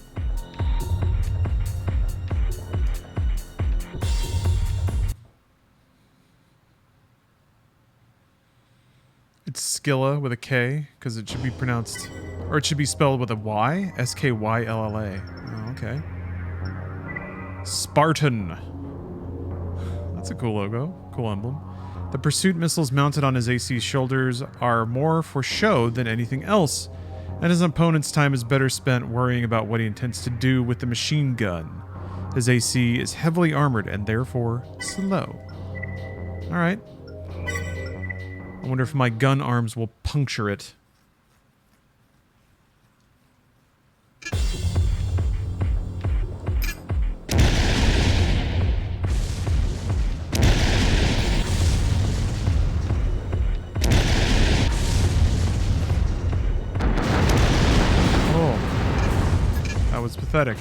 B: It's Scylla with a K, because it should be pronounced, or it should be spelled with a Y. Skylla. Oh, okay. Spartan. That's a cool logo. Cool emblem. The pursuit missiles mounted on his AC's shoulders are more for show than anything else, and his opponent's time is better spent worrying about what he intends to do with the machine gun. His AC is heavily armored and therefore slow. Alright. I wonder if my gun arms will puncture it. Was pathetic.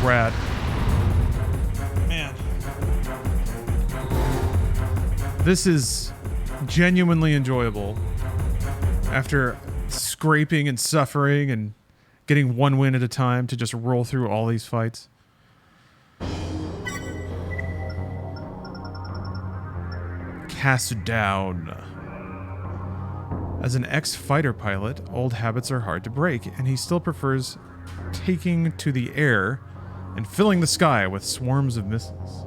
B: Rad. Man. This is genuinely enjoyable. After scraping and suffering and getting one win at a time to just roll through all these fights. Cast down. As an ex-fighter pilot, old habits are hard to break, and he still prefers taking to the air and filling the sky with swarms of missiles.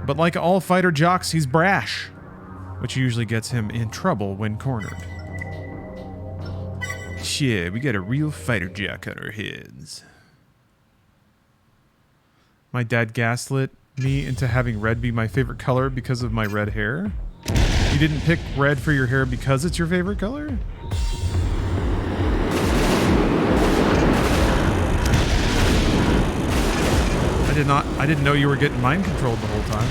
B: But like all fighter jocks, he's brash, which usually gets him in trouble when cornered. Shit, we got a real fighter jock on our heads. My dad gaslit me into having red be my favorite color because of my red hair. You didn't pick red for your hair because it's your favorite color? I didn't know you were getting mind controlled the whole time.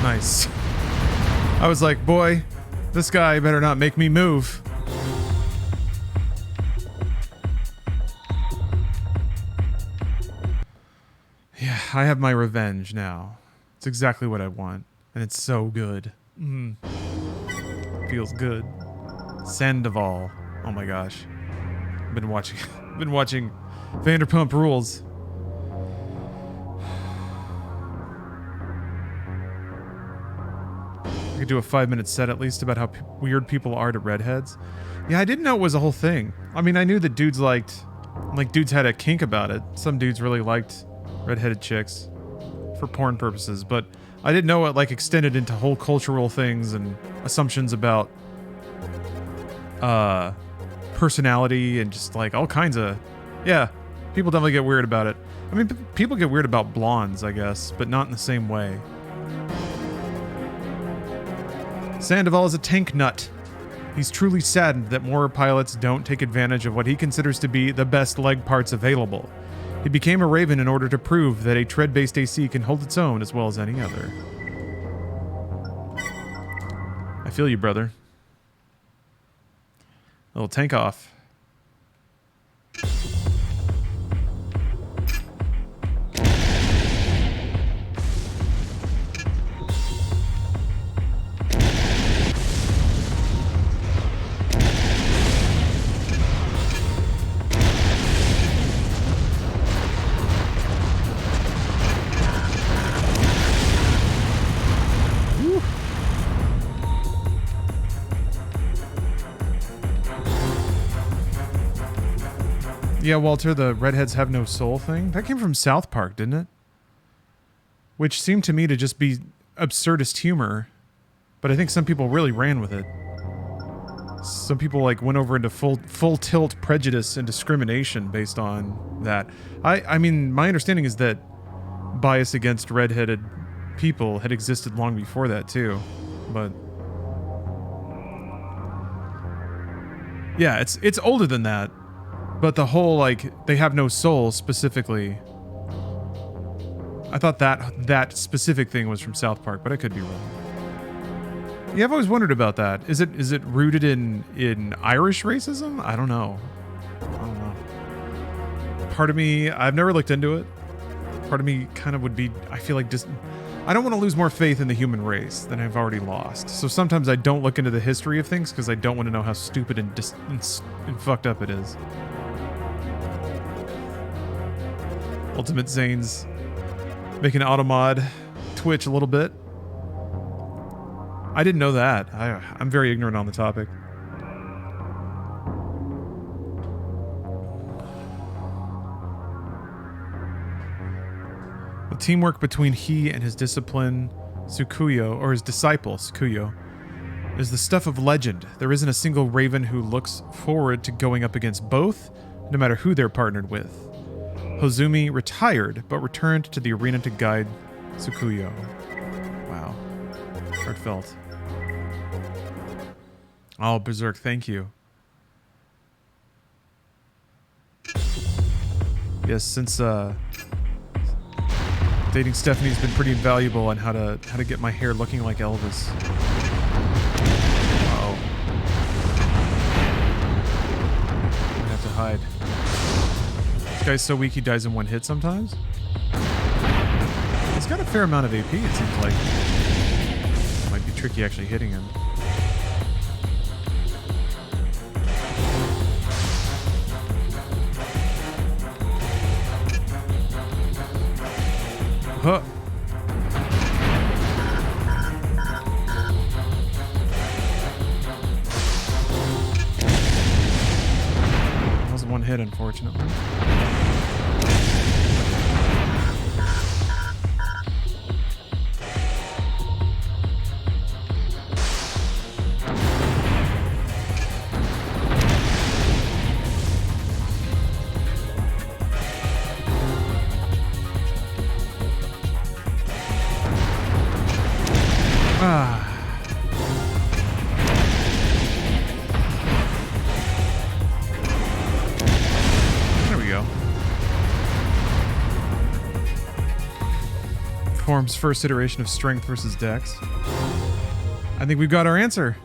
B: Nice. I was like, boy, this guy better not make me move. Yeah, I have my revenge now. It's exactly what I want, and it's so good. Feels good. Sandoval. Oh my gosh. Been watching Vanderpump Rules. I could do a 5-minute set at least about how weird people are to redheads. Yeah, I didn't know it was a whole thing. I mean, I knew that dudes dudes had a kink about it. Some dudes really liked redheaded chicks for porn purposes, but I didn't know it extended into whole cultural things and assumptions about personality and just all kinds of, yeah, people definitely get weird about it. I mean, people get weird about blondes, I guess, but not in the same way. Sandoval is a tank nut. He's truly saddened that more pilots don't take advantage of what he considers to be the best leg parts available. He became a Raven in order to prove that a tread-based AC can hold its own as well as any other. I feel you, brother. Little tank off. Yeah, Walter, the redheads have no soul thing. That came from South Park, didn't it? Which seemed to me to just be absurdist humor, but I think some people really ran with it. Some people like went over into full tilt prejudice and discrimination based on that. I mean, my understanding is that bias against redheaded people had existed long before that too, but yeah, it's older than that. But the whole, like, they have no soul specifically. I thought that specific thing was from South Park, but I could be wrong. Yeah, I've always wondered about that. Is it rooted in Irish racism? I don't know. Part of me, I've never looked into it. Part of me kind of would be, I feel like I don't want to lose more faith in the human race than I've already lost. So sometimes I don't look into the history of things because I don't want to know how stupid and fucked up it is. Ultimate Zane's making Automod twitch a little bit. I didn't know that. I'm very ignorant on the topic. The teamwork between he and his discipline, Tsukuyo, or his disciple, Tsukuyo, is the stuff of legend. There isn't a single Raven who looks forward to going up against both, no matter who they're partnered with. Hozumi retired, but returned to the arena to guide Tsukuyo. Wow. Heartfelt. Oh, Berserk, thank you. Yes, since dating Stephanie's been pretty invaluable on how to get my hair looking like Elvis. Uh-oh. I'm gonna have to hide. This guy's so weak he dies in one hit sometimes. He's got a fair amount of AP, it seems like. It might be tricky actually hitting him. Huh. That was one hit, unfortunately. There we go. Form's first iteration of strength versus dex. I think we've got our answer.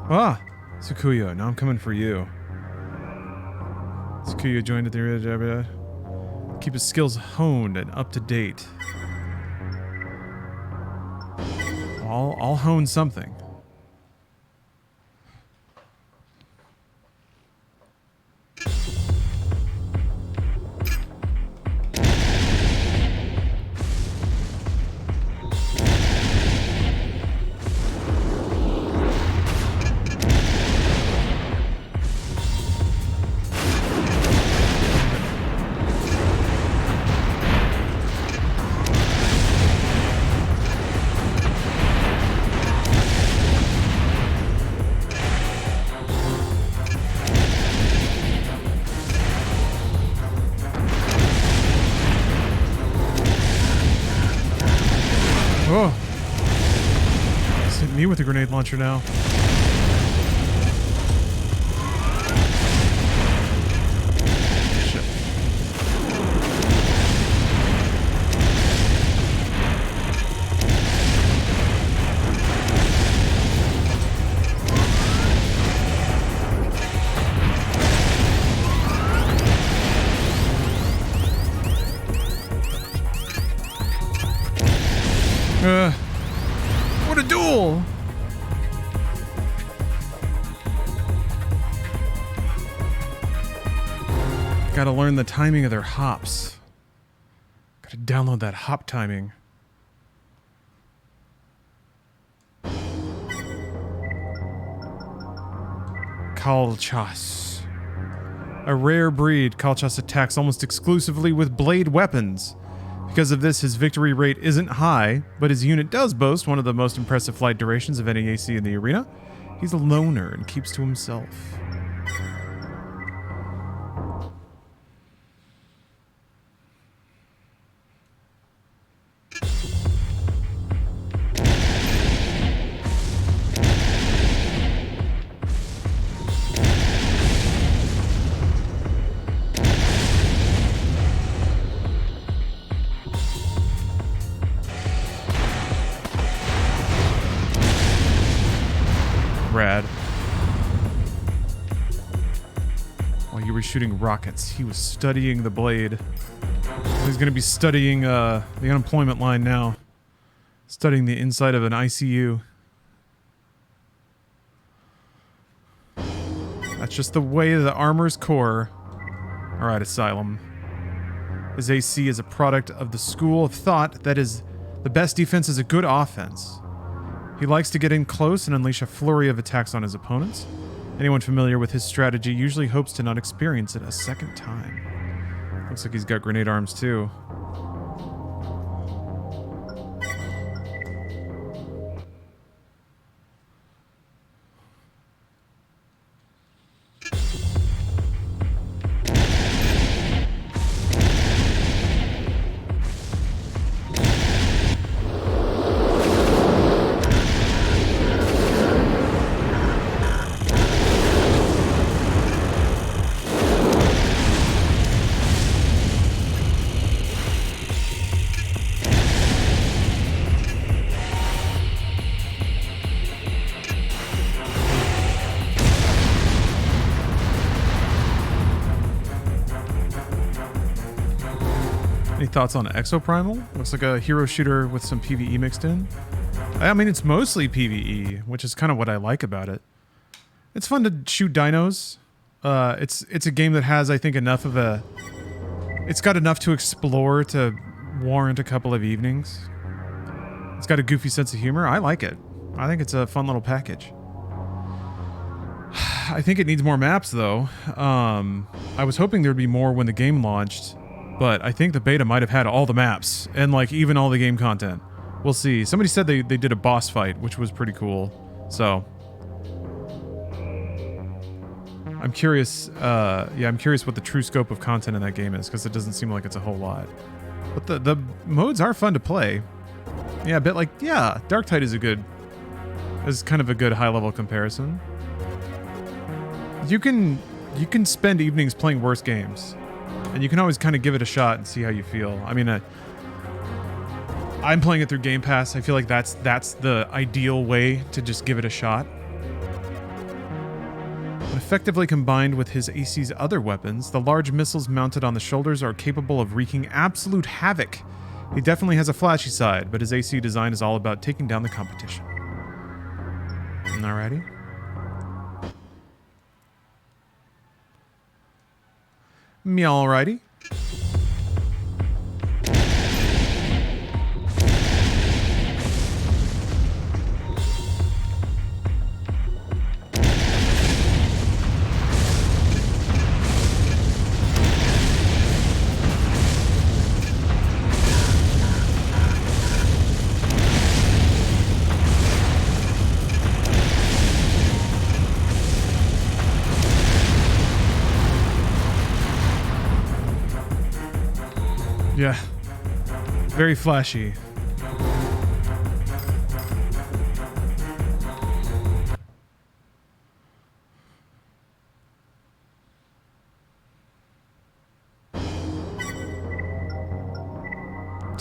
B: Ah, Tsukuyo, now I'm coming for you. Tsukuyo joined at the keep his skills honed and up to date. I'll hone something. me with a grenade launcher now. Shit. What a duel! Gotta learn the timing of their hops. Gotta download that hop timing. Kalchas. A rare breed, Kalchas attacks almost exclusively with blade weapons. Because of this, his victory rate isn't high, but his unit does boast one of the most impressive flight durations of any AC in the arena. He's a loner and keeps to himself. Rad. While you were shooting rockets, he was studying the blade. He's going to be studying the unemployment line now. Studying the inside of an ICU. That's just the way of the armor's core. Alright, Asylum. His AC is a product of the school of thought that is the best defense is a good offense. He likes to get in close and unleash a flurry of attacks on his opponents. Anyone familiar with his strategy usually hopes to not experience it a second time. Looks like he's got grenade arms too. Thoughts on Exoprimal? Looks like a hero shooter with some PvE mixed in. I mean, it's mostly PvE, which is kind of what I like about it. It's fun to shoot dinos. It's a game that has, I think, enough of a... It's got enough to explore to warrant a couple of evenings. It's got a goofy sense of humor. I like it. I think it's a fun little package. I think it needs more maps, though. I was hoping there'd be more when the game launched. But I think the beta might have had all the maps, and like even all the game content. We'll see. Somebody said they did a boss fight, which was pretty cool. So I'm curious, I'm curious what the true scope of content in that game is, because it doesn't seem like it's a whole lot. But the modes are fun to play. Yeah, a bit like, yeah, Darktide is kind of a good high-level comparison. You can spend evenings playing worse games. And you can always kind of give it a shot and see how you feel. I mean, I'm playing it through Game Pass. I feel like that's the ideal way to just give it a shot. When effectively combined with his AC's other weapons, the large missiles mounted on the shoulders are capable of wreaking absolute havoc. He definitely has a flashy side, but his AC design is all about taking down the competition. Alrighty. Me alrighty. Yeah. Very flashy.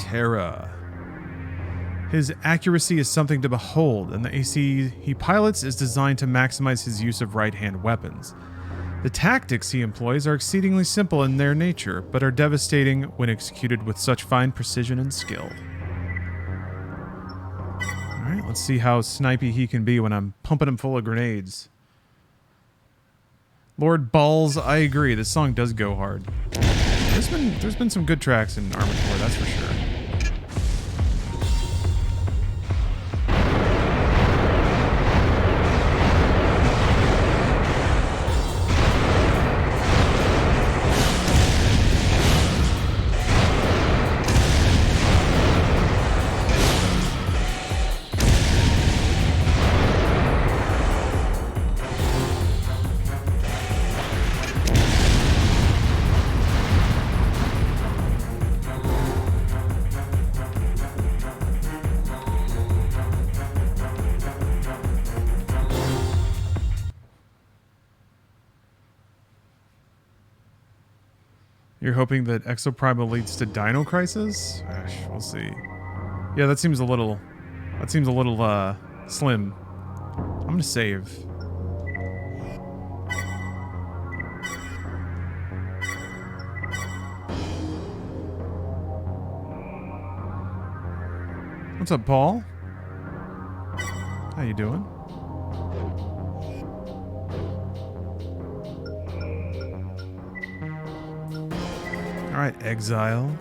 B: Terra. His accuracy is something to behold, and the AC he pilots is designed to maximize his use of right-hand weapons. The tactics he employs are exceedingly simple in their nature, but are devastating when executed with such fine precision and skill. Alright, let's see how snipey he can be when I'm pumping him full of grenades. Lord Balls, I agree, this song does go hard. There's been some good tracks in Armored Core, that's for sure. You're hoping that Exoprimal leads to Dino Crisis? Gosh, we'll see. Yeah, that seems a little slim. I'm gonna save. What's up, Paul? How you doing? Alright, Exile.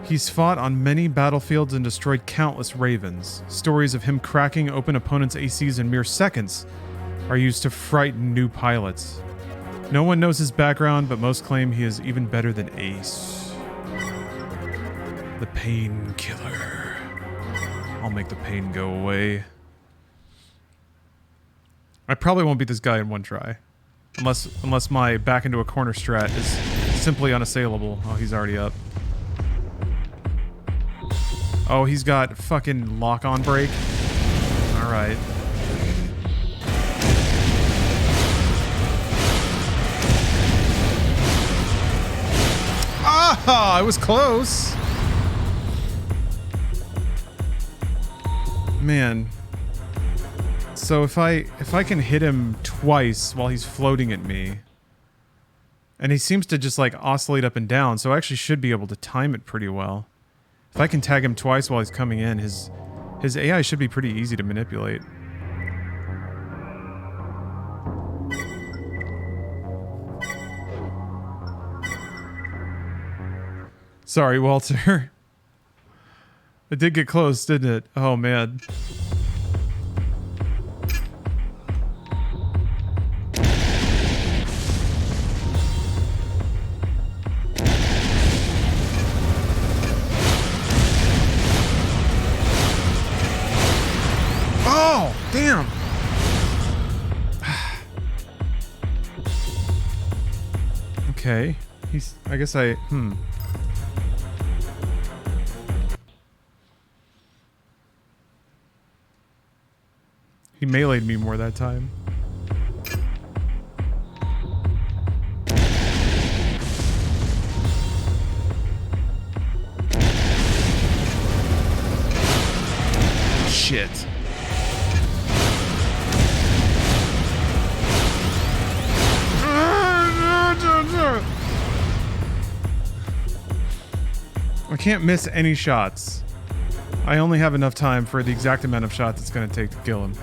B: He's fought on many battlefields and destroyed countless ravens. Stories of him cracking open opponents' ACs in mere seconds are used to frighten new pilots. No one knows his background, but most claim he is even better than Ace. The Painkiller. I'll make the pain go away. I probably won't beat this guy in one try. Unless my back into a corner strat is simply unassailable. Oh, he's already up. Oh, he's got fucking lock-on break. Alright. Ah, I was close. Man. So if I can hit him twice while he's floating at me, and he seems to just like oscillate up and down, so I actually should be able to time it pretty well. If I can tag him twice while he's coming in, his AI should be pretty easy to manipulate. Sorry, Walter. It did get close, didn't it? Oh, man. Oh, damn. Okay. I guess He meleeed me more that time. Shit. I can't miss any shots. I only have enough time for the exact amount of shots it's going to take to kill him.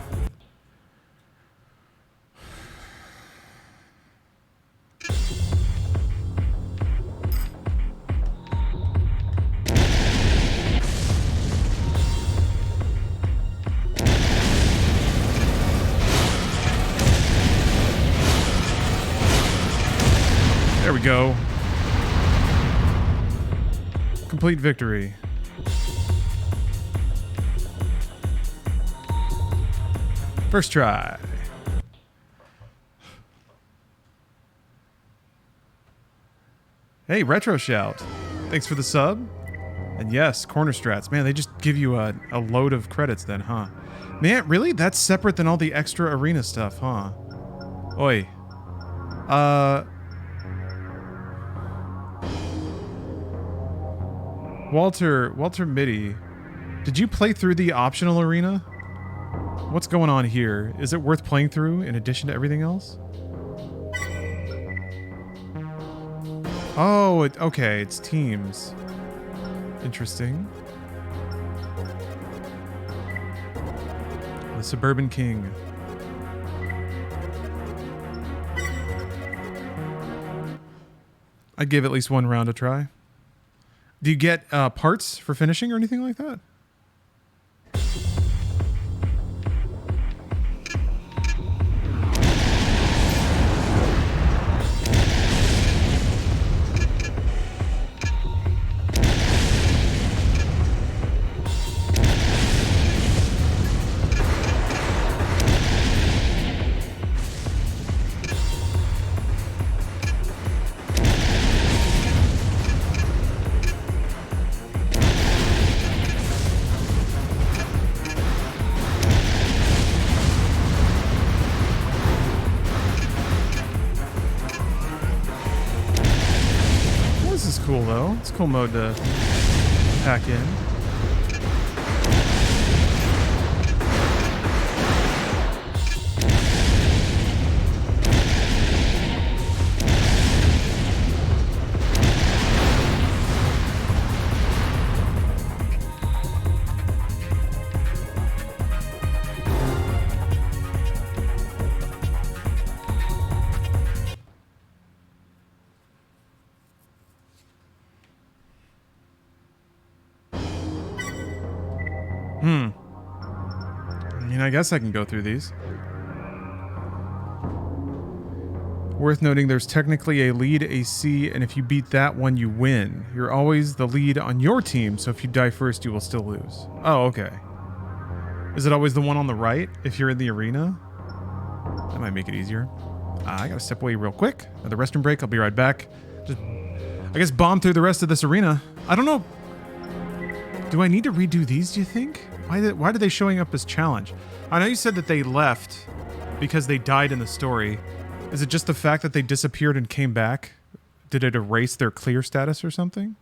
B: There we go. Complete victory. First try. Hey, Retro Shout. Thanks for the sub. And yes, corner strats. Man, they just give you a load of credits then, huh? Man, really? That's separate than all the extra arena stuff, huh? Oi. Walter Mitty, did you play through the optional arena? What's going on here? Is it worth playing through in addition to everything else? Oh, okay, it's teams. Interesting. The Suburban King. I'd give at least one round a try. Do you get parts for finishing or anything like that? Cool though. It's a cool mode to pack in. I guess I can go through these. Worth noting, there's technically a lead AC, and if you beat that one, you win. You're always the lead on your team, so if you die first, you will still lose. Oh, okay. Is it always the one on the right if you're in the arena? That might make it easier. I gotta step away real quick. Another restroom break. I'll be right back. Just, I guess, bomb through the rest of this arena. I don't know. Do I need to redo these, do you think? Why are they showing up as challenge? I know you said that they left because they died in the story. Is it just the fact that they disappeared and came back? Did it erase their clear status or something?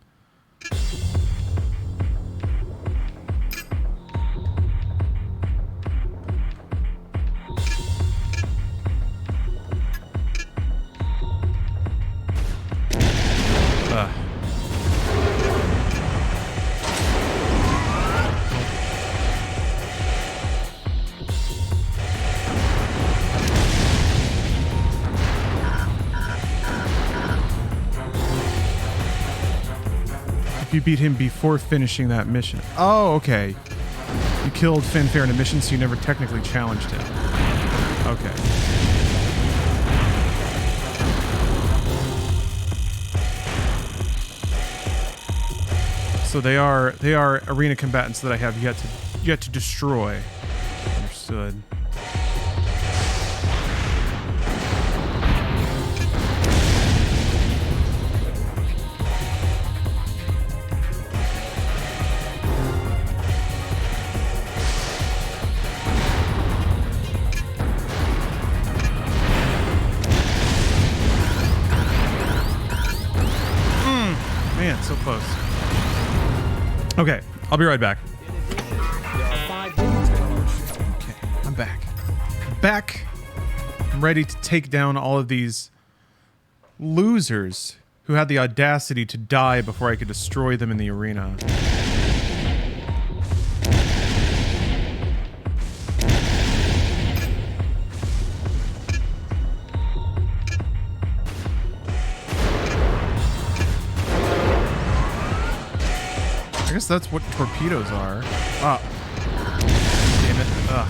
B: You beat him before finishing that mission. Oh, okay. You killed Fanfare in a mission, so you never technically challenged him. Okay. So they are arena combatants that I have yet to destroy. Understood. So close. Okay, I'll be right back. Okay, I'm back. I'm ready to take down all of these losers who had the audacity to die before I could destroy them in the arena. I guess that's what torpedoes are. Oh. Damn it. Ugh.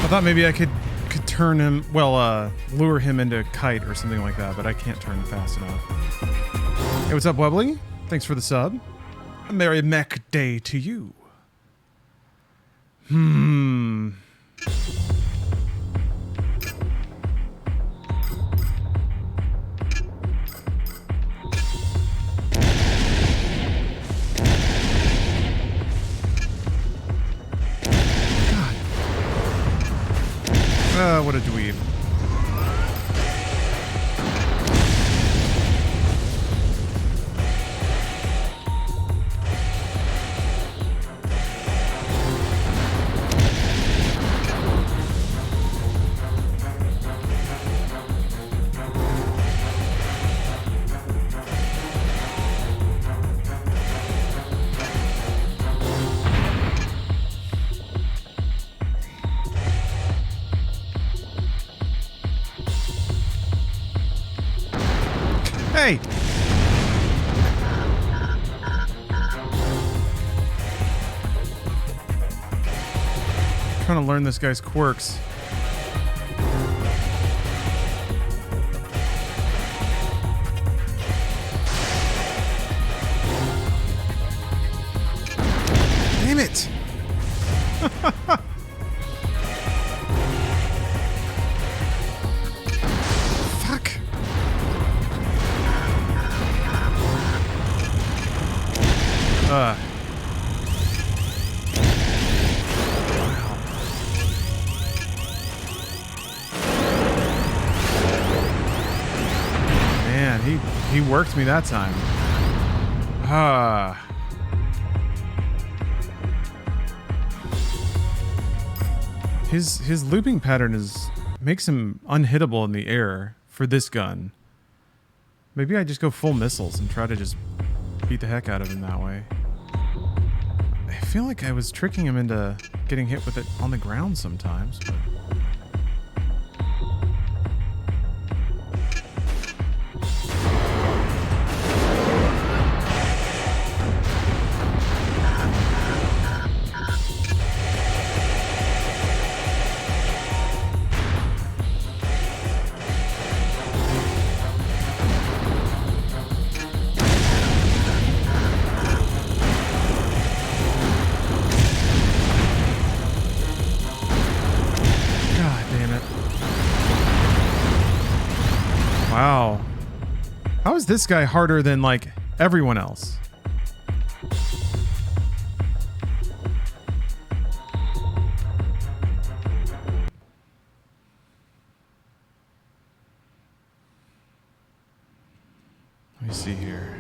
B: I thought maybe I could turn him, well, lure him into kite or something like that, but I can't turn fast enough. Hey, what's up, Webley? Thanks for the sub. A merry mech day to you. What a dweeb. Hey! Trying to learn this guy's quirks. Damn it! Fuck! Man, he worked me that time. His looping pattern makes him unhittable in the air for this gun. Maybe I just go full missiles and try to just beat the heck out of him that way. I feel like I was tricking him into getting hit with it on the ground sometimes, but... Wow. How is this guy harder than, like, everyone else? Let me see here.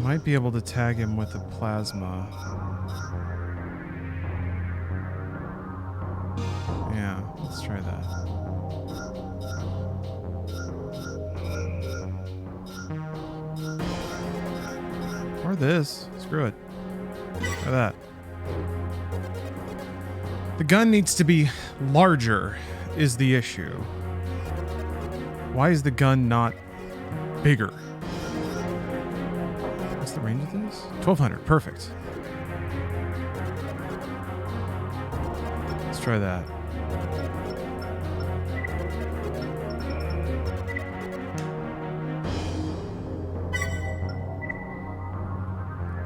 B: Might be able to tag him with a plasma. Yeah, let's try that. Or this. Screw it. Try that. The gun needs to be larger, is the issue. Why is the gun not bigger? What's the range of this? 1200. Perfect. Let's try that.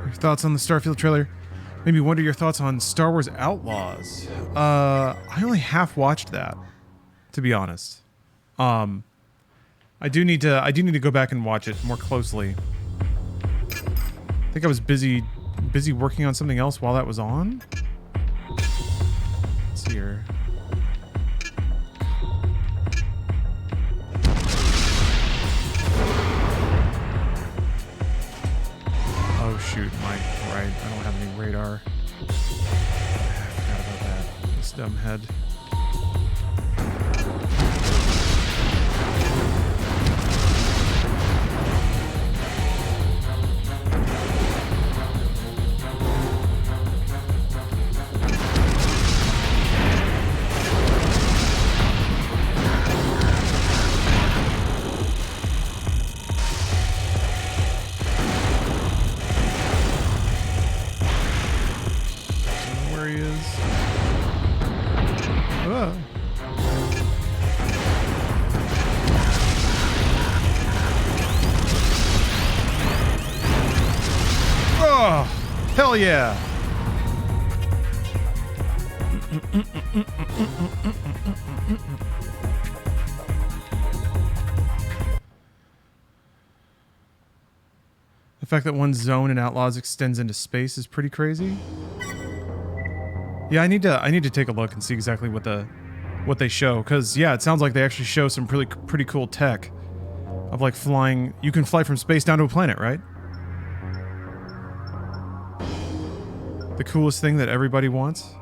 B: Your thoughts on the Starfield trailer? Made me wonder your thoughts on Star Wars Outlaws. I only half watched that, to be honest. I do need to go back and watch it more closely. I think I was busy working on something else while that was on. Let's see here. Oh shoot, Mike, right. I don't have any radar. I forgot about that. This dumb head. Hell yeah. The fact that one zone in Outlaws extends into space is pretty crazy. Yeah, I need to take a look and see exactly what they show, because yeah, it sounds like they actually show some pretty cool tech of like flying. You can fly from space down to a planet, right? The coolest thing that everybody wants.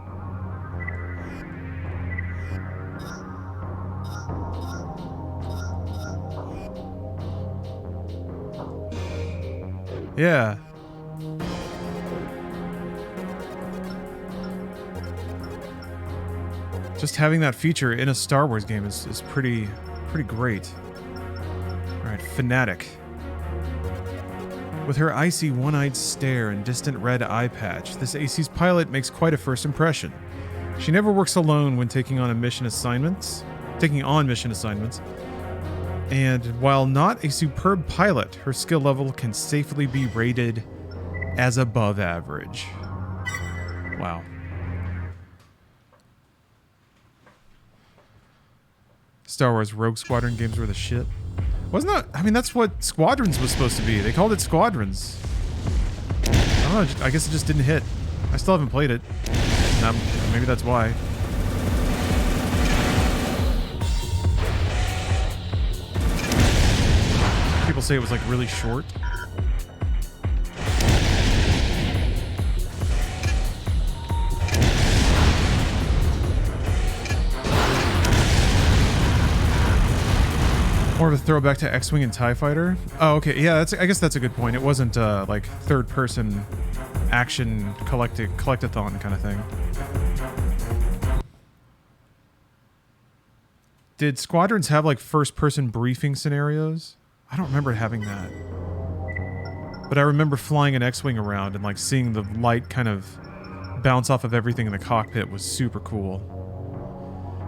B: Yeah. Just having that feature in a Star Wars game is pretty great. Alright, Fanatic. With her icy one-eyed stare and distant red eye patch, this AC's pilot makes quite a first impression. She never works alone when taking on mission assignments. And while not a superb pilot, her skill level can safely be rated as above average. Wow. Star Wars Rogue Squadron games were the shit. Wasn't that? I mean, that's what Squadrons was supposed to be. They called it Squadrons. I don't know, I guess it just didn't hit. I still haven't played it. Maybe that's why. People say it was like really short. More of a throwback to X-Wing and TIE Fighter. Oh, okay. Yeah, I guess that's a good point. It wasn't like third-person action collectathon kind of thing. Did Squadrons have like first-person briefing scenarios? I don't remember having that. But I remember flying an X-Wing around and like seeing the light kind of bounce off of everything in the cockpit was super cool.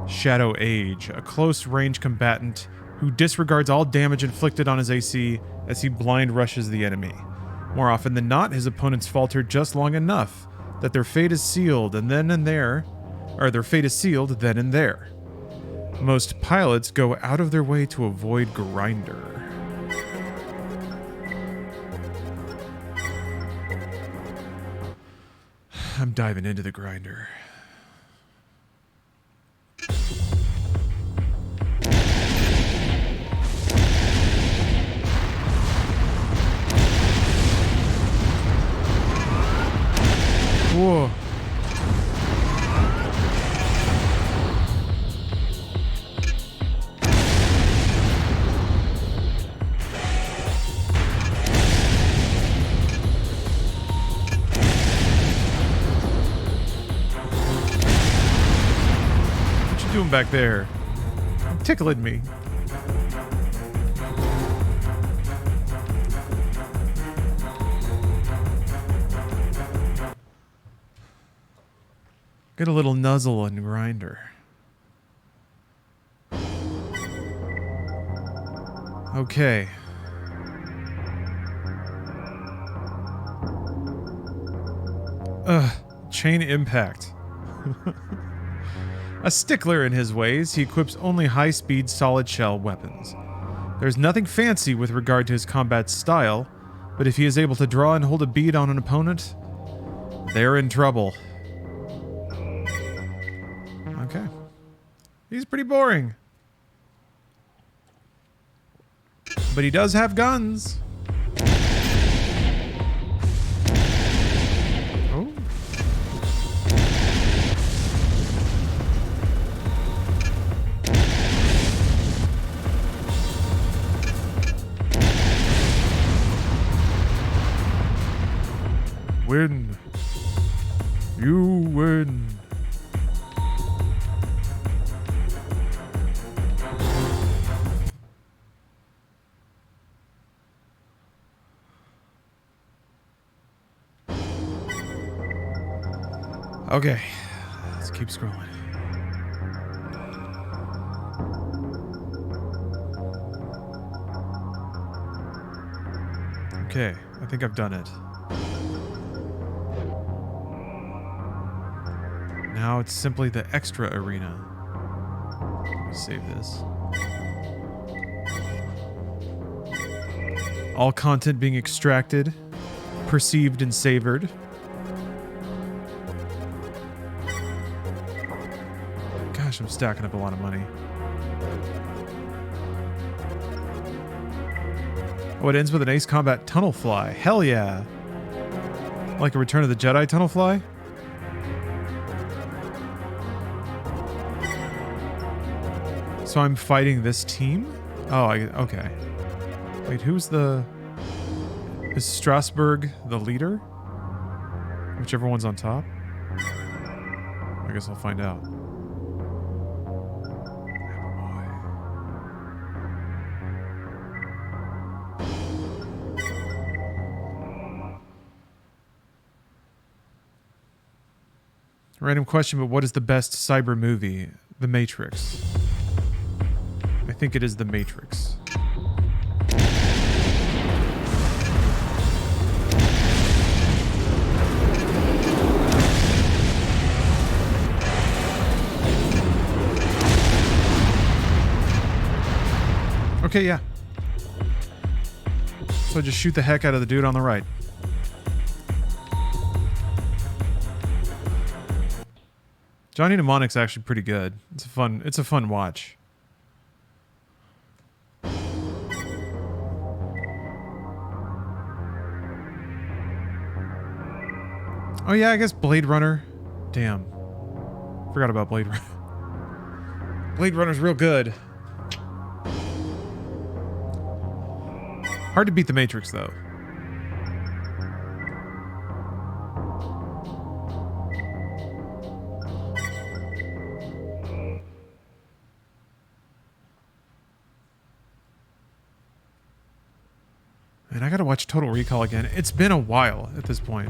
B: Shadow Age, a close-range combatant who disregards all damage inflicted on his AC as he blind rushes the enemy. More often than not, his opponents falter just long enough that their fate is sealed then and there. Most pilots go out of their way to avoid Grinder. I'm diving into the Grinder. Whoa. What you doing back there? Tickling me. Get a little nuzzle and Grinder. Okay. Chain impact. A stickler in his ways, he equips only high-speed solid shell weapons. There's nothing fancy with regard to his combat style, but if he is able to draw and hold a bead on an opponent, they're in trouble. Okay. He's pretty boring. But he does have guns. Oh. Win. You win. Okay, let's keep scrolling. Okay, I think I've done it. Now it's simply the extra arena. Let me save this. All content being extracted, perceived, and savored. Gosh, I'm stacking up a lot of money. Oh, it ends with an Ace Combat Tunnel Fly. Hell yeah. Like a Return of the Jedi Tunnel Fly? So I'm fighting this team? Oh, okay. Wait, who's the... Is Strasbourg the leader? Whichever one's on top? I guess I'll find out. Random question, but what is the best cyber movie? The Matrix. I think it is The Matrix. Okay, yeah. So just shoot the heck out of the dude on the right. Johnny Mnemonic's actually pretty good. It's a fun watch. Oh yeah, I guess Blade Runner. Damn. Forgot about Blade Runner. Blade Runner's real good. Hard to beat The Matrix though. Man, I gotta watch Total Recall again. It's been a while at this point.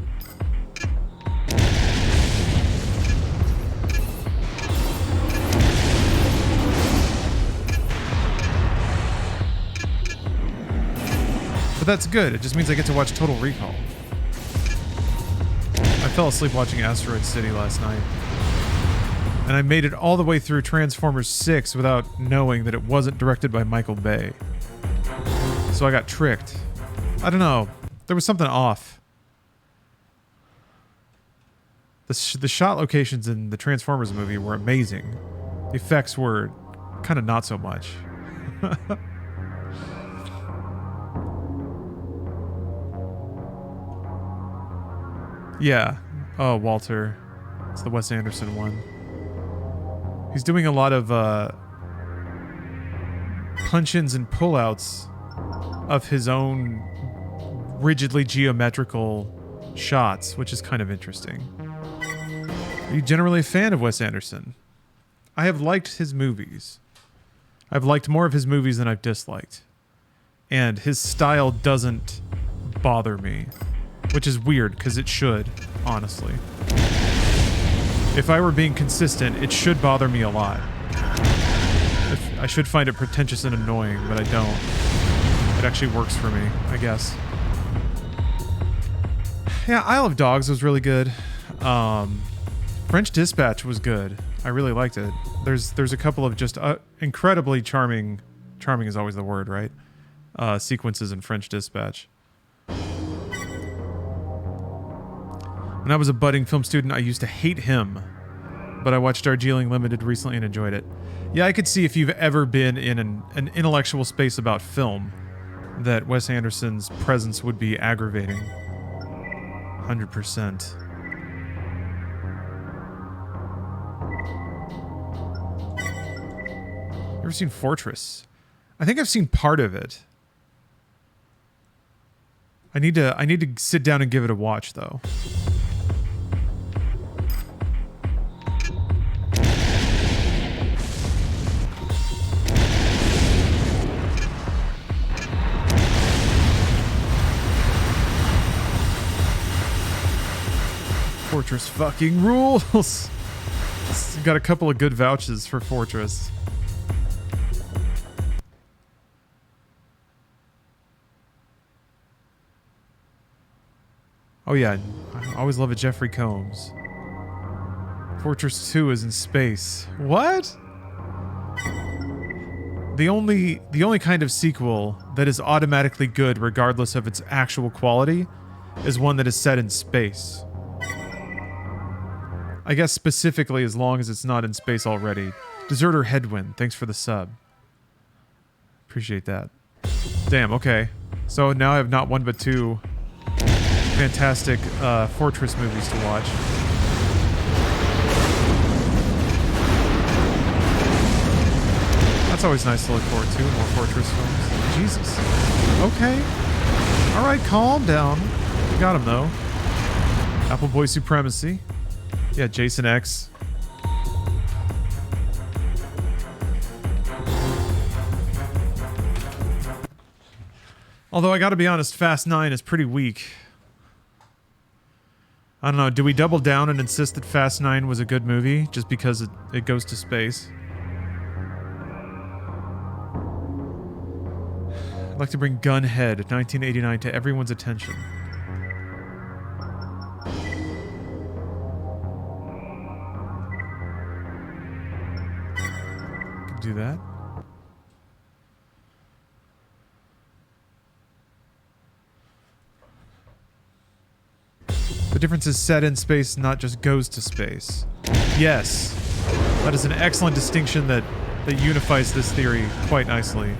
B: But that's good. It just means I get to watch Total Recall. I fell asleep watching Asteroid City last night. And I made it all the way through Transformers 6 without knowing that it wasn't directed by Michael Bay. So I got tricked. I don't know. There was something off. The shot locations in the Transformers movie were amazing. The effects were kind of not so much. Yeah. Oh, Walter. It's the Wes Anderson one. He's doing a lot of punch-ins and pull-outs of his own rigidly geometrical shots, which is kind of interesting. Are you generally a fan of Wes Anderson? I have liked his movies. I've liked more of his movies than I've disliked. And his style doesn't bother me, which is weird because it should, honestly. If I were being consistent, it should bother me a lot. I should find it pretentious and annoying, but I don't. It actually works for me, I guess. Yeah, Isle of Dogs was really good. French Dispatch was good. I really liked it. There's a couple of just incredibly charming is always the word, right? Sequences in French Dispatch. When I was a budding film student, I used to hate him, but I watched Darjeeling Limited recently and enjoyed it. Yeah, I could see if you've ever been in an intellectual space about film, that Wes Anderson's presence would be aggravating. 100%. You ever seen Fortress? I think I've seen part of it. I need to sit down and give it a watch, though. Fortress fucking rules. Got a couple of good vouches for Fortress. Oh yeah, I always love a Jeffrey Combs. Fortress 2 is in space. What? The only kind of sequel that is automatically good regardless of its actual quality is one that is set in space. I guess specifically as long as it's not in space already. Deserter Headwind, thanks for the sub. Appreciate that. Damn, okay. So now I have not one but two fantastic Fortress movies to watch. That's always nice to look forward to, more Fortress films. Jesus. Okay. Alright, calm down. You got him, though. Apple Boy Supremacy. Yeah, Jason X. Although I gotta be honest, Fast 9 is pretty weak. I don't know, do we double down and insist that Fast 9 was a good movie just because it goes to space? I'd like to bring Gunhead 1989 to everyone's attention. Can do that. The difference is set in space, not just goes to space. Yes, that is an excellent distinction that unifies this theory quite nicely.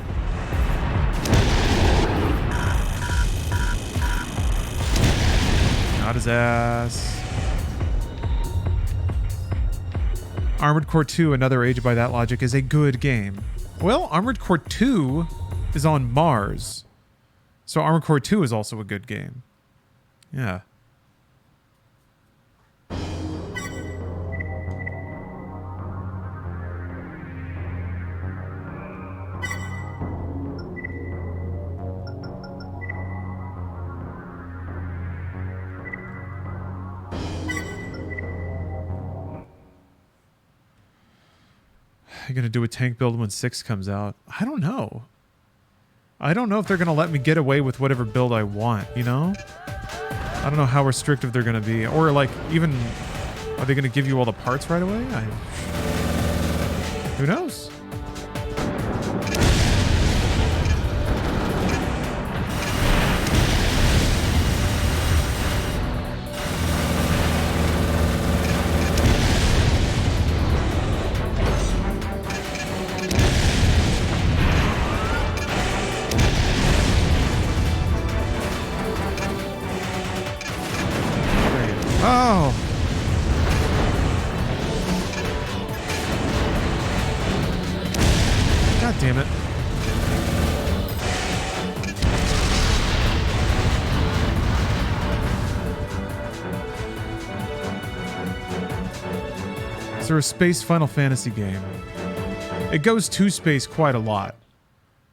B: Got his ass. Armored Core 2, another Age by that logic, is a good game. Well, Armored Core 2 is on Mars. So Armored Core 2 is also a good game. Yeah. You're gonna do a tank build when 6 comes out? I don't know. I don't know if they're gonna let me get away with whatever build I want, you know? I don't know how restrictive they're gonna be. Or like, even, are they gonna give you all the parts right away? Who knows? Oh! God damn it. Is there a space Final Fantasy game? It goes to space quite a lot.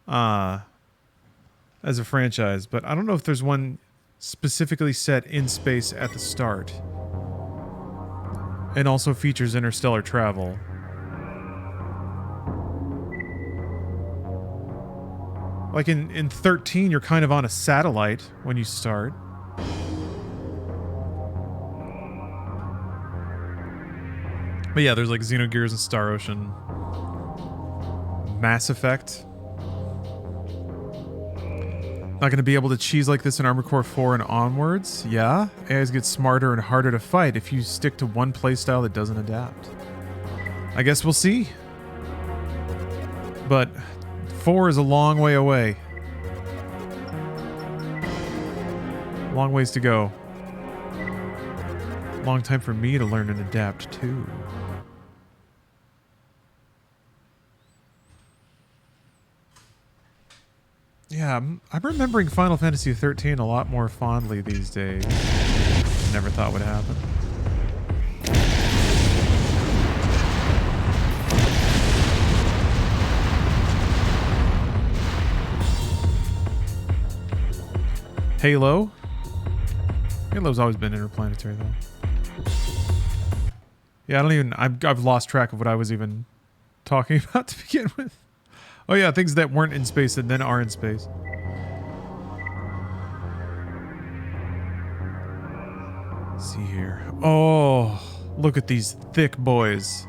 B: As a franchise, but I don't know if there's one specifically set in space at the start. And also features interstellar travel. Like in 13, you're kind of on a satellite when you start. But yeah, there's like Xenogears and Star Ocean. Mass Effect. Not going to be able to cheese like this in Armored Core 4 and onwards. Yeah, AIs get smarter and harder to fight if you stick to one playstyle that doesn't adapt. I guess we'll see. But 4 is a long way away. Long ways to go. Long time for me to learn and adapt too. Yeah, I'm remembering Final Fantasy 13 a lot more fondly these days. Never thought would happen. Halo? Halo's always been interplanetary though. Yeah, I've lost track of what I was even talking about to begin with. Oh yeah, things that weren't in space and then are in space. Let's see here. Oh, Look at these thick boys.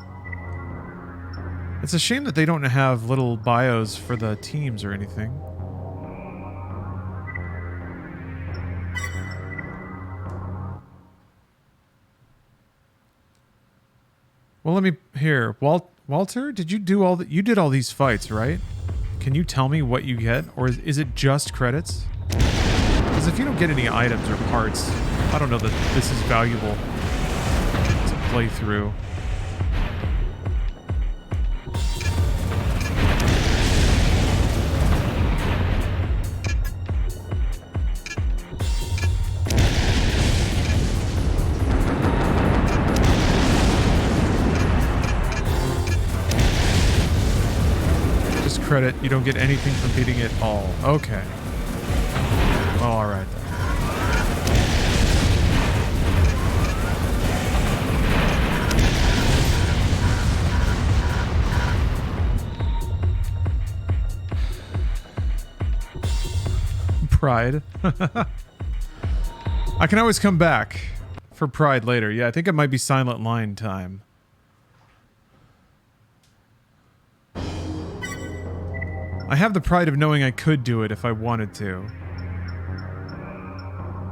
B: It's a shame that they don't have little bios for the teams or anything. Well, let me here, Walter. Did you do all that? You did all these fights, right? Can you tell me what you get, or is it just credits? Because if you don't get any items or parts, I don't know that this is valuable to play through. Credit, you don't get anything from beating it all. Okay. Well, alright then. Pride. I can always come back for Pride later. Yeah, I think it might be Silent Line time. I have the pride of knowing I could do it if I wanted to.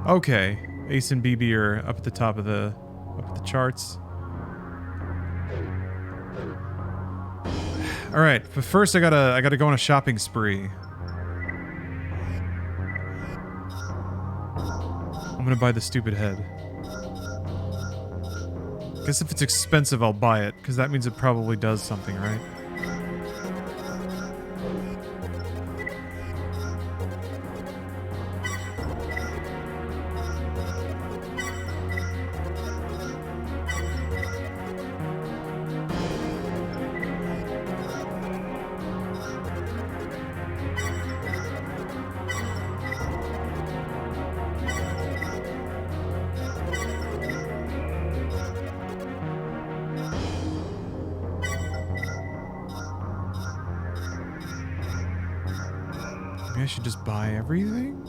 B: Okay, Ace and BB are up at the top of the charts. All right, but first I gotta go on a shopping spree. I'm gonna buy the stupid head. Guess if it's expensive, I'll buy it, because that means it probably does something, right? I should just buy everything?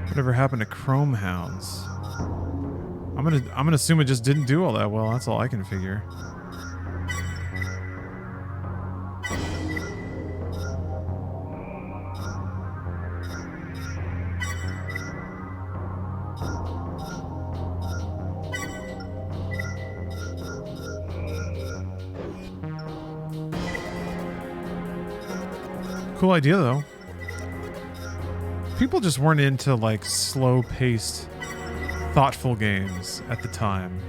B: Whatever happened to Chrome Hounds? I'm gonna assume it just didn't do all that well. That's all I can figure. Cool idea though. People just weren't into, like, slow-paced, thoughtful games at the time.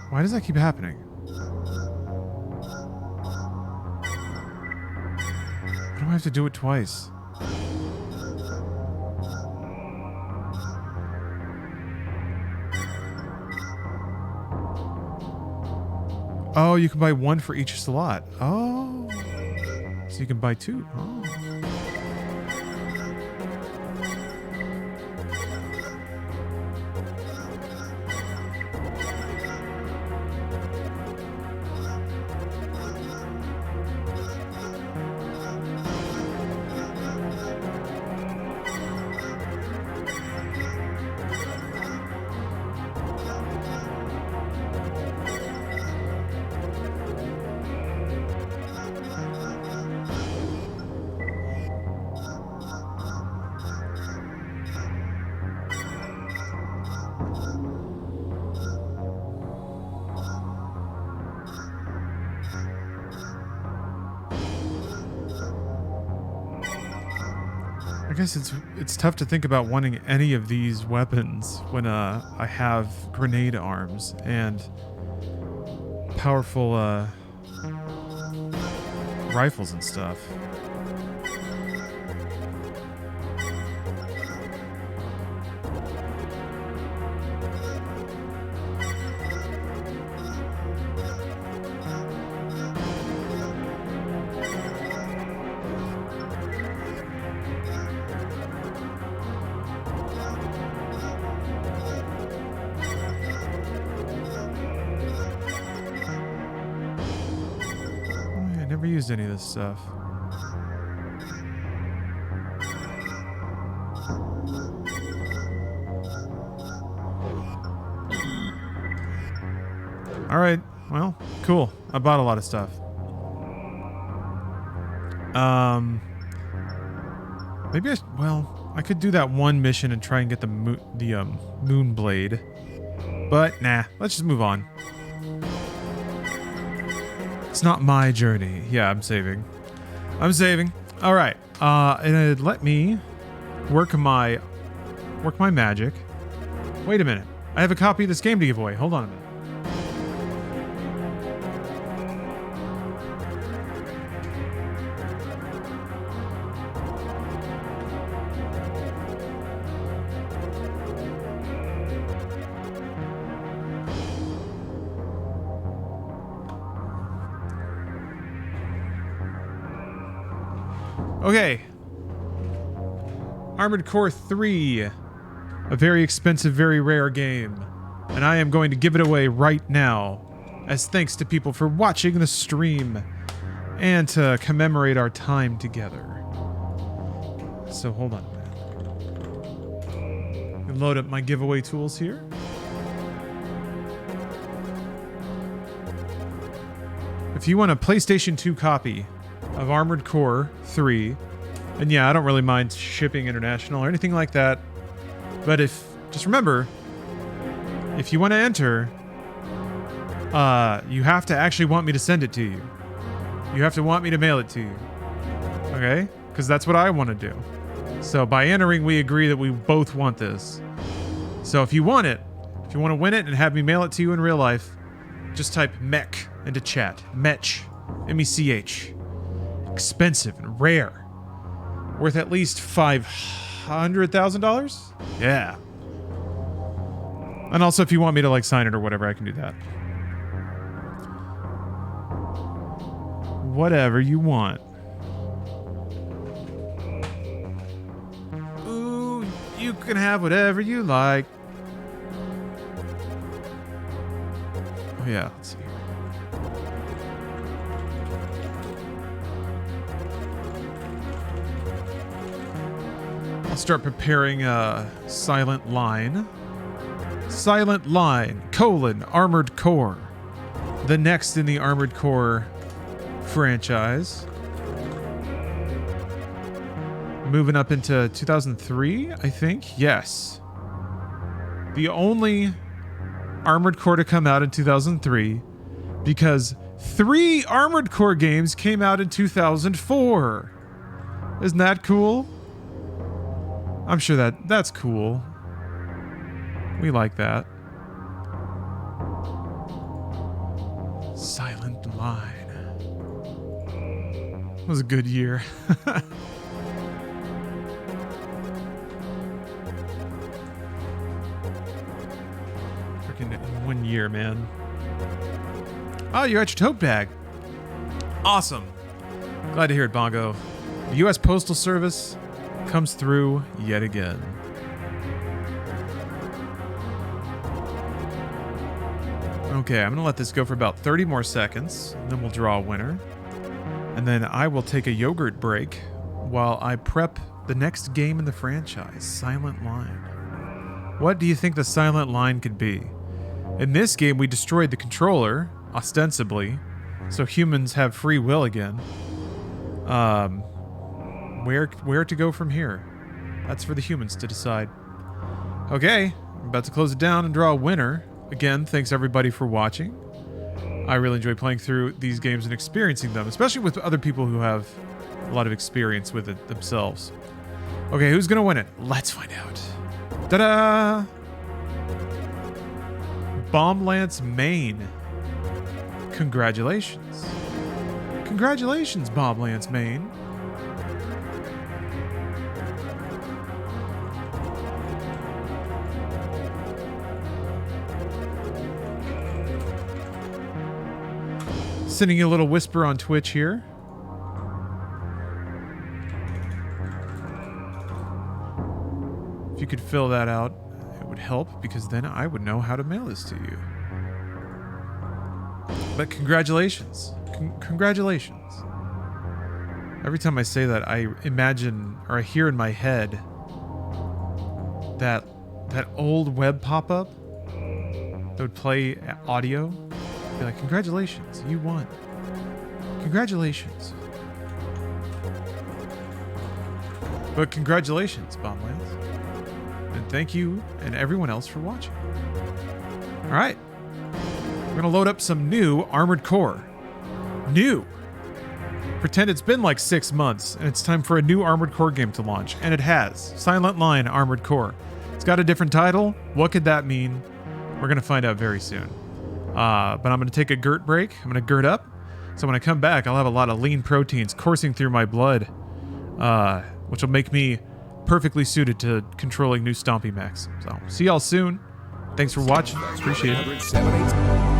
B: Why does that keep happening? Why do I have to do it twice? Oh, you can buy one for each slot. Oh. So you can buy two. Oh. I guess it's tough to think about wanting any of these weapons when I have grenade arms and powerful rifles and stuff. Used any of this stuff. All right. Well, cool. I bought a lot of stuff. Maybe I could do that one mission and try and get the moon blade. But nah, let's just move on. It's not my journey. Yeah, I'm saving. All right. And let me work my magic. Wait a minute. I have a copy of this game to give away. Hold on a minute. Okay. Armored Core 3. A very expensive, very rare game. And I am going to give it away right now. As thanks to people for watching the stream. And to commemorate our time together. So hold on a minute. Load up my giveaway tools here. If you want a PlayStation 2 copy of Armored Core 3, and yeah, I don't really mind shipping international or anything like that, but just remember, if you want to enter, you have to actually want me to send it to you. You have to want me to mail it to you, okay? Because that's what I want to do. So by entering, we agree that we both want this. So if you want it, if you want to win it and have me mail it to you in real life, just type mech into chat. Mech, M-E-C-H. Expensive and rare. Worth at least $500,000? Yeah. And also if you want me to like sign it or whatever, I can do that. Whatever you want. Ooh, you can have whatever you like. Oh yeah, let's see. I'll start preparing a Silent Line. Silent Line, Armored Core. The next in the Armored Core franchise. Moving up into 2003, I think. Yes. The only Armored Core to come out in 2003 because 3 Armored Core games came out in 2004. Isn't that cool? I'm sure that's cool. We like that. Silent Line. It was a good year. Freaking in 1 year, man. Oh, you're at your tote bag. Awesome. Glad to hear it, Bongo. The U.S. Postal Service comes through yet again. Okay, I'm going to let this go for about 30 more seconds, then we'll draw a winner. And then I will take a yogurt break while I prep the next game in the franchise, Silent Line. What do you think the Silent Line could be? In this game, we destroyed the controller, ostensibly, so humans have free will again. Where to go from here? That's for the humans to decide. Okay, I'm about to close it down and draw a winner. Again, thanks everybody for watching. I really enjoy playing through these games and experiencing them, especially with other people who have a lot of experience with it themselves. Okay, who's gonna win it? Let's find out. Ta-da! Bomb Lance Maine. Congratulations. Congratulations, Bomb Lance Maine. Sending you a little whisper on Twitch here. If you could fill that out, it would help because then I would know how to mail this to you. But congratulations. Congratulations. Every time I say that, I imagine or I hear in my head that old web pop-up that would play audio. Be like, congratulations, you won. Congratulations. But congratulations, Bomblance. And thank you and everyone else for watching. Alright. We're gonna load up some new Armored Core. New! Pretend it's been like 6 months and it's time for a new Armored Core game to launch. And it has. Silent Line Armored Core. It's got a different title. What could that mean? We're gonna find out very soon. But I'm gonna take a GERT break. I'm gonna GERT up. So when I come back, I'll have a lot of lean proteins coursing through my blood. Which will make me perfectly suited to controlling new Stompy Mechs. So, see y'all soon. Thanks for watching. Appreciate it.